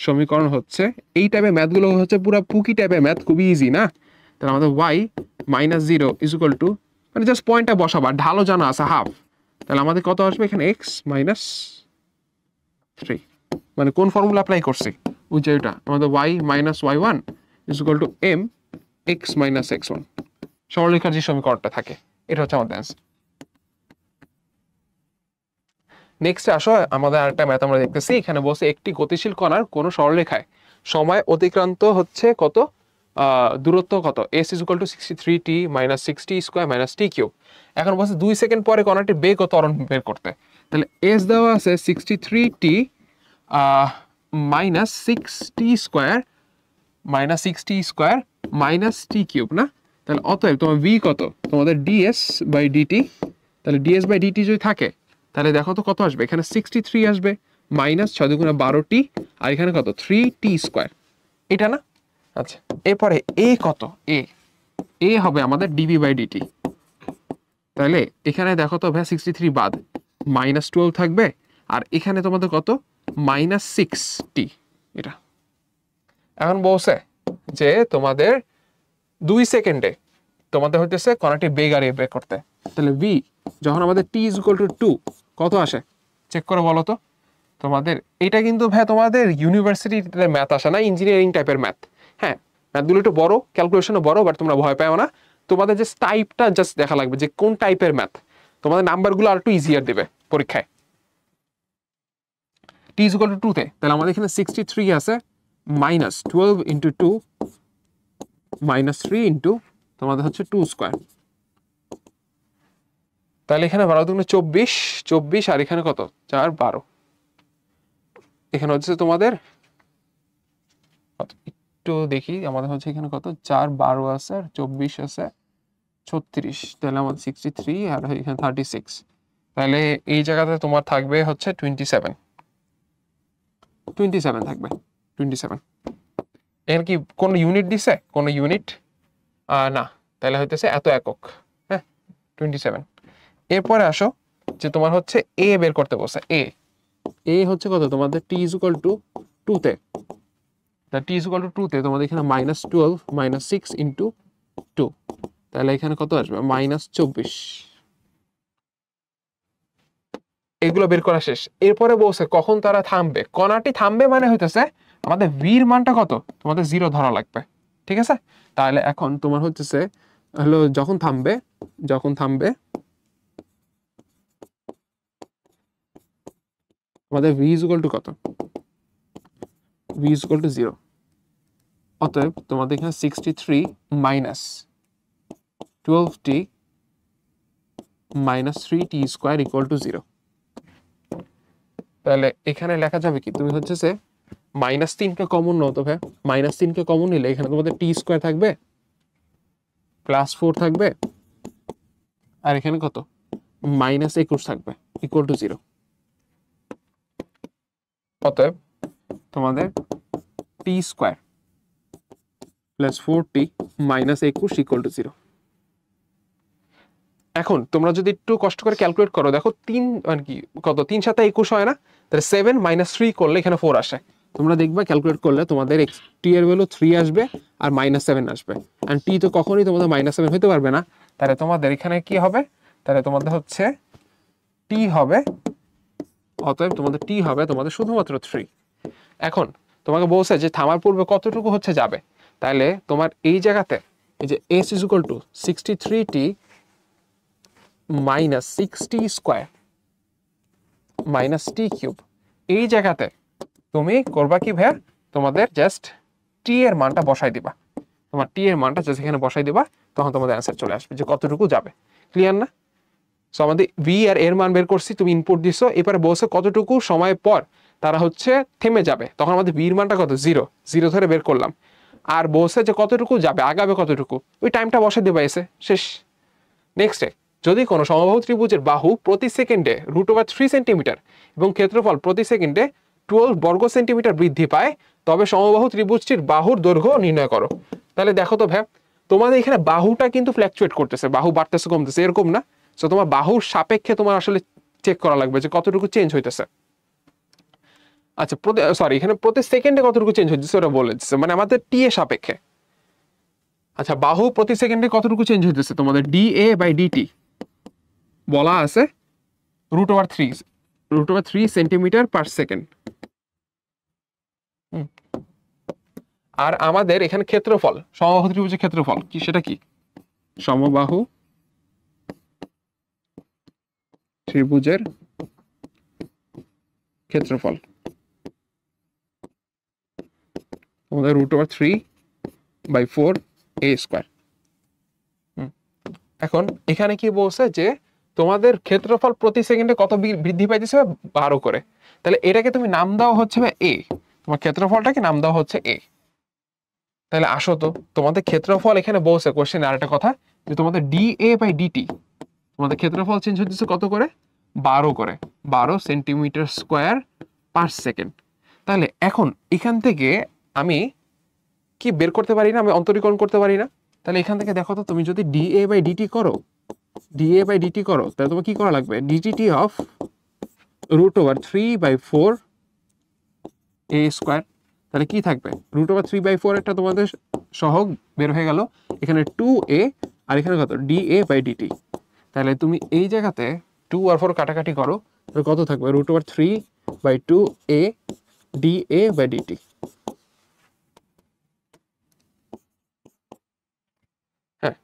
সমীকরণ হচ্ছে এই টাইপের ম্যাথগুলো হচ্ছে পুরো পুকি টাইপের ম্যাথ, খুবই ইজি না? তাহলে আমাদের y minus 0 is equal two, মানে জাস্ট পয়েন্টটা বসাবা, ঢালও জানা আছে হাফ। তাহলে আমাদের কত আসবে? এখানে x মাইনাস 3, মানে কোন ফর্মুলা অ্যাপ্লাই করছি? ওই যে এটা আমাদের y minus y1 is equal to m x minus x one, সরলরেখার যে সমীকরণটা থাকে, এটা হচ্ছে আমাদের অ্যান্সার। নেক্সট আসো, আমাদের আরেকটা ম্যাথ আমরা দেখতেছি। এখানে বলছে একটি গতিশীল কণার কোন সরলরেখায় সময় অতিক্রান্ত হচ্ছে কত, দূরত্ব কত, S is equal two 63t minus 60 square minus t cube. এখন বলছে 2 সেকেন্ড পরে কণাটির বেগ ও ত্বরণ বের করতে। তাহলে এস দেওয়া আছে 63t minus 6t square minus t cube না। তাহলে অতএব তোমার ভি কত, তোমাদের ডিএস বাই ডিটি। তাহলে ডিএস বাই ডিটি যদি থাকে তাহলে দেখো তো কত আসবে, এখানে 63 আসবে মাইনাস 6 দুগুণে 12t, আর এখানে কত 3t স্কোয়ার, এটা না। আচ্ছা, এরপরে এ কত, এ হবে আমাদের ডিবি বাই ডিটি। তাহলে এখানে দেখো তো ভাই 63 বাদ মাইনাস 12 থাকবে, আর এখানে তোমাদের কত মাইনাস 6t। এটা এখন বলছে যে তোমাদের 2 সেকেন্ডে তোমাদের হইতেছে কণাটি বেগ আর বের করতে। তাহলে ভি যখন আমাদের টি ইজ ইকুয়াল টু 2 কত আসে চেক করে বলো তো। তোমাদের এটা কিন্তু ভাই তোমাদের ইউনিভার্সিটিতে ম্যাথ আসে না, ইঞ্জিনিয়ারিং টাইপের ম্যাথ। হ্যাঁ, ম্যাথগুলো একটু বড়, ক্যালকুলেশনও বড়, বাট তোমরা ভয় পাও না। তোমাদের যে টাইপটা জাস্ট দেখা লাগবে যে কোন টাইপের ম্যাথ, তোমাদের নাম্বারগুলো আর একটু ইজিয়ার দেবে পরীক্ষায়। টি ইজ ইকুয়াল টু 2 তে তাহলে আমাদের এখানে 63 আছে মাইনাস 12 ইন্টু 2 মাইনাস 3 ইন্টু তোমাদের হচ্ছে 2 স্কোয়ার। তাহলে এখানে 12 দুগুণে 24 আর এখানে কত 4 12, এখানে হচ্ছে তোমাদের একটু দেখি আমাদের হচ্ছে এখানে কত 4 12 আছে আর 24 আছে 36, তাহলে আমাদের 63 আর এখানে 36। তাহলে এই জায়গাতে তোমার থাকবে হচ্ছে 27 থাকবে 27। এখানে কি কোন ইউনিট দিছে, কোন ইউনিট না, তাহলে হইতেছে এত একক। হ্যাঁ 27। এরপরে আসো যে তোমার হচ্ছে এ বের করতে বসে। এ হচ্ছে কত তোমাদের টি ইজ ইকুয়াল টু 2 তে, টি ইজ ইকুয়াল টু 2 তে তোমাদের এখানে মাইনাস 12 মাইনাস 6 ইন্টু 2, তাহলে এখানে কত আসবে মাইনাস 24। এগুলো বের করা শেষ। এরপরে বলছে কখন তারা থামবে, কণাটি থামবে মানে হইতেছে আমাদের ভির মানটা কত তোমাদের 0 ধরা লাগবে, ঠিক আছে। তাহলে এখন তোমার হচ্ছে হলো যখন থামবে আমাদের ভি ইজ ইকুয়াল টু কত, ভি ইজ ইকুয়াল টু 0। অতএব তোমাদের এখানে 63 minus 12t minus 3t square equal to 0। তাহলে এখানে লেখা যাবে কি, তুমি হচ্ছে মাইনাস 3কে কমন নাও তো ভাই, মাইনাস 3কে কমন নিলে এখানে তোমাদের টি স্কোয়ার থাকবে প্লাস 4 থাকবে, আর এখানে কত মাইনাস 21 থাকবে ইকুয়াল টু 0। অতএব তোমাদের t square plus 4t minus 21 equal to 0। এখন তোমরা যদি একটু কষ্ট করে ক্যালকুলেট করো, দেখো 3 মানে কি কত 3 7 21 হয় না, তাহলে 7 মাইনাস 3 করলে এখানে 4 আসে। তোমরা দেখবা ক্যালকুলেট করলে তোমাদের টি এর ভ্যালু 3 আসবে আর মাইনাস 7 আসবে, আর টি তো কখনোই তোমাদের মাইনাস 7 হতে পারবে না। তাহলে তোমাদের এখানে কি হবে, তাহলে তোমাদের হচ্ছে টি হবে, অতএব তোমাদের টি হবে তোমাদের শুধুমাত্র 3। এখন তোমাকে বলছে যে থামার পূর্বে কতটুকু হচ্ছে যাবে, তাহলে তোমার এই জায়গাতে এই যে S is equal two 63t minus 6t square minus t cube, এই জায়গাতে তুমি করবা কি ভাইয়া, তোমাদের জাস্ট টি এর মানটা বসাই দিবা, তোমার টি এর মানটা জাস্ট এখানে বসাই দিবা, তখন তোমাদের অ্যান্সার চলে আসবে যে কতটুকু যাবে। ক্লিয়ার না? সো আমাদের ভি আর এর মান বের করছি, তুমি ইনপুট দিছো, এবারে বলছে কতটুকু সময় পর তারা হচ্ছে থেমে যাবে, তখন আমাদের ভির মানটা কত 0 ধরে বের করলাম, আর বলছে যে কতটুকু যাবে আগাবে কতটুকু, ওই টাইমটা বসে দেবা এসে শেষ। নেক্সটে যদি কোনো সমবাহু ত্রিভুজের বাহু প্রতি সেকেন্ডে √3 সেন্টিমিটার এবং ক্ষেত্রফল প্রতি সেকেন্ডে 12 বর্গ সেন্টিমিটার বৃদ্ধি পায়, তবে সমবাহু ত্রিভুজটির বাহুর দৈর্ঘ্য নির্ণয় করো। তাহলে দেখো তো ভাই, তোমাদের এখানে বাহুটা কিন্তু ফ্ল্যাকচুয়েট করতেছে, বাহু বাড়তেছে কমতেছে এরকম না। সো তোমার বাহুর সাপেক্ষে তোমার আসলে চেক করা লাগবে যে কতটুকু চেঞ্জ হইতেছে। আচ্ছা সরি, এখানে প্রতি সেকেন্ডে কতটুকু চেঞ্জ হচ্ছে ওটা বলে দিচ্ছে, মানে আমাদের টি এর সাপেক্ষে। আচ্ছা, বাহু প্রতি সেকেন্ডে কতটুকু চেঞ্জ হইতেছে, তোমাদের ডি এ বাই ডিটি বলা আছে √3 সেন্টিমিটার পার সেকেন্ড। আর আমাদের এখানে ক্ষেত্রফল, সমবাহু ত্রিভুজের ক্ষেত্রফল কি, সেটা কি? সমবাহু ত্রিভুজের ক্ষেত্রফল আমাদের √3/4a²। এখন এখানে কি বলছে যে তোমাদের ক্ষেত্রফল প্রতি সেকেন্ডে কত বৃদ্ধি পাইতেছে? 12 করে। তাহলে এটাকে তুমি নাম দাও হচ্ছে এ, তোমার ক্ষেত্রফলটাকে নাম দাও হচ্ছে এ। তাহলে আসো তো, তোমাদের ক্ষেত্রফল এখানে বলছে কোশ্চেন আর একটা কথা, যে তোমাদের dA/dt, তোমাদের ক্ষেত্রফল চেঞ্জ হচ্ছে কত করে? 12 করে, 12 সেন্টিমিটার স্কোয়ার পার সেকেন্ড। তাহলে এখন এখান থেকে আমি কি বের করতে পারি না? আমি অন্তরীকরণ করতে পারি না? তাহলে এখান থেকে দেখো তো, তুমি যদি dA/dt করো, তাহলে তোমার কি করা লাগবে? ddt of √3/4a²। তাহলে কি থাকবে? √3/4 একটা তোমাদের সহগ বের হয়ে গেল, এখানে 2a, আর এখানে কত? dA/dt। তাহলে তুমি এই জায়গাতে 2 আর 4 কাটাকাটি করো, তাহলে কত থাকবে? √3/2a dA/dt। হ্যাঁ,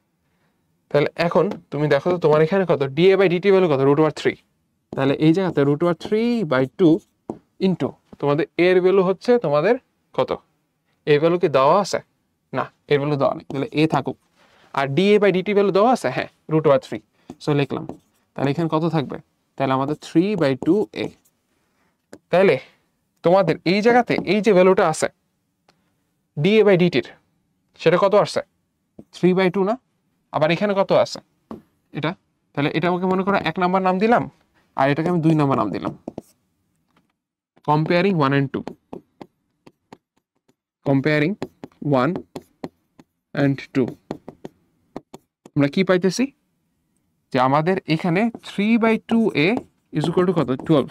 তাহলে এখন তুমি দেখো তো, তোমার এখানে কত? dA/dt ভ্যালু কত? √3। তাহলে এই জায়গাতে √3/2 ইন্টু তোমাদের এর ভ্যালু হচ্ছে তোমাদের কত? এর ভ্যালু কি দেওয়া আছে? না, এর ভ্যালু দেওয়া নেই, তাহলে এ থাকুক। আর dA/dt ভ্যালু দেওয়া আছে, হ্যাঁ, √3, সো লিখলাম। তাহলে এখানে কত থাকবে? তাহলে আমাদের 3/2a। তাহলে তোমাদের এই জায়গাতে এই যে ভ্যালুটা আছে dA/dt-র, সেটা কত আসছে? 3/2 না? আবার এখানে কত আছে? এটা। তাহলে এটা আমাকে মনে করো 1 নাম্বার নাম দিলাম, আর এটাকে আমি 2 নাম্বার নাম দিলাম। কম্পেয়ারিং 1 and 2, কম্পেয়ারিং 1 and 2, আমরা কি পাইতেছি? যে আমাদের এখানে 3/2a ইজ ইকুয়াল টু কত? 12।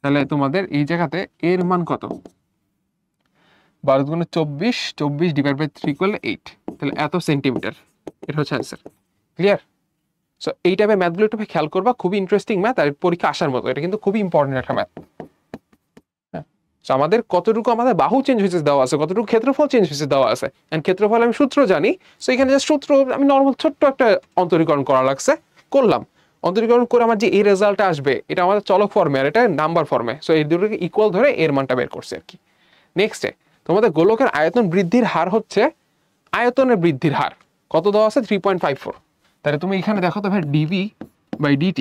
তাহলে তোমাদের এই জায়গাতে এর মান কত? 12 গুণে 24, 24 ডিভাইড বাই 3 করলে 8। তাহলে এত সেন্টিমিটার, এটা হচ্ছে অ্যান্সার। ক্লিয়ার? সো এই টাইপের ম্যাথগুলো একটু খেয়াল করবা, খুবই ইন্টারেস্টিং ম্যাথ, আর পরীক্ষা আসার মতো, এটা কিন্তু খুবই ইম্পর্টেন্ট একটা ম্যাথ। হ্যাঁ, সো আমাদের কতটুকু আমাদের বাহু চেঞ্জ হয়েছে দেওয়া আছে, কতটুকু ক্ষেত্রফল চেঞ্জ হয়েছে দেওয়া আছে, এন্ড ক্ষেত্রফল আমি সূত্র জানি। সো এখানে যে সূত্র আমি নর্মাল ছোট্ট একটা অন্তরীকরণ করা লাগছে, করলাম। অন্তরীকরণ করে আমার যে এই রেজাল্টটা আসবে, এটা আমাদের চলক ফর্মে আর এটা নাম্বার ফর্মে। সো এই দুটোকে ইকুয়াল ধরে এর মানটা বের করছে আর কি। নেক্সটে তোমাদের গোলকের আয়তন বৃদ্ধির হার হচ্ছে, আয়তনের বৃদ্ধির হার কত দেওয়া আছে? 3.54। তাহলে তুমি এখানে দেখো তো ভাই, dV/dt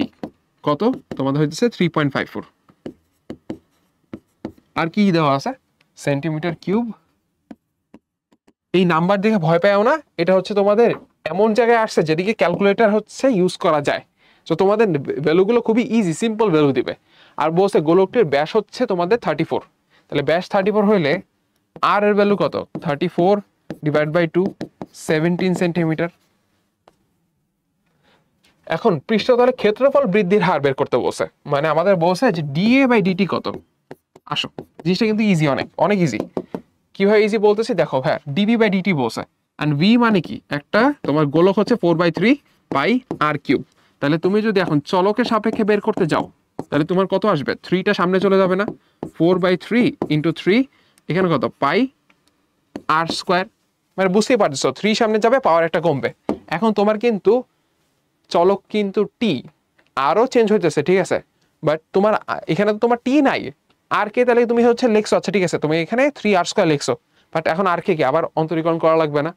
কত তোমাদের হচ্ছে? 3.54। আর কি দেওয়া আছে? Centimetre cube. এই নাম্বার দেখে ভয় পাও না, এটা হচ্ছে তোমাদের এমন জায়গায় আসছে যেদিকে ক্যালকুলেটর হচ্ছে ইউজ করা যায়। তো তোমাদের ভ্যালুগুলো খুবই ইজি, সিম্পল ভ্যালু দিবে। আর বলছে গোলকটির ব্যাস হচ্ছে তোমাদের 34। তাহলে ব্যাস 34 হইলে আর এর ভ্যালু কত? 34 ডিভাইড বাই 2, 17 সেন্টিমিটার। এখন পৃষ্ঠতলের ক্ষেত্রফল বৃদ্ধির হার বের করতে বলছে, মানে আমাদের বলছে যে dA/dt কত। আসো, জিনিসটা কিন্তু ইজি, অনেক অনেক ইজি। কিভাবে ইজি বলতেছি দেখো, হ্যাঁ, dV/dt বলছে, এন্ড v মানে কি? একটা তোমার গোলক হচ্ছে 4/3πr³। তাহলে তুমি যদি এখন চলকের সাপেক্ষে বের করতে যাও, তাহলে তোমার কত আসবে? 3টা সামনে চলে যাবে না? 4/3 ইন্টু 3, এখানে কত? πr²। মানে বুঝতেই পারছো, 3 সামনে যাবে, পাওয়ার একটা কমবে। এখন তোমার কিন্তু চলক কিন্তু টি আরও চেঞ্জ হইতেছে, ঠিক আছে, বাট তোমার এখানে তো তোমার টি নাই, আর কে তাহলে তুমি হচ্ছে লেখছো, আচ্ছা ঠিক আছে, তুমি এখানে 3r² লেখছো, বাট এখন আর কে আবার অন্তরীকরণ করা লাগবে না।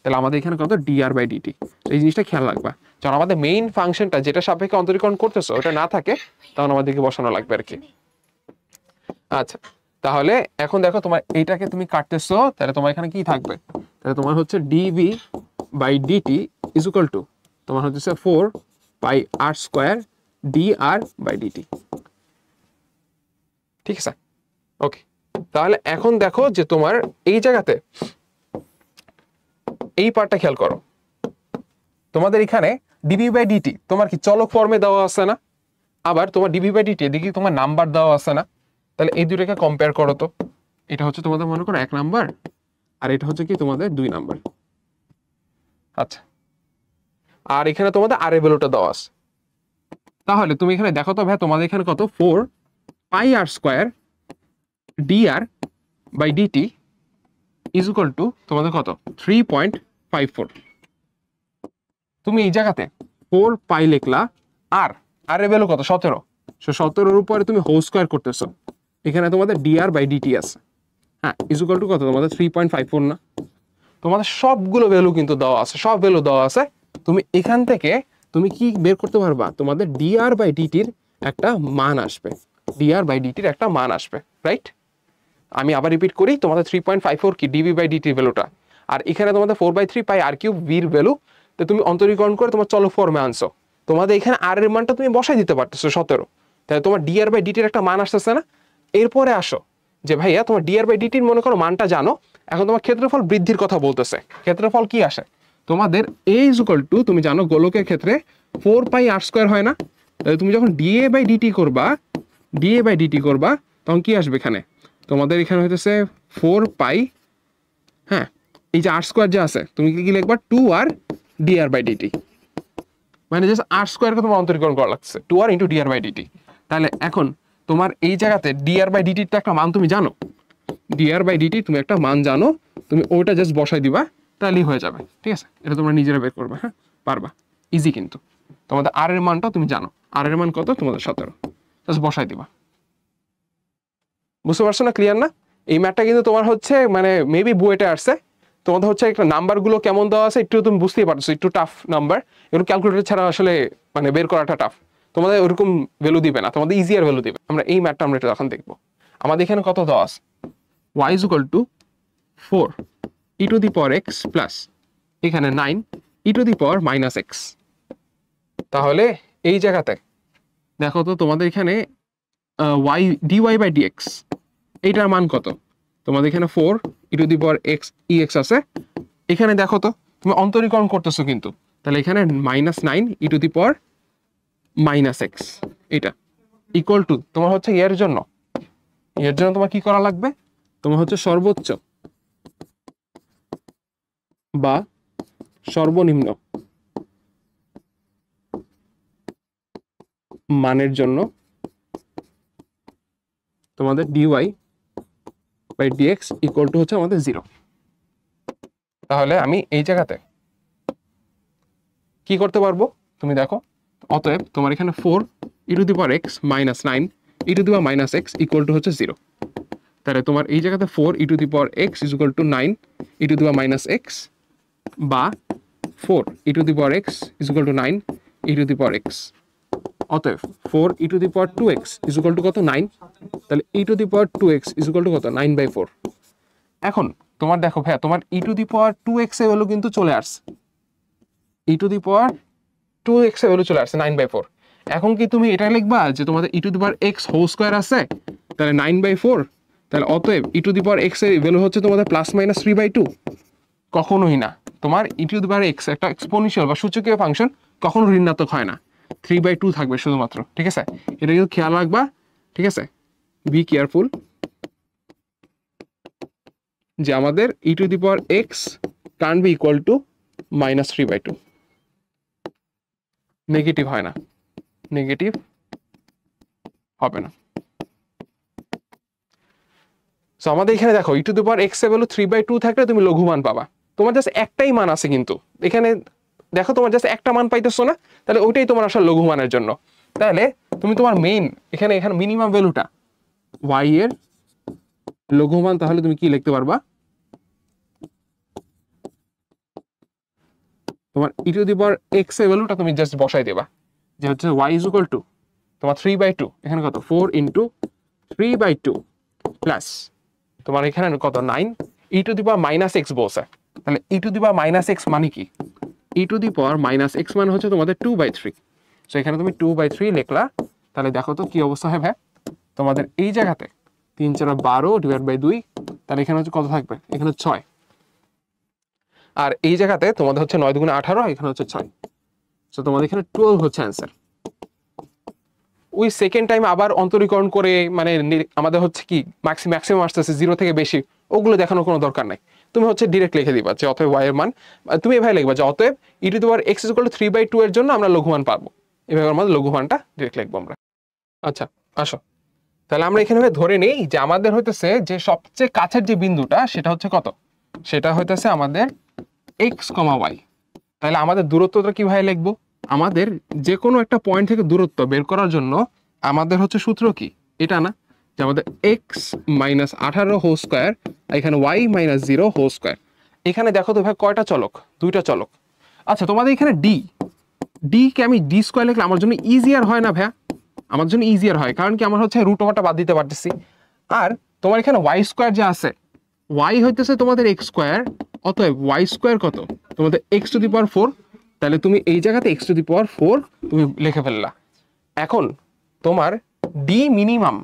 তাহলে আমাদের এখানে কত? dr/dt। এই জিনিসটা খেয়াল রাখবা, যখন আমাদের মেইন ফাংশনটা যেটা সাপেক্ষে অন্তরীকরণ করতেছো ওটা না থাকে, তখন আমাদেরকে বসানো লাগবে আর কি। আচ্ছা, তাহলে এখন দেখো, তোমার এইটাকে তুমি কাটতেছো, তাহলে তোমার এখানে কি থাকবে? তাহলে তোমার হচ্ছে dV/dt ইজ ইকুয়াল টু তোমার হচ্ছে 4πr² dr/dt। ঠিক আছে, ওকে। তাহলে এখন দেখো যে তোমার এই জায়গাতে এই পার্টটা খেয়াল করো, তোমাদের এখানে dV/dt তোমার কি চলক ফর্মে দেওয়া আছে না? আবার তোমার dV/dt এদিকে তোমার নাম্বার দেওয়া আছে না? তাহলে এই দুটোকে কম্পেয়ার করো তো। এটা হচ্ছে তোমাদের মনে করো 1 নাম্বার, আর এটা হচ্ছে কি তোমাদের 2 নাম্বার। আচ্ছা, আর এখানে তোমাদের আর এর ভ্যালুটা দেওয়া আছে। তাহলে তুমি এখানে দেখো তো ভাই, তোমাদের এখানে কত? 4πr² dr/dt is equal to তোমাদের কত 3.54। তুমি এই জায়গাতে 4 পাই লিখলা, আর আর এর ভ্যালু কত 17। সো 17-এর উপরে তুমি হোল স্কয়ার করতেছো, এখানে তোমাদের dr বাই dt আছে। হ্যাঁ, ইজ ইকুয়াল টু কত তোমাদের 3.54 না? তোমাদের সবগুলো ভ্যালু কিন্তু দেওয়া আছে, সব ভ্যালু দেওয়া আছে। তুমি এখান থেকে তুমি কি বের করতে পারবা, তোমাদের dr বাই dt-র একটা মান আসবে, dr বাই dt-র একটা মান আসবে, রাইট? আমি আবার রিপিট করি, তোমাদের 3.54 কি ডিবি বাই ডিটির ভ্যালুটা, আর এখানে তোমাদের 4/3 পাই আর কিউব ভির ভ্যালু। তো তুমি অন্তরীকরণ করে তোমার চলক ফর্মে আনছো, তোমাদের এখানে আর এর মানটা তুমি বসাই দিতে পারতেছো 17। তাহলে তোমার ডিআর বাই ডিটির একটা মান আসতেছে না? এরপরে আসো যে ভাইয়া তোমার ডিআর বাই ডিটির মনে করো মানটা জানো, এখন তোমার ক্ষেত্রফল বৃদ্ধির কথা বলতেছে। ক্ষেত্রফল কি আসে তোমাদের a ইজ ইকুয়াল টু, তুমি জানো গোলকের ক্ষেত্রে 4 পাই আর স্কয়ার হয় না? তাহলে তুমি যখন ডিএ বাই ডিটি করবা, তখন কি আসবে এখানে তোমাদের, এখানে হইতেছে 4 পাই, হ্যাঁ এই যে আর স্কয়ার যে আছে তুমি কি লিখবা 2 আর ডিআর বাই ডিটি, মানে জাস্ট আর স্কয়ারকে তোমার অন্তরীকরণ করা লাগছে 2 আর ইন্টু ডিআর বাই ডিটি। তাহলে এখন তোমার এই জায়গাতে ডিআর বাই ডিটির তো একটা মান তুমি জানো, ডিআর বাই ডিটি তুমি একটা মান জানো, তুমি ওটা জাস্ট বসাই দিবা, তাহলেই হয়ে যাবে। ঠিক আছে, এটা তোমরা নিজেরা বের করবে, হ্যাঁ পারবা, ইজি। কিন্তু তোমাদের আর এর মানটাও তুমি জানো, আর এর মান কত তোমাদের 17, জাস্ট বসাই দিবা। বুঝতে পারছো না? ক্লিয়ার না? এই ম্যাথটা কিন্তু তোমার হচ্ছে মানে মেবি বুয়েটে আসছে, তোমাদের হচ্ছে একটা নাম্বারগুলো কেমন দেওয়া আছে একটু তুমি বুঝতেই পারছো, একটু টাফ নাম্বার এগুলো, ক্যালকুলেটর ছাড়া আসলে মানে বের করাটা টাফ। তোমাদের ওরকম ভ্যালু দিবে না, তোমাদের ইজিয়ার ভ্যালু দিবে। আমরা এই ম্যাথটা আমরা এটা এখন দেখবো। আমাদের এখানে কত দেওয়া আছে, y is equal to 4 e to the power x plus এখানে 9 e to the power minus x. তাহলে এই জায়গাতে দেখো তো তোমাদের এখানে y dy বাই dx এইটার মান কত, তোমাদের এখানে 4 e to the power x e x আছে, এখানে দেখো তো তুমি অন্তরীকরণ করতেছো কিন্তু, তাহলে এখানে -9 e to the power minus x, এটা ইকুয়াল টু তোমার হচ্ছে এর জন্য তোমার কি করা লাগবে, তোমার হচ্ছে সর্বোচ্চ বা সর্বনিম্ন মানের জন্য তোমাদের dy by dx equal to হচ্ছে আমাদের 0। তাহলে আমি এই জায়গাতে কি করতে পারবো তুমি দেখো, অতএব তোমার এখানে 4 e to the power x minus 9 e to the power minus x equal to হচ্ছে 0। তাহলে তোমার এই জায়গাতে 4 e to the power x is equal to 9 e to the power minus x, বা 4 e to the power x is equal to 9 e to the power x. অতএব 4 e to the power 2x is equal to কত 9, তাহলে e to the power 2x is equal to কত 9/4। এখন তোমার দেখো ভাইয়া তোমার e to the power 2x এর ভ্যালু কিন্তু চলে আসছে, ই টু দি পাওয়ার 2x এর ভ্যালু চলে আসছে 9/4। এখন কি তুমি এটা লিখবা যে তোমাদের e to the power x whole square আছে, তাহলে 9/4, তাহলে অতএব e to the power x এর ভ্যালু হচ্ছে তোমাদের +-3/2? কখনোই না। তোমার e to the power x একটা এক্সপোনেনশিয়াল বা সূচকীয় ফাংশন, কখনো ঋণাত্মক হয় না, 3/2 থাকবে শুধুমাত্র। ঠিক আছে, এটা কিন্তু খেয়াল রাখবা। ঠিক আছে, বি কেয়ারফুল যে আমাদের e to the power x can be equal to -3/2, negative হয় না, নেগেটিভ হবে না। সো আমাদের এখানে দেখো e to the power x এর ভ্যালু 3/2 থাকলে তুমি লঘুমান পাবা। তোমার জাস্ট একটাই মান আছে কিন্তু এখানে দেখো, তোমার জাস্ট একটা মান পাইতেছো না, তাহলে ওইটাই তোমার আসলে লঘুমানের জন্য। তাহলে তুমি তোমার মেইন এখানে মিনিমাম ভ্যালুটা y এর লঘুমান, তাহলে তুমি কি লিখতে পারবা, তোমার e to the power x এর ভ্যালুটা তুমি জাস্ট বসাই দেবা, যে হচ্ছে y ইজ ইকুয়াল টু তোমার 3/2, এখানে কত 4 ইন্টু 3/2 প্লাস তোমার এখানে কত 9 e to the power minus x বলছে। তাহলে e to the power minus x মানে কি, e to the power minus x মানে হচ্ছে তোমাদের 2/3। সো এখানে তুমি 2/3 লিখলা, তাহলে দেখো তো কি অবস্থা হয় ভাই, তোমাদের এই জায়গাতে 3 4 12 ডিভাইড বাই 2, তাহলে এখানে হচ্ছে কত থাকবে, এখানে 6, আর এই জায়গাতে তোমাদের হচ্ছে 9 2 18, এখানে হচ্ছে 6। সো তোমাদের এখানে 12 হচ্ছে অ্যান্সার। ওই সেকেন্ড টাইম আবার অন্তরীকরণ করে মানে আমাদের হচ্ছে কি ম্যাক্সিমাম আসতেছে 0 থেকে বেশি, ওগুলো দেখানোর কোনো দরকার নাই। তুমি হচ্ছে ডিরেক্ট লিখে দিবা যে অতএব y এর মান, তুমি এভাবে লিখবা যে অতএব e to the power x is equal to 3/2 এর জন্য আমরা লঘুমান পাবো, এভাবে আমাদের লঘুমানটা ডিরেক্ট লিখবো আমরা। আচ্ছা আসো, তাহলে আমরা এখানে ধরে নেই যে আমাদের হইতেছে যে সবচেয়ে কাছের যে বিন্দুটা সেটা হচ্ছে কত সেটা হইতেছে আমাদের এক্স কমা ওয়াই। তাহলে আমাদের দূরত্বটা কিভাবে লিখবো? আমাদের যে কোনো একটা পয়েন্ট থেকে দূরত্ব বের করার জন্য আমাদের হচ্ছে সূত্র কি এটা না, যে আমাদের এক্স মাইনাস 18 হোল স্কোয়ার, এখানে ওয়াই মাইনাস 0 হোল স্কোয়ার। এখানে দেখো তো ভাই কয়টা চলক? দুইটা চলক। আচ্ছা তোমাদের এখানে ডি কে আমি ডি স্কোয়ার লিখলে আমার জন্য ইজিয়ার হয় না ভাইয়া? আমার জন্য ইজিয়ার হয়, কারণ কি আমার হচ্ছে রুট ওভারটা বাদ দিতে পারতেছি। আর তোমার এখানে ওয়াই স্কোয়ার যে আছে, ওয়াই হইতেছে তোমাদের এক্স স্কোয়ার, অতএব ওয়াই স্কোয়ার কত? তোমাদের এক্স টু দি পাওয়ার 4। তাহলে তুমি এই জায়গাতে এক্স টু দি পাওয়ার 4 তুমি লিখে ফেললা। এখন তোমার ডি মিনিমাম,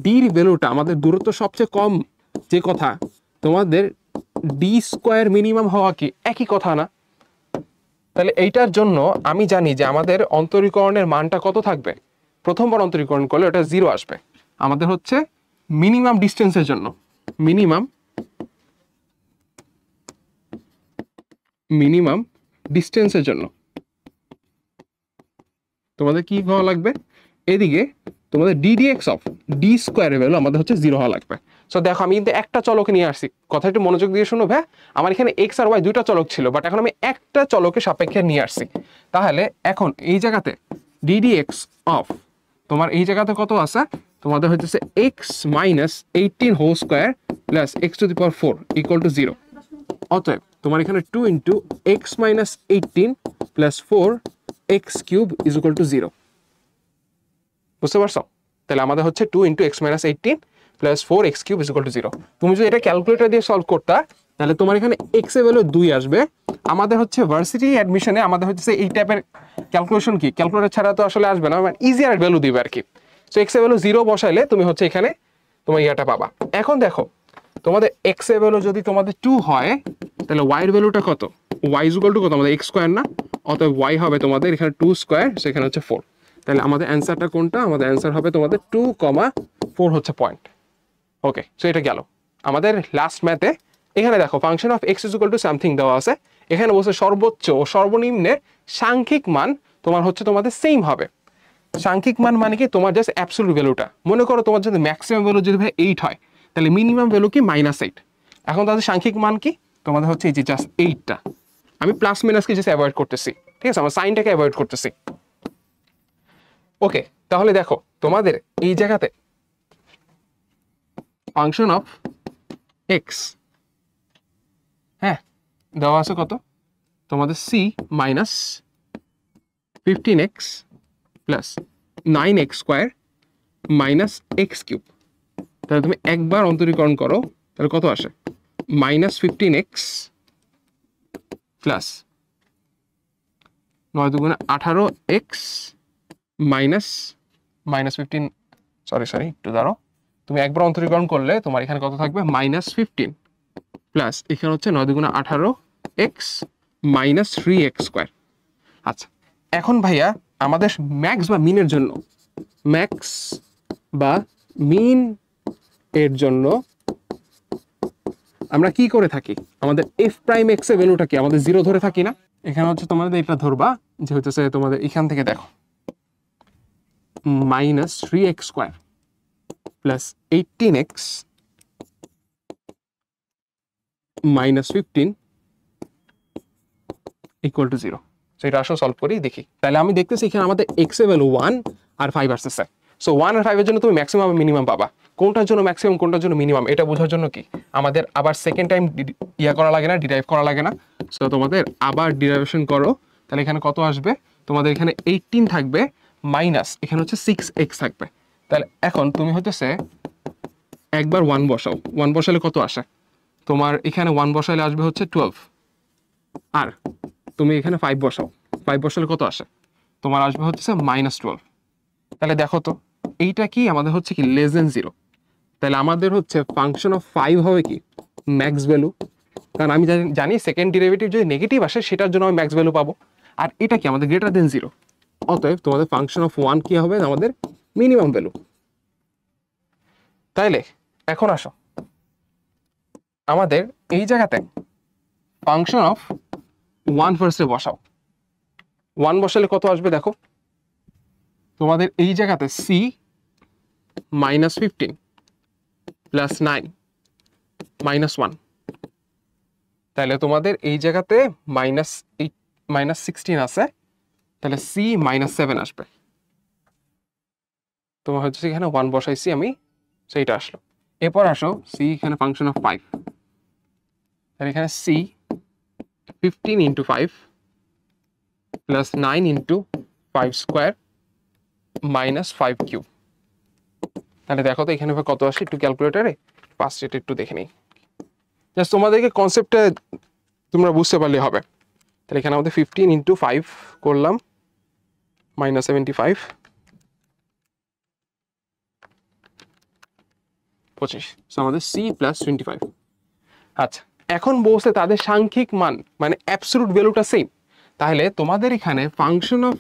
ডির ভ্যালুটা আমাদের দূরত্ব সবচেয়ে কম যে কথা, তোমাদের ডি স্কোয়ার মিনিমাম হওয়া কি একই কথা না? তাহলে এইটার জন্য আমি জানি যে আমাদের অন্তরীকরণের মানটা কত থাকবে। প্রথমবার অন্তরীকরণ করলে ওটা 0 আসবে। আমাদের হচ্ছে মিনিমাম ডিস্টেন্সের জন্য, মিনিমাম ডিস্টেন্সের জন্য তোমাদের কি হওয়া লাগবে? এদিকে তোমাদের ডিডিএক্স অফ ডি স্কোয়ারের ভ্যালু আমাদের হচ্ছে 0 হওয়া লাগবে। সো দেখো আমি কিন্তু একটা চলকে নিয়ে আসছি, কথা একটু মনোযোগ দিয়ে শুনো ভাই। আমার এখানে এক্স আর ওয়াই দুইটা চলক ছিল, বাট এখন আমি একটা চলকে সাপেক্ষে নিয়ে আসছি। তাহলে এখন এই জায়গাতে ডিডিএক্স অফ তোমার এই জায়গাতে কত আছে? তোমাদের হচ্ছে x minus 18 whole square plus x to the power 4 equal to 0। অতএব তোমার এখানে 2 into x minus 18 plus 4 x cube is equal to 0। বুঝতে পারছো? তাহলে আমাদের হচ্ছে 2 into x minus 18 plus 4 x cube is equal to 0। তুমি যদি এটা ক্যালকুলেটর দিয়ে সলভ করতা তাহলে তোমার এখানে এক্স এর ভ্যালু 2 আসবে। আমাদের হচ্ছে ভার্সিটি অ্যাডমিশনে আমাদের হচ্ছে এই টাইপের ক্যালকুলেশন কি ক্যালকুলেটর ছাড়া তো আসলে আসবে না, মানে ইজিয়ার ভ্যালু দিবে আর কি। সো এক্স এর ভ্যালু 0 বসাইলে তুমি হচ্ছে এখানে তোমার ইয়াটা পাবা। এখন দেখো তোমাদের এক্স এর ভ্যালু যদি তোমাদের 2 হয় তাহলে ওয়াই এর ভ্যালুটা কত? ওয়াই ইজ ইকুয়াল টু কত? আমাদের এক্স স্কোয়ার না, অতএব ওয়াই হবে তোমাদের এখানে 2 স্কোয়ার, সেখানে হচ্ছে 4। তাহলে আমাদের অ্যান্সারটা কোনটা? আমাদের অ্যান্সার হবে তোমাদের 2,4 হচ্ছে পয়েন্ট। ওকে, সো এটা গেল আমাদের লাস্ট ম্যাথে। এখানে দেখো function of x is equal to something দেওয়া আছে। এখানে বলছে সর্বোচ্চ ও সর্বনিম্নের সাংখ্যিক মান তোমার হচ্ছে তোমাদের সেম হবে। সাংখ্যিক মান মানে কি? তোমার জাস্ট অ্যাবসলিউট ভ্যালুটা। মনে করো তোমার যদি ম্যাক্সিমাম ভ্যালু যদি ভাই 8 হয় তাহলে মিনিমাম ভ্যালু কি? -8। এখন তাদের সাংখ্যিক মান কি? তোমাদের হচ্ছে এই যে জাস্ট 8টা। আমি প্লাস মাইনাসকে জাস্ট অ্যাভয়েড করতেছি, ঠিক আছে? আমার সাইনটাকে অ্যাভয়েড করতেছি। ওকে, তাহলে দেখো তোমাদের এই জায়গাতে ফাংশন অফ এক্স, হ্যাঁ, দেওয়া আছে কত? তোমাদের c minus 15x plus 9x square minus x cube. তাহলে তুমি একবার অন্তরীকরণ করো তাহলে কত আসে? -15x প্লাস 9 দুগুণে 18x মাইনাস -15, সরি একটু দাঁড়াও। তুমি একবার অন্তরীকরণ করলে তোমার এখানে কত থাকবে? -15 প্লাস এখানে হচ্ছে 9 দুগুণে 18x মাইনাস 3x স্কোয়ার। আচ্ছা এখন ভাইয়া আমাদের ম্যাক্স বা মিনের জন্য, ম্যাক্স বা মিন এর জন্য আমরা কি করে থাকি? আমাদের এফ প্রাইম এক্স এর ভ্যালুটা কি? আমাদের 0 ধরে থাকি না? এখানে হচ্ছে তোমাদের এটা ধরবা যে হচ্ছে তোমাদের এখান থেকে দেখো -3x square plus 18x minus 15 equal to 0। So এটা আসলে সলভ করেই দেখি। তাহলে আমি দেখতেছি এখানে আমাদের এক্স এর ভ্যালু 1 আর 5 আসতেছে। সো 1 আর 5 এর জন্য তুমি ম্যাক্সিমাম আর মিনিমাম পাবা। কোনটার জন্য ম্যাক্সিমাম কোনটার জন্য মিনিমাম এটা বোঝার জন্য কি আমাদের আবার সেকেন্ড টাইম ইয়া করা লাগে না, ডিরাইভ করা লাগে না। সো তোমাদের আবার ডিরাইভেশন করো, তাহলে এখানে কত আসবে? তোমাদের এখানে 18 থাকবে মাইনাস এখানে হচ্ছে 6x থাকবে। তাহলে এখন তুমি হতেছে একবার 1 বসাও, 1 বসালে কত আসে? তোমার এখানে 1 বসালে আসবে হচ্ছে 12, আর তুমি এখানে 5 বসাও, 5 বসালে কত আসে? তোমার আসবে হচ্ছে -12। তাহলে দেখো তো এইটা কি আমাদের হচ্ছে কি লেস দেন 0। তাহলে আমাদের হচ্ছে ফাংশন অফ 5 হবে কি ম্যাক্স ভ্যালু, কারণ আমি জানি সেকেন্ড ডেরিভেটিভ যদি নেগেটিভ আসে সেটার জন্য আমি ম্যাক্স ভ্যালু পাবো। আর এটা কি আমাদের গ্রেটার দেন 0, অতএব তোমাদের ফাংশন অফ 1 কি হবে? আমাদের মিনিমাম ভ্যালু। তাইলে এখন আসো আমাদের এই জায়গাতে ফাংশন অফ 1 ফার্স্টে বসাও। 1 বসালে কত আসবে দেখো? তোমাদের এই জায়গাতে সি -15 প্লাস 9 -1 তাহলে তোমাদের এই জায়গাতে -16 আছে, তাহলে c -7 আসবে। তোমার হচ্ছে এখানে 1 বসাইছি আমি, সেইটা আসলো। এরপর আসো c এখানে ফাংশন অফ 5, তাহলে এখানে c 15 × 5 plus 9 × 5 square minus 5 cube. তাহলে দেখো তো এখানে কত আসে, একটু ক্যালকুলেটারে ফার্স্ট এটা একটু দেখে নিই, জাস্ট তোমাদেরকে কনসেপ্টটা তোমরা বুঝতে পারলে হবে। তাহলে এখানে আমাদের 15 × 5 করলাম -75 25, সো আমাদের c + 25। আচ্ছা, এখন বলছে তাদের সাংখ্যিক মান মানে অ্যাবসলিউট ভ্যালুটা সেম, তাহলে তোমাদের এখানে ফাংশন অফ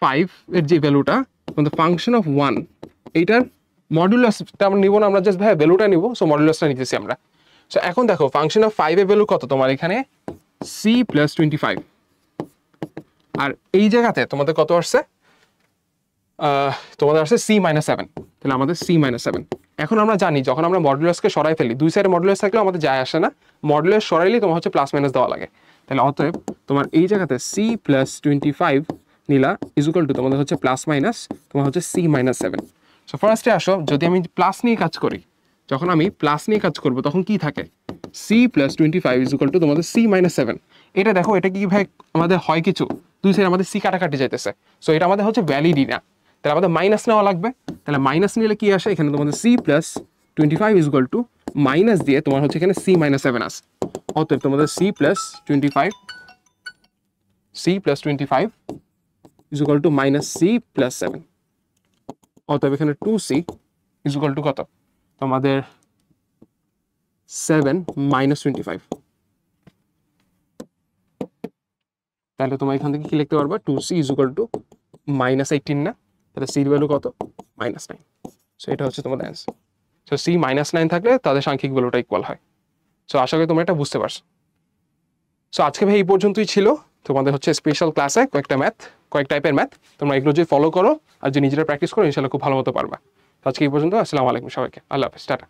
5 এর যে ভ্যালুটা, ফাংশন অফ 1 এইটার মডুলাসটা আমরা নিব না, আমরা জাস্ট ভাই ভ্যালুটা নিব, সো মডুলাসটা নিতেছি আমরা। সো এখন দেখো ফাংশন অফ 5 এর ভ্যালু কত, তোমার এখানে c + 25, আর এই জায়গাতে তোমাদের কত আসছে, তোমাদের আসছে c -7, তাহলে আমাদের c -7। এখন আমরা জানি যখন আমরা মডুলাসকে সরাই ফেলি, দুই সাইডে মডুলাস থাকলেও আমাদের যায় আসে না, মডুলাস সরাইলেই তোমার হচ্ছে প্লাস মাইনাস দেওয়া লাগে। তাহলে অতএব তোমার এই জায়গাতে c + 25 নিলা ইকুয়াল টু তোমাদের হচ্ছে প্লাস মাইনাস তোমার হচ্ছে c -7। সো ফার্স্টে আসো, যদি আমি প্লাস নিয়ে কাজ করি, যখন আমি প্লাস নিয়ে কাজ করব তখন কি থাকে, c + 25 ইকুয়াল টু তোমাদের c -7। এটা দেখো, এটা কি ভাই আমাদের হয় কিছু, দুই সাইড আমাদের c কাটাকাটি যাইতেছে, সো এটা আমাদের হচ্ছে ভ্যালিডই না, তাহলে আমাদের মাইনাস নেওয়া লাগবে। তাহলে মাইনাস নিলে কি আসে, এখানে তোমাদের c + 25 ইকুয়াল টু মাইনাস দিয়ে তোমার হচ্ছে এখানে c -7 আসে। অতএব তোমাদের c + 25 ইকুয়াল টু -c + 7। অতএব এখানে 2c ইকুয়াল টু কত, তোমাদের 7 - 25। তাহলে তোমার এখান থেকে কি লিখতে পারবা, 2c ইকুয়াল টু -18 না, তাহলে c এর ভ্যালু কত, -9। সো এটা হচ্ছে তোমাদের অ্যান্সার। সো c -9 থাকলে তাদের সাংখ্যিক ভ্যালুটা ইকুয়াল হয়। সো আশা করি তোমরা এটা বুঝতে পারছো। সো আজকে ভাই এই পর্যন্তই ছিল তোমাদের হচ্ছে স্পেশাল ক্লাসে কয়েক টাইপের ম্যাথ। তোমরা এগুলো যদি ফলো করো আর যে নিজেরা প্র্যাকটিস করো, ইনশাল্লাহ খুব ভালো মতো পারবা। আজকে এই পর্যন্ত। আসসালামু আলাইকুম সবাইকে, আল্লাহ হাফেজ, টাটা।